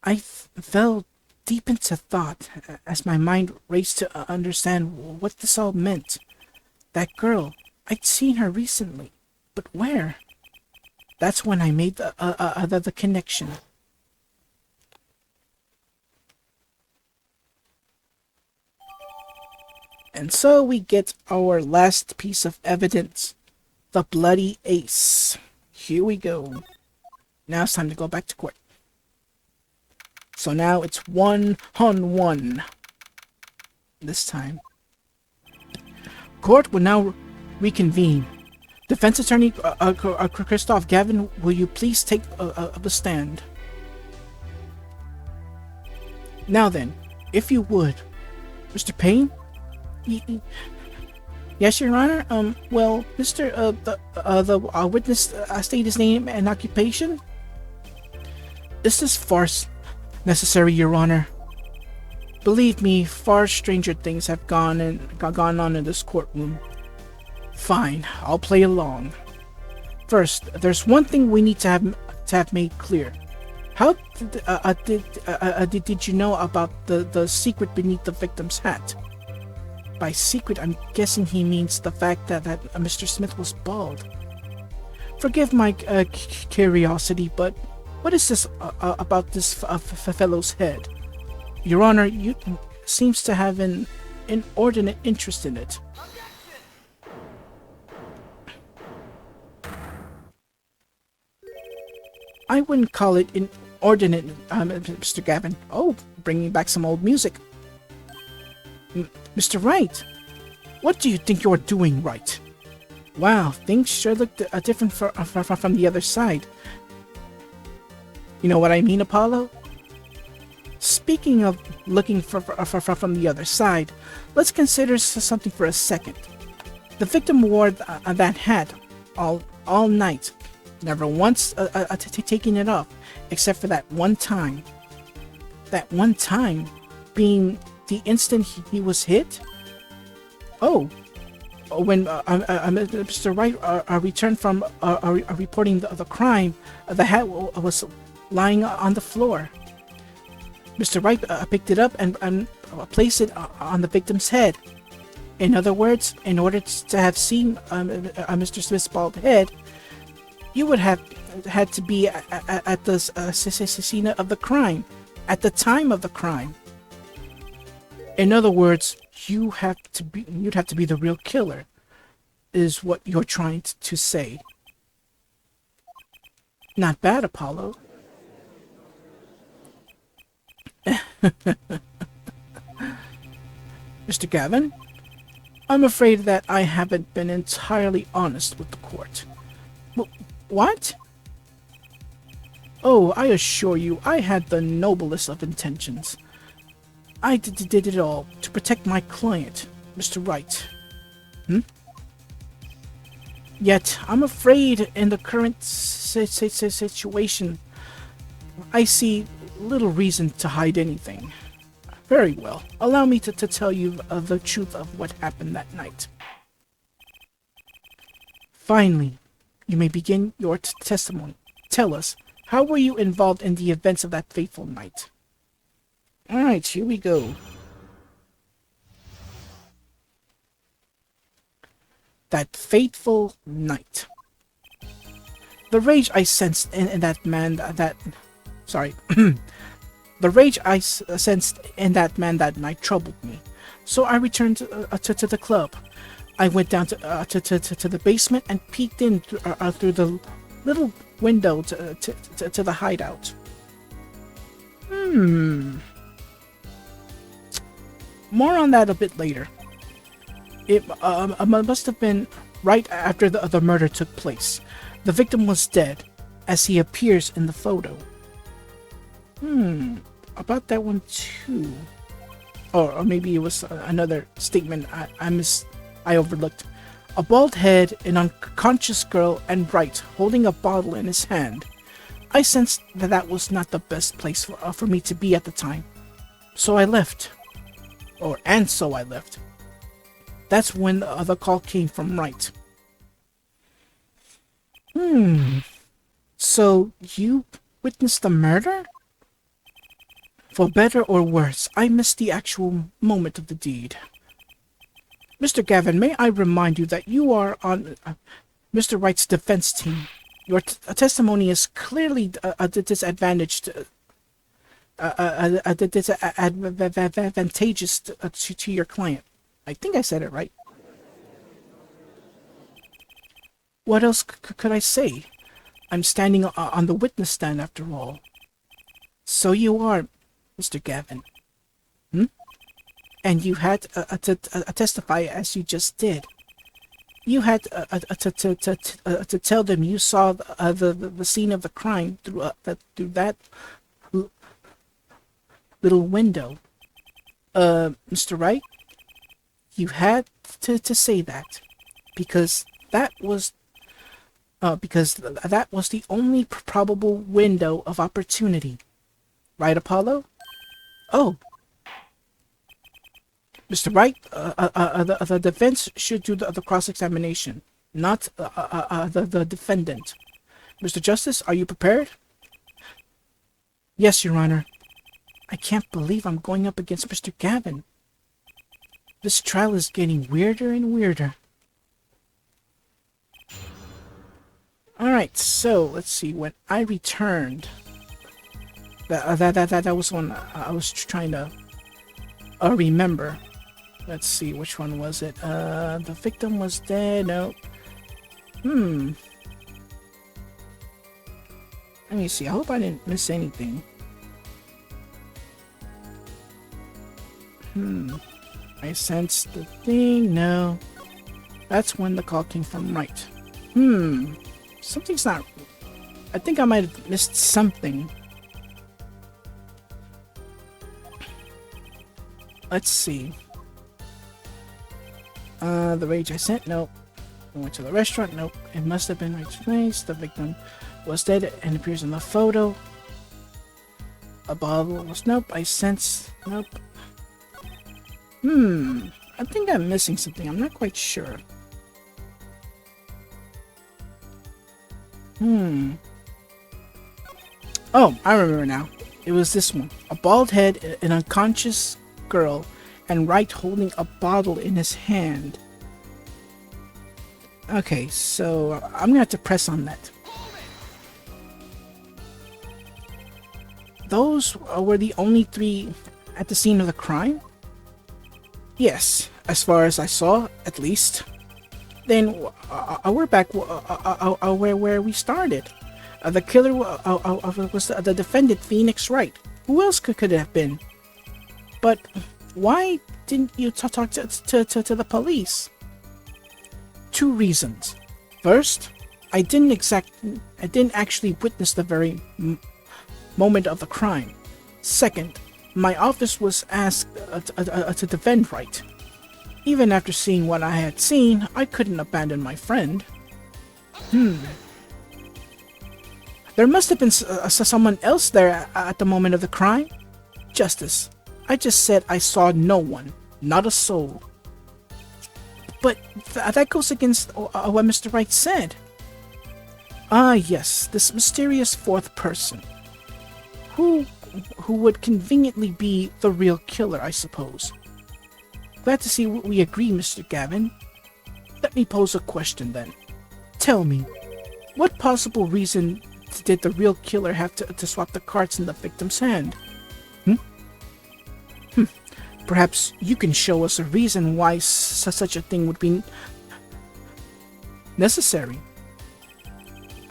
I fell deep into thought as my mind raced to understand what this all meant. That girl, I'd seen her recently, but where? That's when I made the connection. And so we get our last piece of evidence. The bloody ace. Here we go. Now it's time to go back to court. So now it's 1-on-1. This time. Court will now reconvene. Defense attorney Christoph Gavin, will you please take the stand? Now then, if you would, Mr. Payne? Yes, Your Honor. Well, Mr. The witness state his name and occupation. Is this farce necessary, Your Honor? Believe me, far stranger things have gone on in this courtroom. Fine, I'll play along. First, there's one thing we need to have made clear. How did you know about the secret beneath the victim's hat? By secret, I'm guessing he means the fact that Mr. Smith was bald. Forgive my curiosity, but what is this about this fellow's head? Your Honor, you seems to have an inordinate interest in it. I wouldn't call it inordinate, Mr. Gavin. Oh, bringing back some old music. Mr. Wright, what do you think you're doing, Wright? Wow, things sure look different from the other side. You know what I mean, Apollo? Speaking of looking from the other side, let's consider something for a second. The victim wore that hat all night, never once taking it off, except for that one time. That one time being the instant he was hit? Oh, when Mr. Wright returned from reporting the crime, the hat was lying on the floor. Mr. Wright picked it up and placed it on the victim's head. In other words, in order to have seen Mr. Smith's bald head, you would have had to be at the scene of the crime, at the time of the crime. In other words, you'd have to be the real killer, is what you're trying to say. Not bad, Apollo. Mr. Gavin, I'm afraid that I haven't been entirely honest with the court. What? Oh, I assure you, I had the noblest of intentions. I did it all to protect my client, Mr. Wright. Yet, I'm afraid in the current situation, I see little reason to hide anything. Very well. Allow me to tell you the truth of what happened that night. Finally, you may begin your testimony. Tell us, how were you involved in the events of that fateful night? Alright, here we go. That fateful night. The rage I sensed in that man the rage I sensed in that man that night troubled me. So I returned to the club. I went down to the basement and peeked in through the little window to the hideout. More on that a bit later. It must have been right after the murder took place. The victim was dead, as he appears in the photo. About that one too. Or maybe it was another statement I overlooked. A bald head, an unconscious girl, and Wright holding a bottle in his hand. I sensed that was not the best place for me to be at the time. So I left. So I left. That's when the call came from Wright. So you witnessed the murder? For better or worse, I missed the actual moment of the deed. Mr. Gavin, may I remind you that you are on Mr. Wright's defense team. Your testimony is clearly disadvantageous to your client. I think I said it right. What else could I say? I'm standing on the witness stand after all. So you are, Mr. Gavin. And you had to testify as you just did. You had to tell them you saw the scene of the crime through that little window. Mr. Wright, you had to say that because that was the only probable window of opportunity. Right, Apollo? Oh. Mr. Wright, the defense should do the cross-examination, not the defendant. Mr. Justice, are you prepared? Yes, Your Honor. I can't believe I'm going up against Mr. Gavin. This trial is getting weirder and weirder. Alright, so let's see. When I returned, that was one I was trying to remember. Let's see, which one was it? The victim was dead. No. Let me see. I hope I didn't miss anything. I sensed the thing. No. That's when the call came from, right. Something's not... I think I might have missed something. Let's see. The rage I sent? Nope. I went to the restaurant? Nope. It must have been right place. The victim was dead and appears in the photo. A bottle was... Nope. I sense... Nope. I think I'm missing something. I'm not quite sure. Oh, I remember now. It was this one. A bald head, an unconscious girl, and Wright holding a bottle in his hand. Okay, so I'm gonna have to press on that. Those were the only three at the scene of the crime? Yes, as far as I saw, at least. Then we're back where we started. The killer was the defendant, Phoenix Wright. Who else could it have been? But why didn't you talk to the police? 2 reasons. First, I didn't actually witness the very moment of the crime. Second, my office was asked to defend Wright. Even after seeing what I had seen, I couldn't abandon my friend. There must have been someone else there at the moment of the crime. Justice, I just said I saw no one, not a soul. But that goes against what Mr. Wright said. Ah, yes, this mysterious 4th person. Who would conveniently be the real killer, I suppose. Glad to see we agree, Mr. Gavin. Let me pose a question then. Tell me, what possible reason did the real killer have to swap the cards in the victim's hand? Perhaps you can show us a reason why such a thing would be necessary.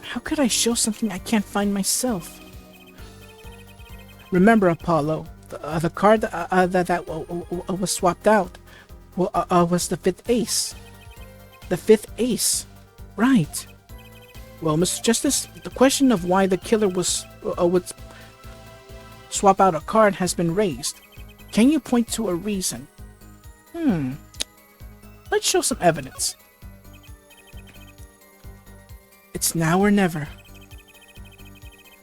How could I show something I can't find myself? Remember, Apollo, the card that was swapped out was the 5th ace. The 5th ace. Right. Well, Mr. Justice, the question of why the killer would swap out a card has been raised. Can you point to a reason? Let's show some evidence. It's now or never.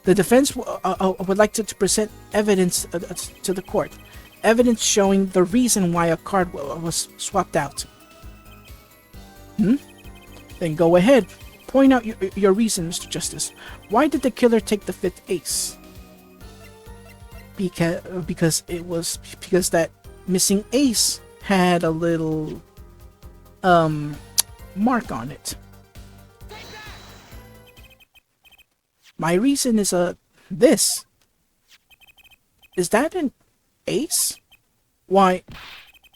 The defense would like to present evidence to the court. Evidence showing the reason why a card was swapped out. Then go ahead. Point out your reason, Mr. Justice. Why did the killer take the 5th ace? Because that missing ace had a little mark on it. My reason is this. Is that an ace? Why,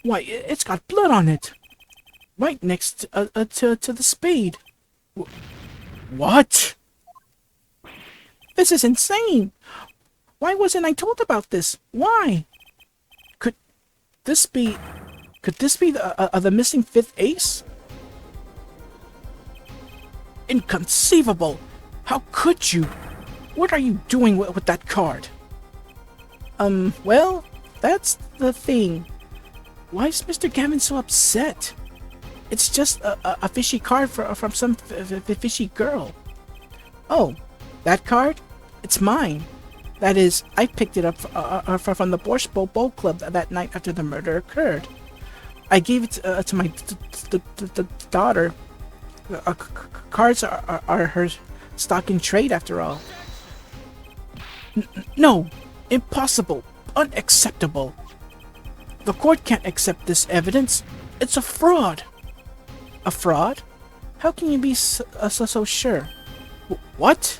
it's got blood on it. Right next to the spade. What? This is insane. Why wasn't I told about this? Why? Could this be the missing 5th ace? Inconceivable! How could you? What are you doing with that card? Well, that's the thing. Why is Mr. Gavin so upset? It's just a fishy card from some fishy girl. Oh, that card? It's mine. That is, I picked it up from the Borscht Bowl Club that night after the murder occurred. I gave it to my daughter. Cards are her stock in trade, after all. No! Impossible! Unacceptable! The court can't accept this evidence. It's a fraud! A fraud? How can you be so sure? What?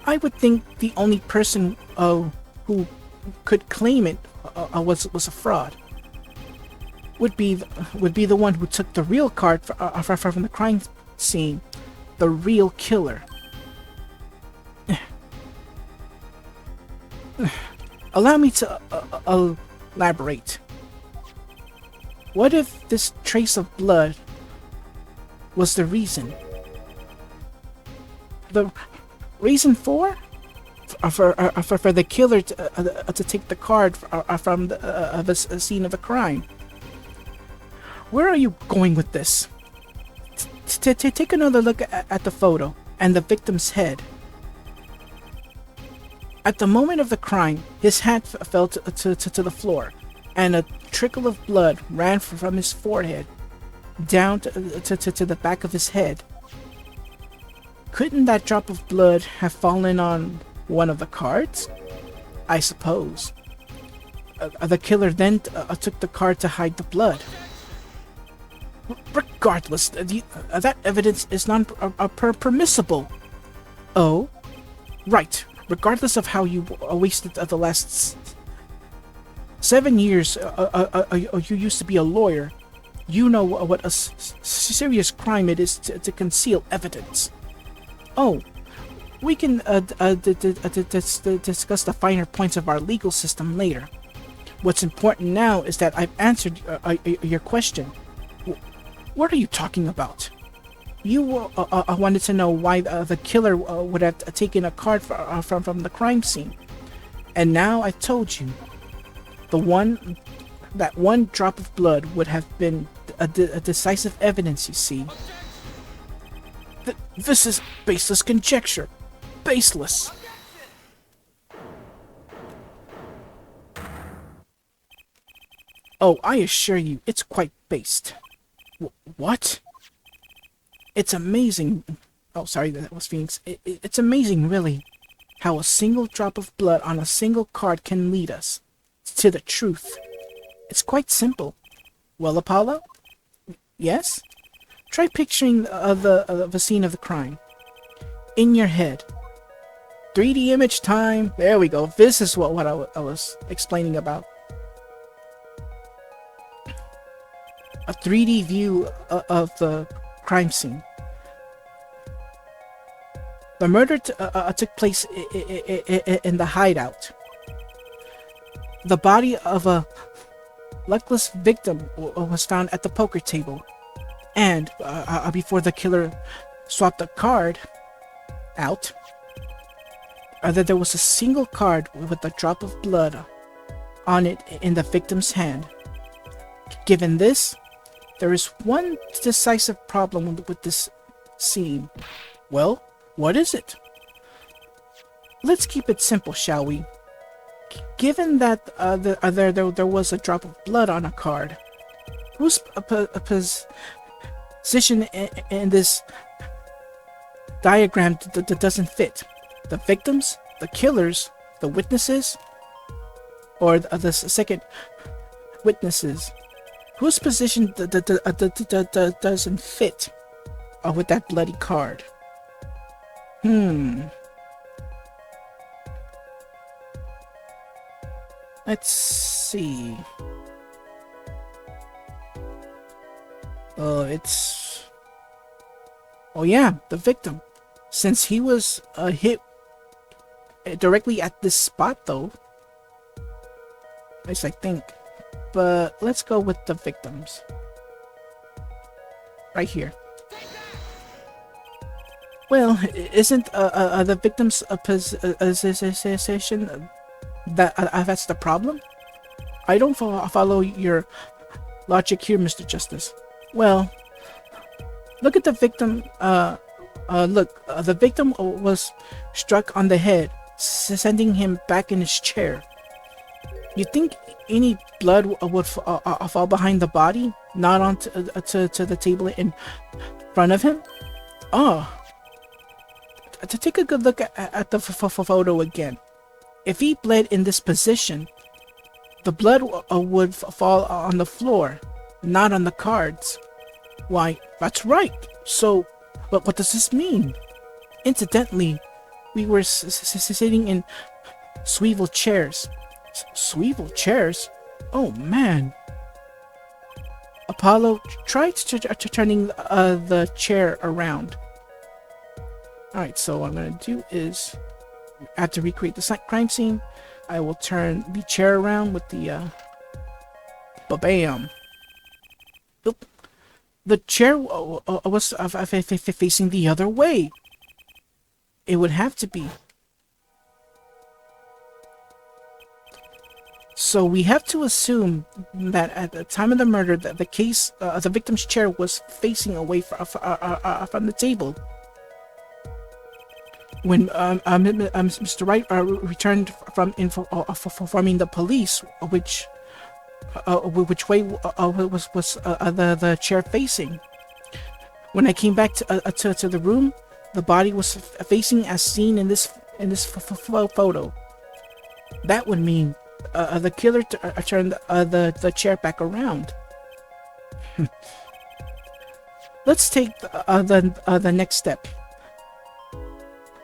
I would think the only person who could claim it was a fraud. Would be the one who took the real card from the crime scene, the real killer. Allow me to elaborate. What if this trace of blood was the reason? The reason for the killer to take the card from the scene of the crime. Where are you going with this? Take another look at the photo and the victim's head. At the moment of the crime, his hat fell to the floor, and a trickle of blood ran from his forehead down to the back of his head. Couldn't that drop of blood have fallen on one of the cards? I suppose. The killer then took the card to hide the blood. Regardless, that evidence is non-permissible. Oh? Right. Regardless of how you wasted the last 7 years, you used to be a lawyer. You know what a serious crime it is to conceal evidence. Oh, we can discuss the finer points of our legal system later. What's important now is that I've answered your question. What are you talking about? You wanted to know why the killer would have taken a card from the crime scene. And now I told you. That one drop of blood would have been a decisive evidence, you see. This is baseless conjecture. Baseless. Oh, I assure you, it's quite based. What? It's amazing. Oh, sorry, that was Phoenix. It's amazing, really, how a single drop of blood on a single card can lead us to the truth. It's quite simple. Well, Apollo? Yes? Try picturing the scene of the crime. In your head. 3D image time. There we go. This is what I was explaining about. A 3D view of the crime scene. The murder took place in the hideout. The body of a luckless victim was found at the poker table. And before the killer swapped the card out, there was a single card with a drop of blood on it in the victim's hand. Given this, there is one decisive problem with this scene. Well, what is it? Let's keep it simple, shall we? Given that there was a drop of blood on a card, whose position in this diagram doesn't fit? The victims, the killers, the witnesses, or the second witnesses? Whose position doesn't fit with that bloody card? Let's see. Oh yeah, the victim. Since he was hit directly at this spot though. At least I think. But let's go with the victims. Right here. Well, isn't the victim's position that's the problem? I don't follow your logic here, Mr. Justice. Well, look at the victim. The victim was struck on the head, sending him back in his chair. You think any blood would fall behind the body, not onto to the table in front of him? Oh. To take a good look at the photo again. If he bled in this position, the blood would fall on the floor, not on the cards. Why, that's right. So, what does this mean? Incidentally, we were sitting in swivel chairs. Swivel chairs? Oh man. Apollo tried turning the chair around. Alright, so what I'm going to do is, I have to recreate the crime scene. I will turn the chair around with the, ba-bam. Oop. The chair was facing the other way. It would have to be. So we have to assume that at the time of the murder, that the case, the victim's chair was facing away from the table. When Mr. Wright returned from informing the police, which way was the chair facing. When I came back to the room, the body was facing as seen in this photo. That would mean the killer turned the chair back around. Let's take the next step.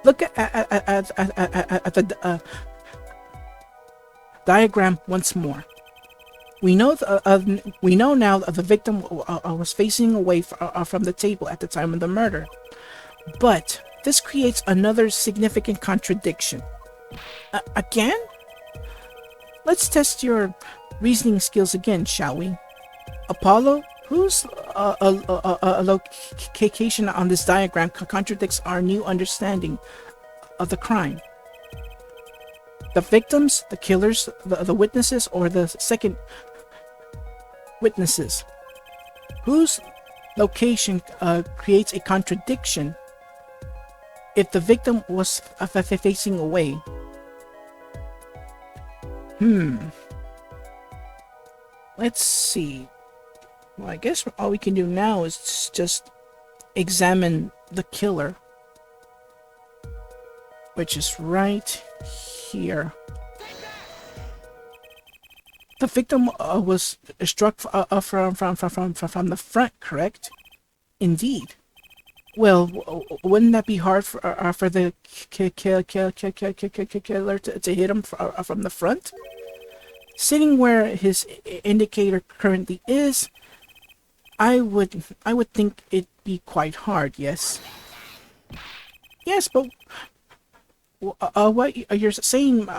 Look at the diagram once more. We know now that the victim was facing away from the table at the time of the murder. But this creates another significant contradiction. Again? Let's test your reasoning skills again, shall we? Apollo, whose location on this diagram contradicts our new understanding of the crime? The victims, the killers, the witnesses, or the second witnesses? Whose location creates a contradiction if the victim was facing away? Let's see. Well, I guess all we can do now is just examine the killer, which is right here. The victim was struck from the front, correct? Indeed. Well, wouldn't that be hard for the killer to hit him from the front? Sitting where his indicator currently is, I would think it'd be quite hard. Yes. Yes, but what you're saying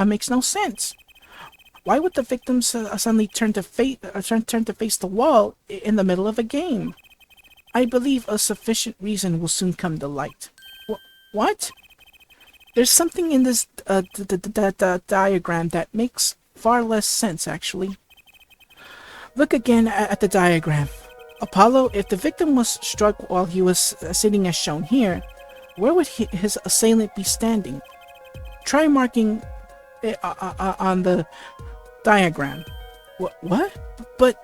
makes no sense. Why would the victim suddenly turn to face the wall in the middle of a game? I believe a sufficient reason will soon come to light. What? There's something in this diagram that makes far less sense, actually. Look again at the diagram. Apollo, if the victim was struck while he was sitting as shown here, where would his assailant be standing? Try marking it on the diagram. What? But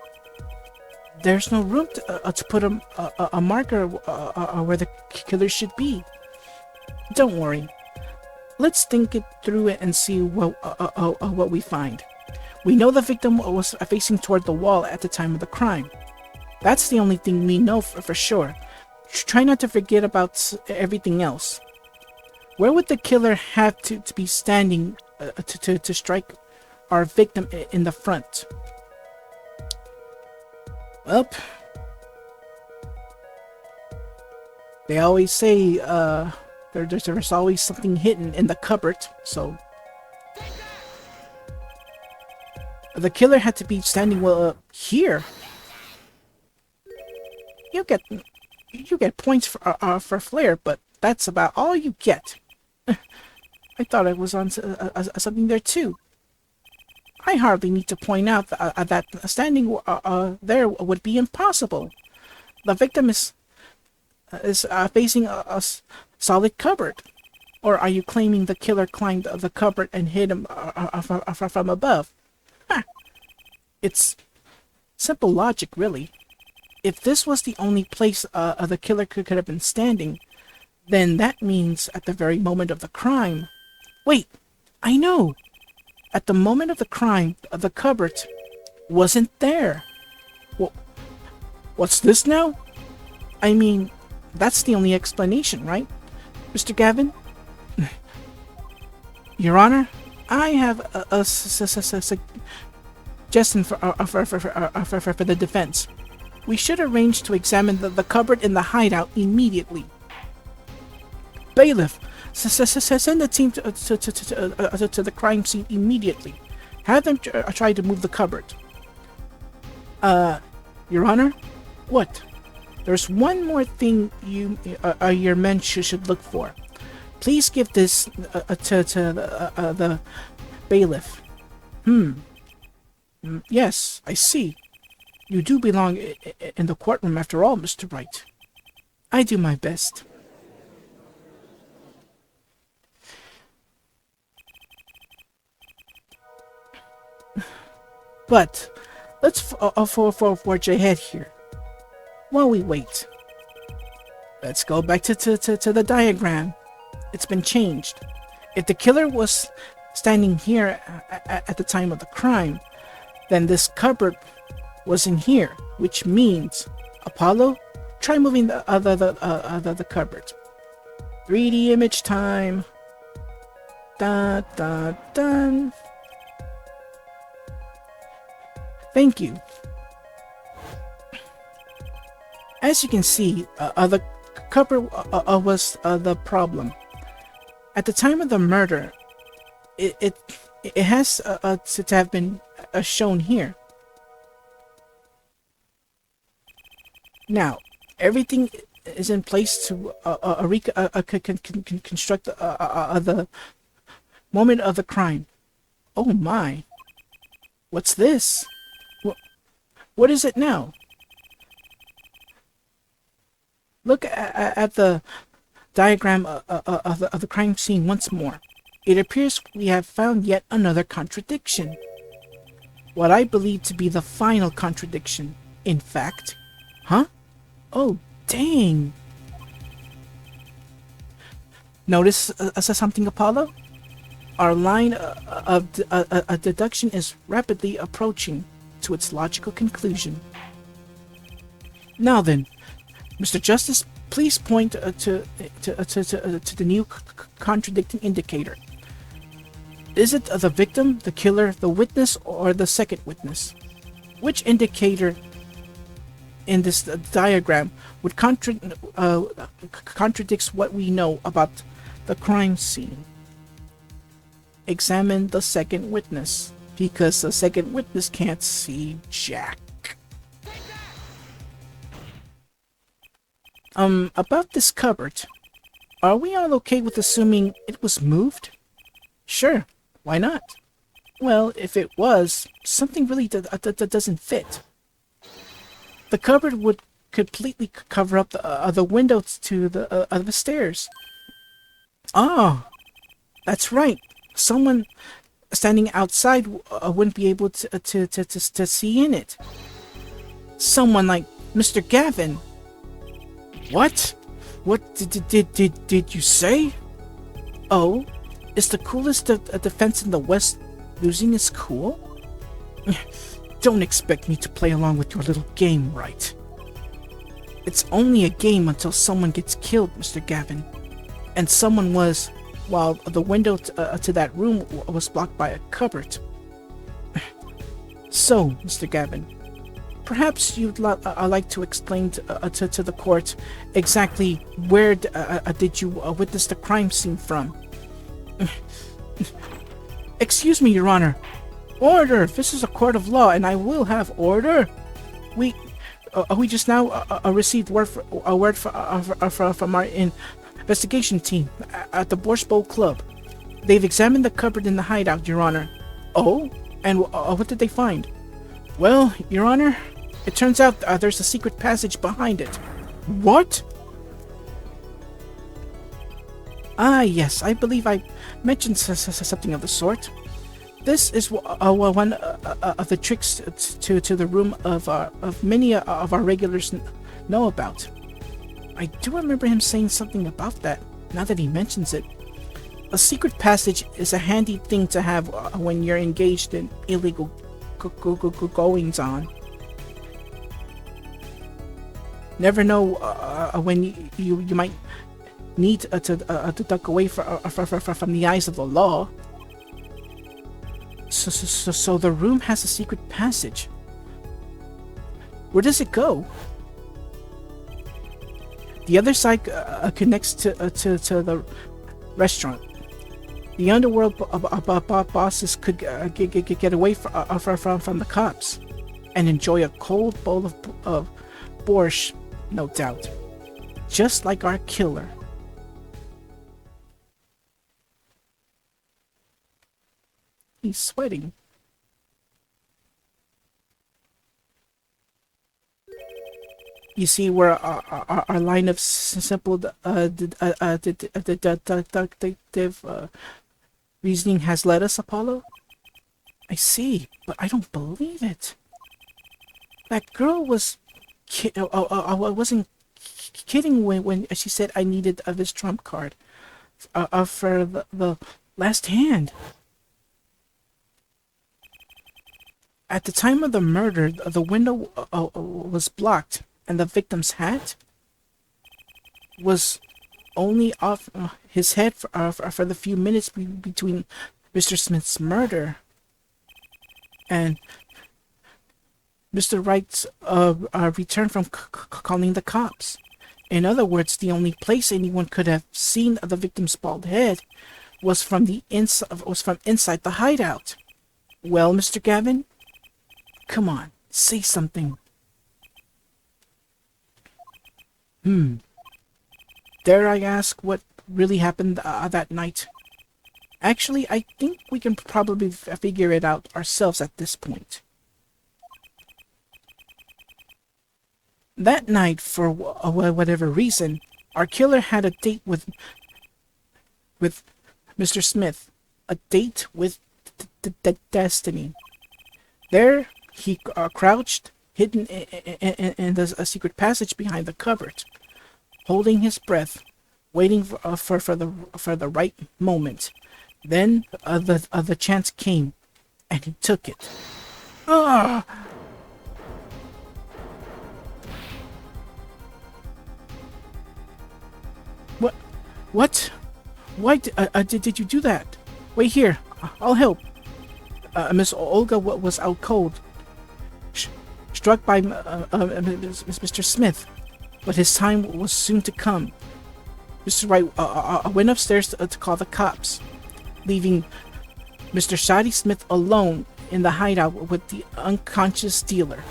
there's no room to put a marker where the killer should be. Don't worry. Let's think it through and see what we find. We know the victim was facing toward the wall at the time of the crime. That's the only thing we know for sure. Try not to forget about everything else. Where would the killer have to be standing to strike our victim in the front? Well, they always say there's always something hidden in the cupboard, so the killer had to be standing here. You get points for flair, but that's about all you get. I thought I was on something there too. I hardly need to point out that standing there would be impossible. The victim is facing a solid cupboard. Or are you claiming the killer climbed the cupboard and hit him from above? It's simple logic, really. If this was the only place the killer could have been standing, then that means at the very moment of the crime. Wait, I know! At the moment of the crime, the cupboard wasn't there. Well, what's this now? I mean, that's the only explanation, right? Mr. Gavin? Your Honor, I have a suggestion for the defense. We should arrange to examine the cupboard in the hideout immediately. Bailiff, send a team to the crime scene immediately. Have them try to move the cupboard. Your Honor? What? There's one more thing your men should look for. Please give this to the bailiff. Yes, I see. You do belong in the courtroom after all, Mr. Wright. I do my best. But let's forge ahead here. While we wait, let's go back to the diagram. It's been changed. If the killer was standing here at the time of the crime, then this cupboard was in here, which means Apollo, try moving the cupboard. 3D image time. Dun. Thank you. As you can see, the cupboard was the problem. At the time of the murder, it has to have been shown here. Now, everything is in place to construct the moment of the crime. Oh my! What's this? What is it now? Look at the diagram of the crime scene once more. It appears we have found yet another contradiction. What I believe to be the final contradiction, in fact. Huh? Oh, dang. Notice something, Apollo? Our line of deduction is rapidly approaching to its logical conclusion. Now then, Mr. Justice, please point to the new contradicting indicator. Is it the victim, the killer, the witness, or the second witness? Which indicator in this diagram would contradicts what we know about the crime scene? Examine the second witness, because the second witness can't see jack. About this cupboard, are we all okay with assuming it was moved? Sure, why not? Well, if it was, something really doesn't fit. The cupboard would completely cover up the windows to the stairs. Oh, that's right. Someone standing outside wouldn't be able to see in it. Someone like Mr. Gavin. What? What did you say? Oh, is the coolest defense in the West losing its cool? Don't expect me to play along with your little game, right? It's only a game until someone gets killed, Mr. Gavin. And someone was, while the window to that room was blocked by a cupboard. So, Mr. Gavin, perhaps you'd like to explain to the court exactly where did you witness the crime scene from? Excuse me, Your Honor. Order! This is a court of law, and I will have order. We just now received word from our investigation team at the Borscht Bowl Club. They've examined the cupboard in the hideout, Your Honor. Oh? And what did they find? Well, Your Honor, it turns out there's a secret passage behind it. What? Ah, yes, I believe I mentioned something of the sort. This is one of the tricks to the room of many of our regulars know about. I do remember him saying something about that, now that he mentions it. A secret passage is a handy thing to have when you're engaged in illegal goings-on. Never know when you might need to duck away from the eyes of the law. So the room has a secret passage. Where does it go? The other side connects to the restaurant. The underworld bosses could get away from the cops and enjoy a cold bowl of borscht, no doubt. Just like our killer. He's sweating. You see where our line of simple deductive reasoning has led us, Apollo? I see, but I don't believe it. That girl was... I wasn't kidding when she said I needed this trump card for the last hand. At the time of the murder, the window was blocked, and the victim's hat was only off his head for the few minutes between Mr. Smith's murder and Mr. Wright's return from calling the cops. In other words, the only place anyone could have seen the victim's bald head was from inside the hideout. Well, Mr. Gavin, come on, say something. Dare I ask what really happened that night? Actually, I think we can probably figure it out ourselves at this point. That night, for whatever reason, our killer had a date with Mr. Smith. A date with destiny. There, he crouched, hidden in the secret passage behind the cupboard, holding his breath, waiting for the right moment. Then the chance came, and he took it. Ah! What? Why did you do that? Wait here, I'll help. Miss Olga was out cold, struck by Mr. Smith, but his time was soon to come. Mr. Wright went upstairs to call the cops, leaving Mr. Shadi Smith alone in the hideout with the unconscious dealer.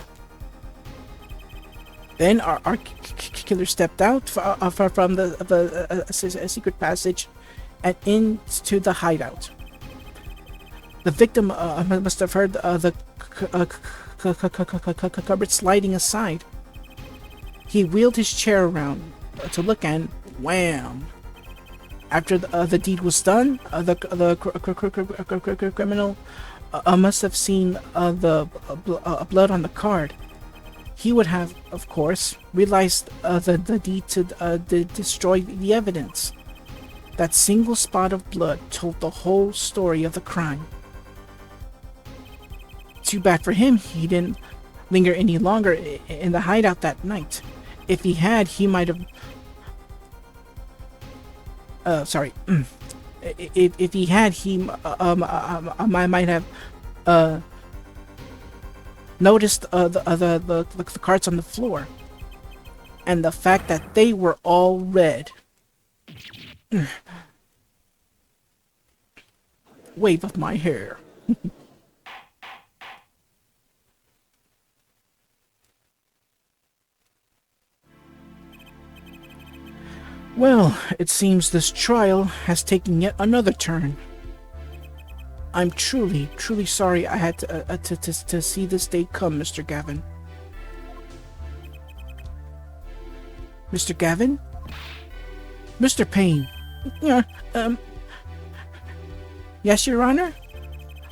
Then our killer stepped out from the secret passage and into the hideout. The victim must have heard the cupboard sliding aside. He wheeled his chair around to look, and wham! After the deed was done, the criminal must have seen the blood on the card. He would have, of course, realized the deed to destroy the evidence. That single spot of blood told the whole story of the crime. Too bad for him, he didn't linger any longer in the hideout that night. If he had, he might have... If he had, he might have noticed the cards on the floor, and the fact that they were all red. Wave of my hair. Well, it seems this trial has taken yet another turn. I'm truly sorry I had to see this day come, Mr. Gavin. Mr. Gavin? Mr. Payne. Yes, Your Honor?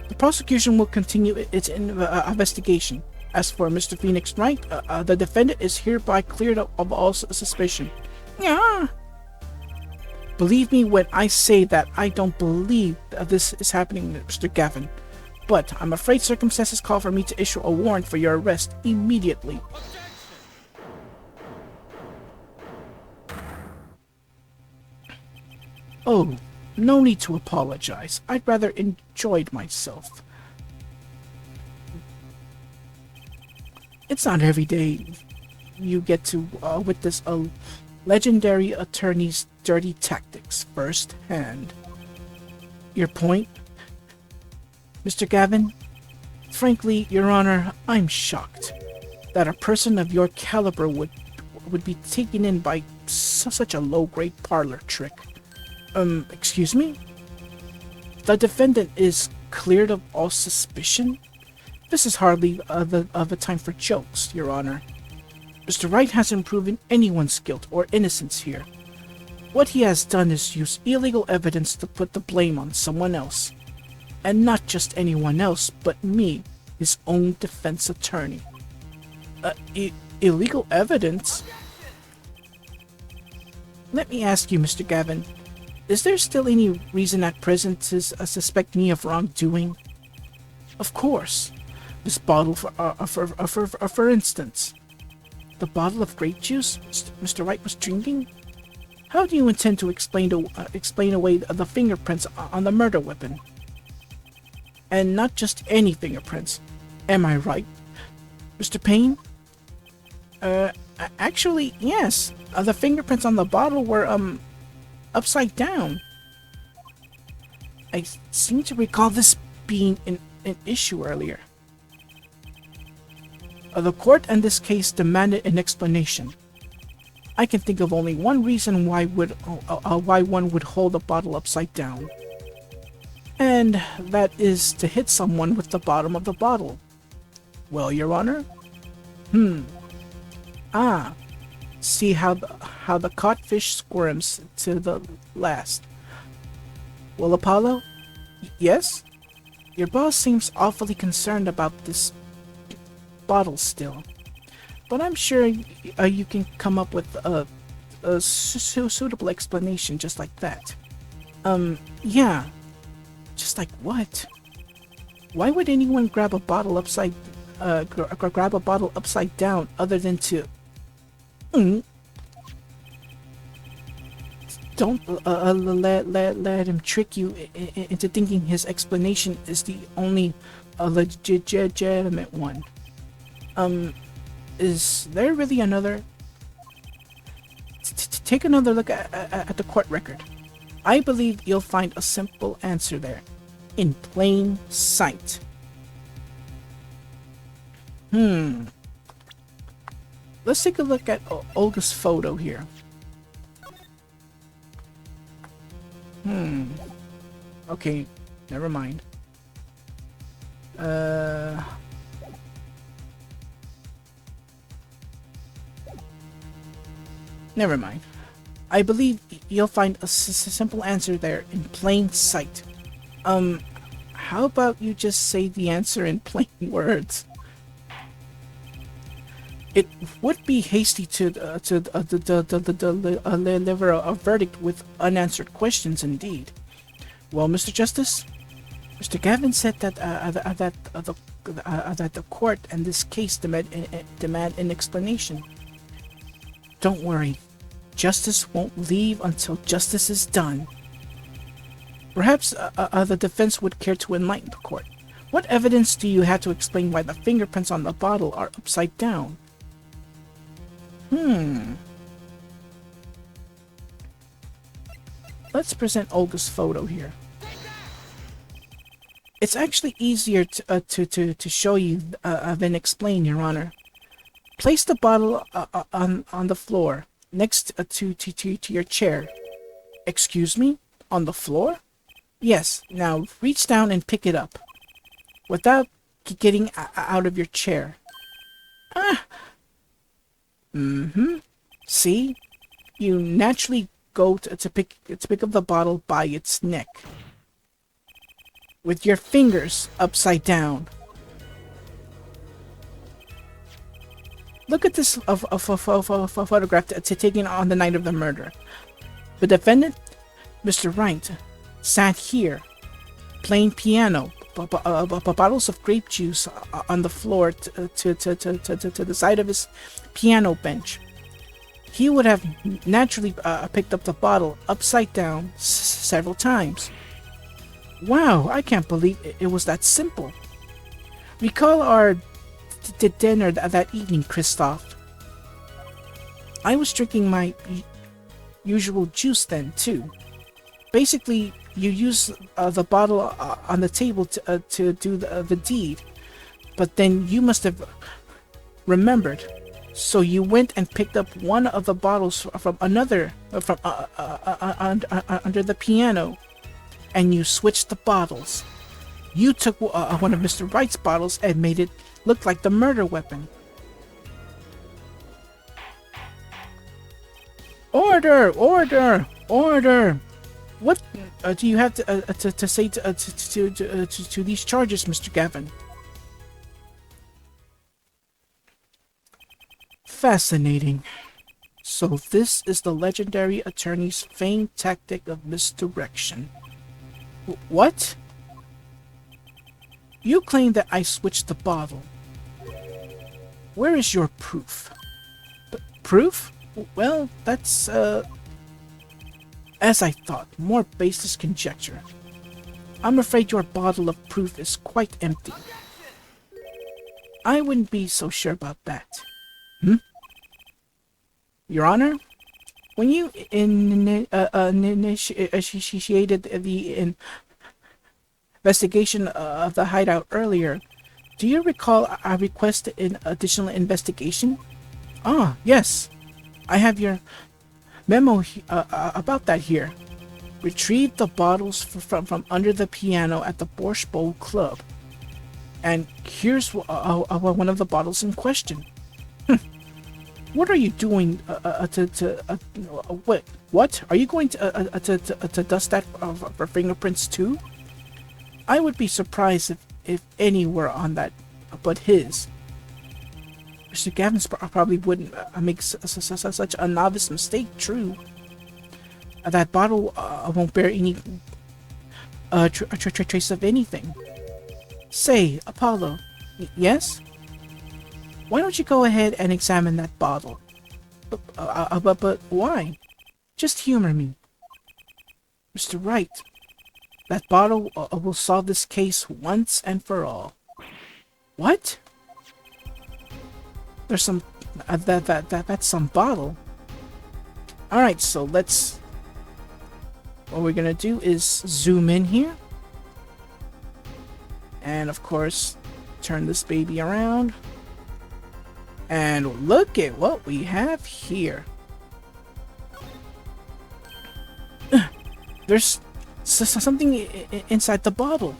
The prosecution will continue its investigation. As for Mr. Phoenix Wright, the defendant is hereby cleared of all suspicion. Yeah. Believe me when I say that I don't believe that this is happening, Mr. Gavin. But I'm afraid circumstances call for me to issue a warrant for your arrest immediately. Oh, no need to apologize. I'd rather enjoyed myself. It's not every day you get to witness a legendary attorney's dirty tactics firsthand. Your point, Mr. Gavin? Frankly, Your Honor, I'm shocked that a person of your caliber would be taken in by such a low-grade parlor trick. Excuse me? The defendant is cleared of all suspicion? This is hardly of a time for jokes, Your Honor. Mr. Wright hasn't proven anyone's guilt or innocence here. What he has done is use illegal evidence to put the blame on someone else. And not just anyone else, but me, his own defense attorney. Illegal evidence? Let me ask you, Mr. Gavin, is there still any reason at present to suspect me of wrongdoing? Of course. This bottle, for instance. The bottle of grape juice Mr. Wright was drinking? How do you intend to explain away the fingerprints on the murder weapon? And not just any fingerprints. Am I right, Mr. Payne? Actually, yes. The fingerprints on the bottle were, upside down. I seem to recall this being an issue earlier. The court in this case demanded an explanation. I can think of only one reason why one would hold a bottle upside down. And that is to hit someone with the bottom of the bottle. Well, Your Honor? See how the caught fish squirms to the last. Well, Apollo? Yes? Your boss seems awfully concerned about this bottle still. But I'm sure you can come up with a suitable explanation just like that. Yeah. Just like what? Why would anyone grab a bottle upside down other than to... Don't let him trick you into thinking his explanation is the only legitimate one. Is there really another? Take another look at the court record. I believe you'll find a simple answer there, in plain sight. Let's take a look at Olga's photo here. Okay, never mind. Never mind. I believe you'll find a simple answer there in plain sight. How about you just say the answer in plain words? It would be hasty to deliver a verdict with unanswered questions, indeed. Well, Mr. Justice, Mr. Gavin said that the court and this case demand an explanation. Don't worry, justice won't leave until justice is done. Perhaps the defense would care to enlighten the court. What evidence do you have to explain why the fingerprints on the bottle are upside down? Let's present Olga's photo here. It's actually easier to show you than explain, Your Honor. Place the bottle on the floor next to your chair. Excuse me? On the floor? Yes. Now reach down and pick it up without getting out of your chair. See? You naturally go to pick up the bottle by its neck, with your fingers upside down. Look at this photograph taken on the night of the murder. The defendant, Mr. Wright, sat here, playing piano, bottles of grape juice on the floor to the side of his piano bench. he would have naturally picked up the bottle upside down several times. Wow, I can't believe it was that simple. Recall our dinner that evening, Christoph. I was drinking my usual juice then, too. Basically, you use the bottle on the table to do the deed, but then you must have remembered. So you went and picked up one of the bottles from another, from under the piano, and you switched the bottles. You took one of Mr. Wright's bottles and made it look like the murder weapon. Order! Order! Order! What do you have to say to these charges, Mr. Gavin? Fascinating. So this is the legendary attorney's famed tactic of misdirection. What? You claim that I switched the bottle. Where is your proof? Proof? Well, that's, as I thought, more baseless conjecture. I'm afraid your bottle of proof is quite empty. I wouldn't be so sure about that. Your Honor, when you initiated the investigation of the hideout earlier, do you recall I requested an additional investigation? Ah, yes. I have your memo about that here. Retrieve the bottles from under the piano at the Borscht Bowl Club. And here's one of the bottles in question. What are you doing what? Are you going to dust that for fingerprints too? I would be surprised if any were on that but his. Mr. Gavin probably wouldn't make such a novice mistake, true. That bottle won't bear any trace of anything. Say, Apollo, yes? Why don't you go ahead and examine that bottle? But why? Just humor me. Mr. Wright, that bottle will solve this case once and for all. What? There's some... that's some bottle. Alright, so let's... What we're gonna do is zoom in here. And of course, turn this baby around. And look at what we have here. There's something inside the bottle.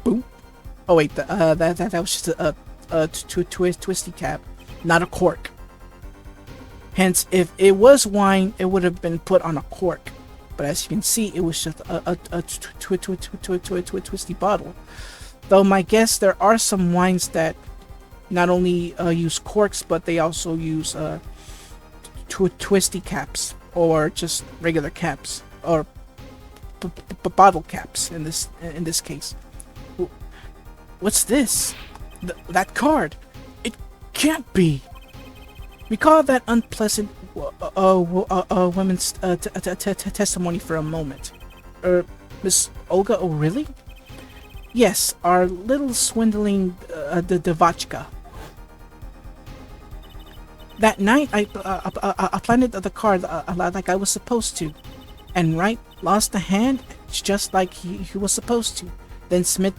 Boom. Oh wait, that was just a twisty cap, not a cork. Hence, if it was wine, it would have been put on a cork. But as you can see, it was just a twisty bottle. Though my guess, there are some wines that not only use corks, but they also use twisty caps, or just regular caps, or bottle caps in this case. What's this? That card? It can't be. Recall that unpleasant woman's testimony for a moment. Miss Olga O'Reilly? Yes, our little swindling Devachka. That night, I planted the card like I was supposed to, and Wright lost the hand just like he was supposed to. Then Smith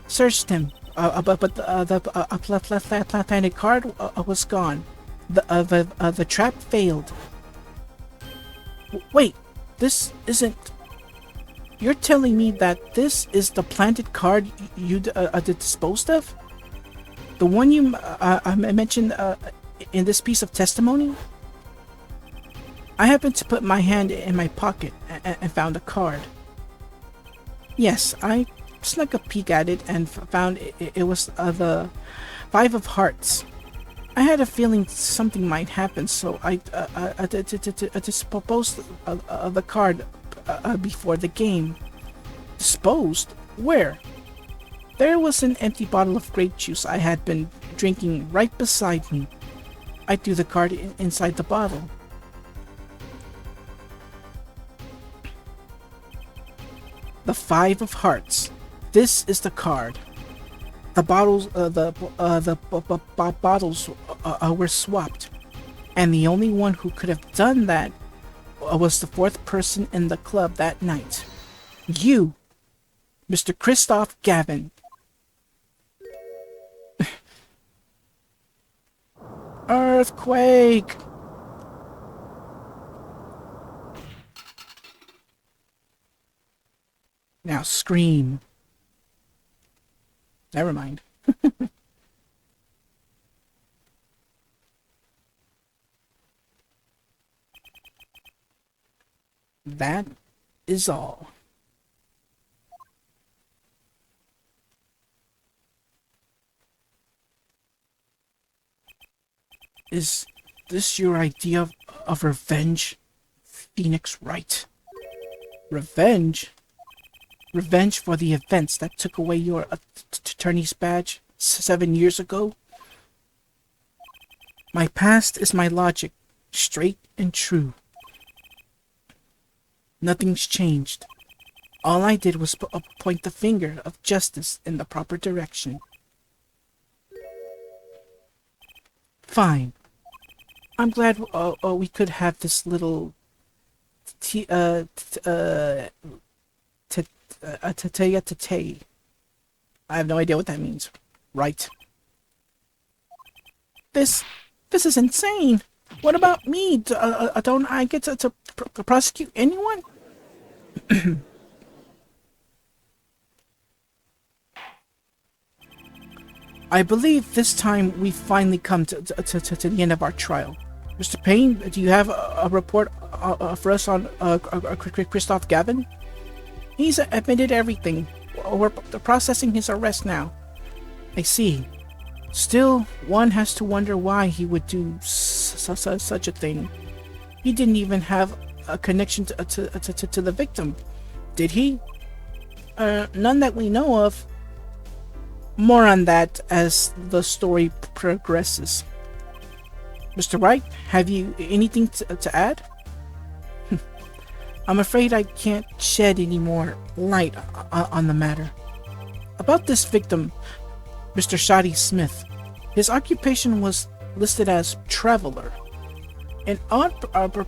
searched him, but the planted card was gone. The trap failed. Wait, this isn't... You're telling me that this is the planted card you disposed of? The one you mentioned in this piece of testimony? I happened to put my hand in my pocket and found a card. Yes, I snuck a peek at it and found it was the 5 of Hearts. I had a feeling something might happen, so I disposed of the card before the game. Disposed? Where? There was an empty bottle of grape juice I had been drinking right beside me. I threw the card inside the bottle. The Five of Hearts. This is the card. The bottles, bottles were swapped, and the only one who could have done that was the fourth person in the club that night. You, Mr. Christoph Gavin. Earthquake! Now scream. Never mind. That is all. Is this your idea of revenge, Phoenix Wright? Revenge? Revenge for the events that took away your attorney's badge 7 years ago? My past is my logic, straight and true. Nothing's changed. All I did was point the finger of justice in the proper direction. Fine. I'm glad we could have this little I have no idea what that means. Right. This is insane. What about me? Don't I get to prosecute anyone? I believe this time we've finally come to the end of our trial. Mr. Payne, do you have a report for us on Christoph Gavin? He's admitted everything. We're processing his arrest now. I see. Still, one has to wonder why he would do such a thing. He didn't even have a connection to the victim, did he? None that we know of. More on that as the story progresses. Mr. Wright, have you anything to add? I'm afraid I can't shed any more light on the matter. About this victim, Mr. Shoddy Smith, his occupation was listed as traveler. An odd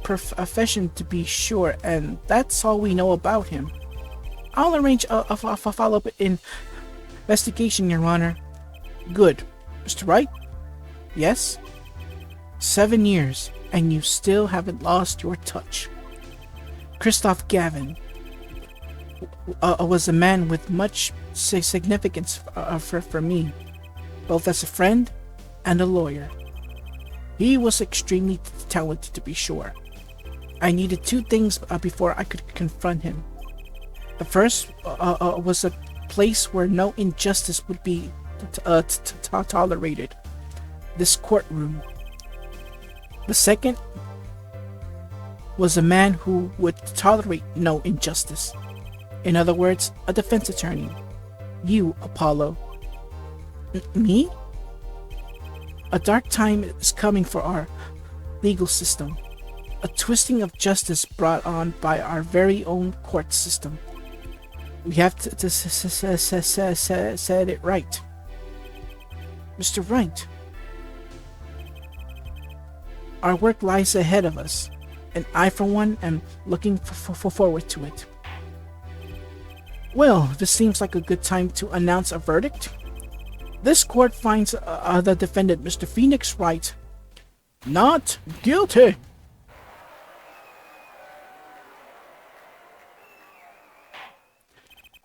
profession to be sure, and that's all we know about him. I'll arrange a follow-up investigation, Your Honor. Good. Mr. Wright? Yes? 7 years, and you still haven't lost your touch. Christoph Gavin was a man with much significance for me, both as a friend and a lawyer. He was extremely talented, to be sure. I needed two things before I could confront him. The first was a place where no injustice would be tolerated. This courtroom. The second was a man who would tolerate no injustice. In other words, a defense attorney. You, Apollo. Me? A dark time is coming for our legal system. A twisting of justice brought on by our very own court system. We have to set it right. Mr. Wright. Our work lies ahead of us, and I, for one, am looking forward to it. Well, this seems like a good time to announce a verdict. This court finds the defendant, Mr. Phoenix Wright, not guilty.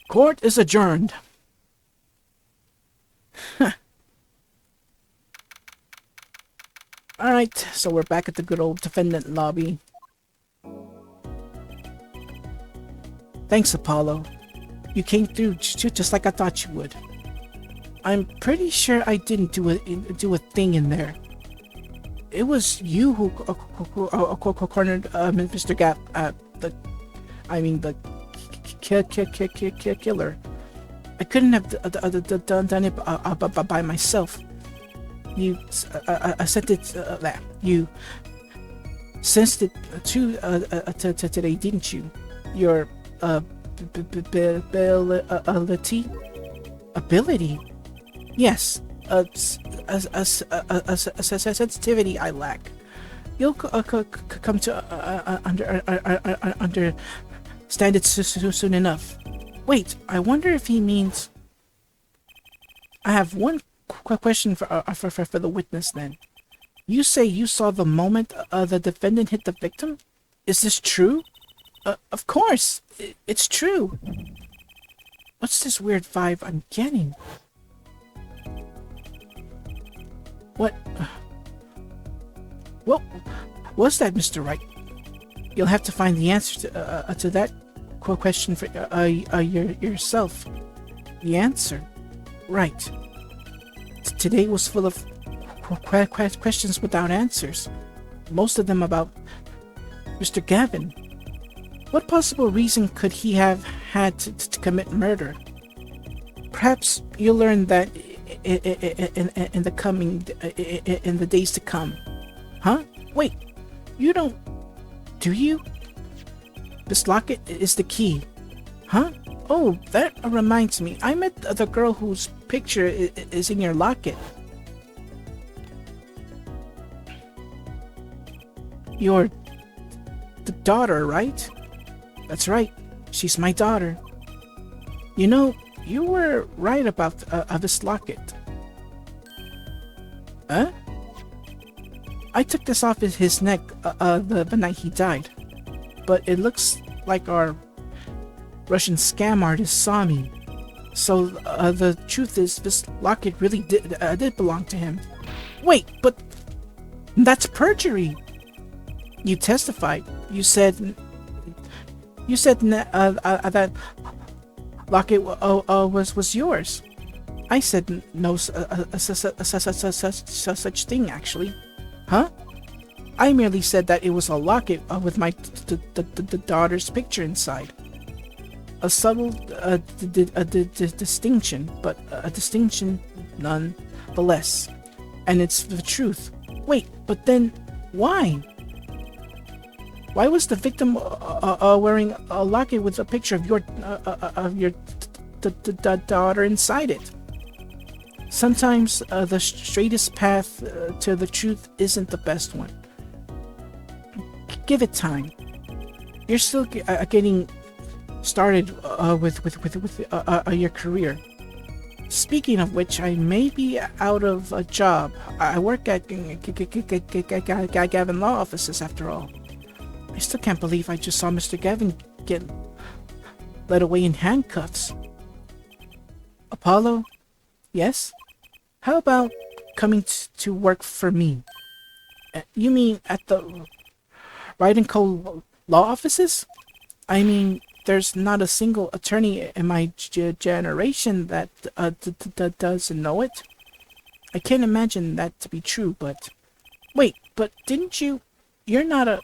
Court is adjourned. Alright, so we're back at the good old defendant lobby. Thanks, Apollo. You came through just like I thought you would. I'm pretty sure I didn't do a thing in there. It was you who cornered Mr. Gap, the killer. I couldn't have done it by myself. You sent it. You sensed it today, didn't you? Your ability. Ability. Yes. A sensitivity I lack. You'll come to understand it soon enough. Wait, I wonder if he means. I have one question for the witness. Then, you say you saw the moment the defendant hit the victim. Is this true? Of course, it's true. What's this weird vibe I'm getting? What? What was that, Mr. Wright? You'll have to find the answer to that question for yourself. The answer? Right. Today was full of questions without answers. Most of them about Mr. Gavin. What possible reason could he have had to commit murder? Perhaps you'll learn that in the days to come. Huh? Wait, you don't... Do you? This locket is the key. Huh? Oh, that reminds me. I met the girl whose picture is in your locket. Your daughter, right? That's right. She's my daughter. You know, you were right about this locket. Huh? I took this off his neck the night he died. But it looks like our Russian scam artist saw me. So the truth is, this locket really did belong to him. Wait, but that's perjury. You testified. You said that locket was yours. I said no such thing, actually. Huh? I merely said that it was a locket with my daughter's picture inside. A subtle distinction, but a distinction nonetheless. And it's the truth. Wait, but then why? Why was the victim wearing a locket with a picture of your daughter inside it? Sometimes the straightest path to the truth isn't the best one. Give it time. You're still getting started with your career. Speaking of which, I may be out of a job. I work at Gavin Law Offices after all. I still can't believe I just saw Mr. Gavin get led away in handcuffs. Apollo? Yes? How about coming to work for me? You mean at the Wright & Co. Law Offices? I mean, there's not a single attorney in my generation that doesn't know it. I can't imagine that to be true, but... Wait, but didn't you... You're not a...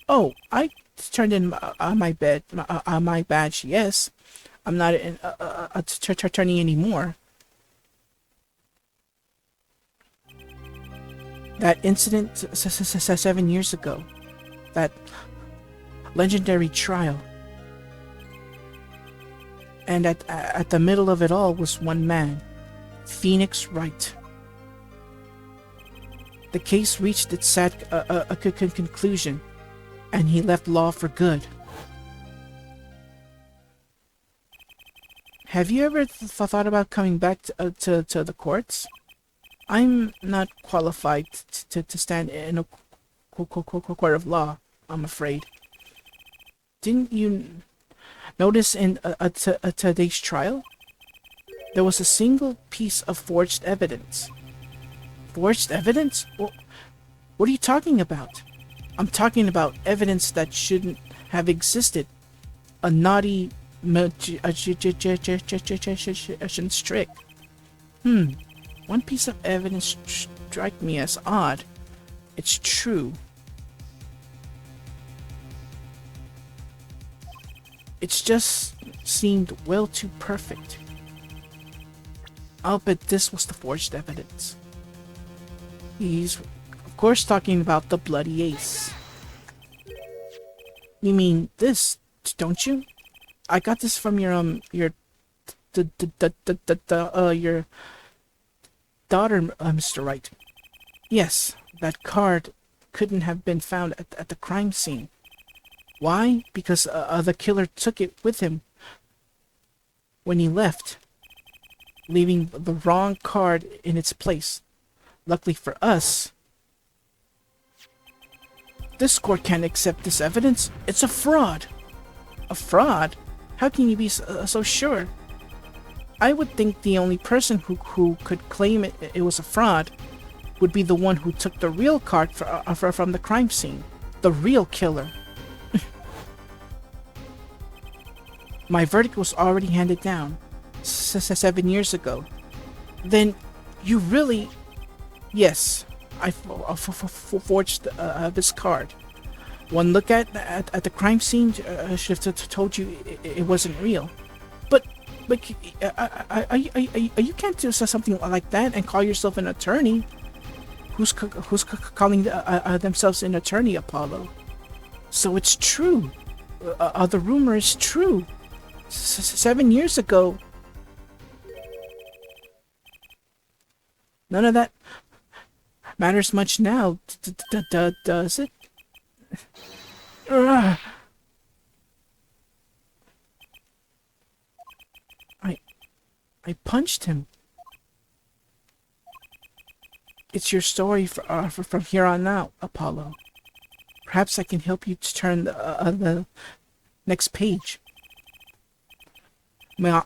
Oh, I turned in my badge, yes. I'm not an attorney anymore. That incident 7 years ago. That legendary trial. And at the middle of it all was one man, Phoenix Wright. The case reached its sad conclusion, and he left law for good. Have you ever thought about coming back to the courts? I'm not qualified to stand in a court of law, I'm afraid. Didn't you notice in today's trial? There was a single piece of forged evidence. Forged evidence? What are you talking about? I'm talking about evidence that shouldn't have existed. A naughty magician's trick. One piece of evidence strike me as odd. It's true. It's just seemed well too perfect. I'll bet this was the forged evidence. He's, of course, talking about the bloody ace. You mean this, don't you? I got this from your your daughter, Mr. Wright. Yes, that card couldn't have been found at the crime scene. Why? Because the killer took it with him when he left, leaving the wrong card in its place. Luckily for us, this court can't accept this evidence. It's a fraud. A fraud? How can you be so sure? I would think the only person who could claim it was a fraud would be the one who took the real card from the crime scene. The real killer. My verdict was already handed down 7 years ago. Then you really... Yes, I forged this card. One look at the crime scene should have told you it wasn't real. But you can't do something like that and call yourself an attorney. Who's calling themselves an attorney, Apollo? So it's true. The rumor is true. 7 years ago. None of that matters much now, does it? I punched him. It's your story from here on out, Apollo. Perhaps I can help you to turn the next page. My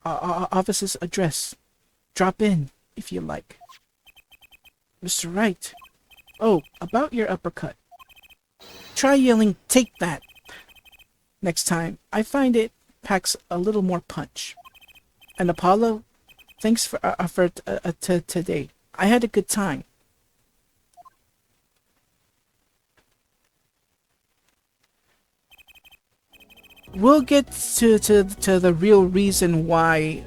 office's address. Drop in if you like. Mr. Wright. Oh, about your uppercut. Try yelling, "Take that!" next time. I find it packs a little more punch. And Apollo, thanks for today. I had a good time. We'll get to the real reason why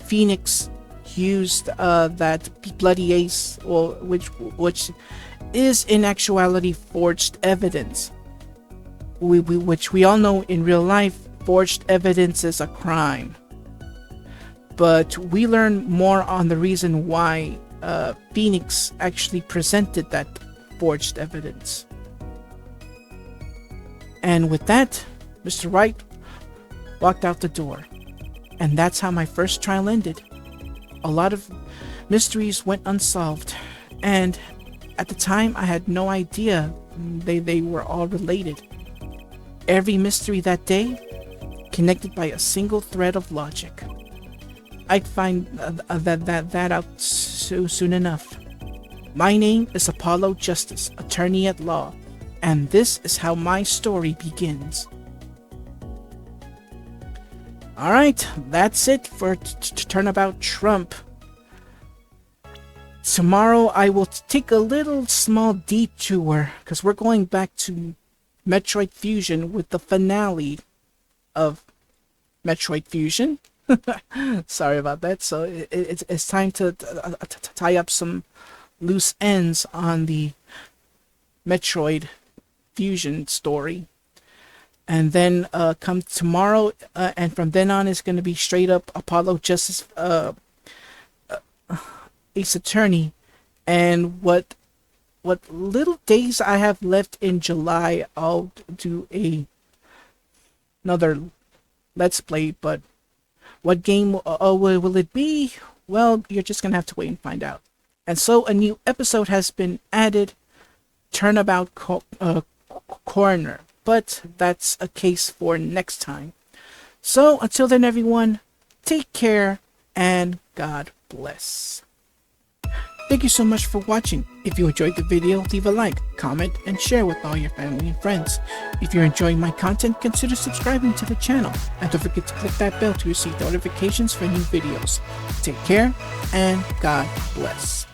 Phoenix used that bloody ace, or which is in actuality forged evidence. Which we all know in real life, forged evidence is a crime. But we learn more on the reason why Phoenix actually presented that forged evidence. And with that, Mr. Wright walked out the door. And that's how my first trial ended. A lot of mysteries went unsolved, and at the time I had no idea they were all related. Every mystery that day connected by a single thread of logic. I'd find that out soon enough. My name is Apollo Justice, attorney at law, and this is how my story begins. Alright, that's it for Turnabout Trump. Tomorrow I will take a little small detour, because we're going back to Metroid Fusion with the finale of Metroid Fusion. Sorry about that. So it's time to tie up some loose ends on the Metroid Fusion story. And then come tomorrow, and from then on it's going to be straight up Apollo Justice Ace Attorney. And what little days I have left in July, I'll do another Let's Play. But what game will it be? Well, you're just going to have to wait and find out. And so a new episode has been added, Turnabout Corner. But that's a case for next time. So until then, everyone, take care and God bless. Thank you so much for watching. If you enjoyed the video, leave a like, comment, and share with all your family and friends. If you're enjoying my content, consider subscribing to the channel. And don't forget to click that bell to receive notifications for new videos. Take care and God bless.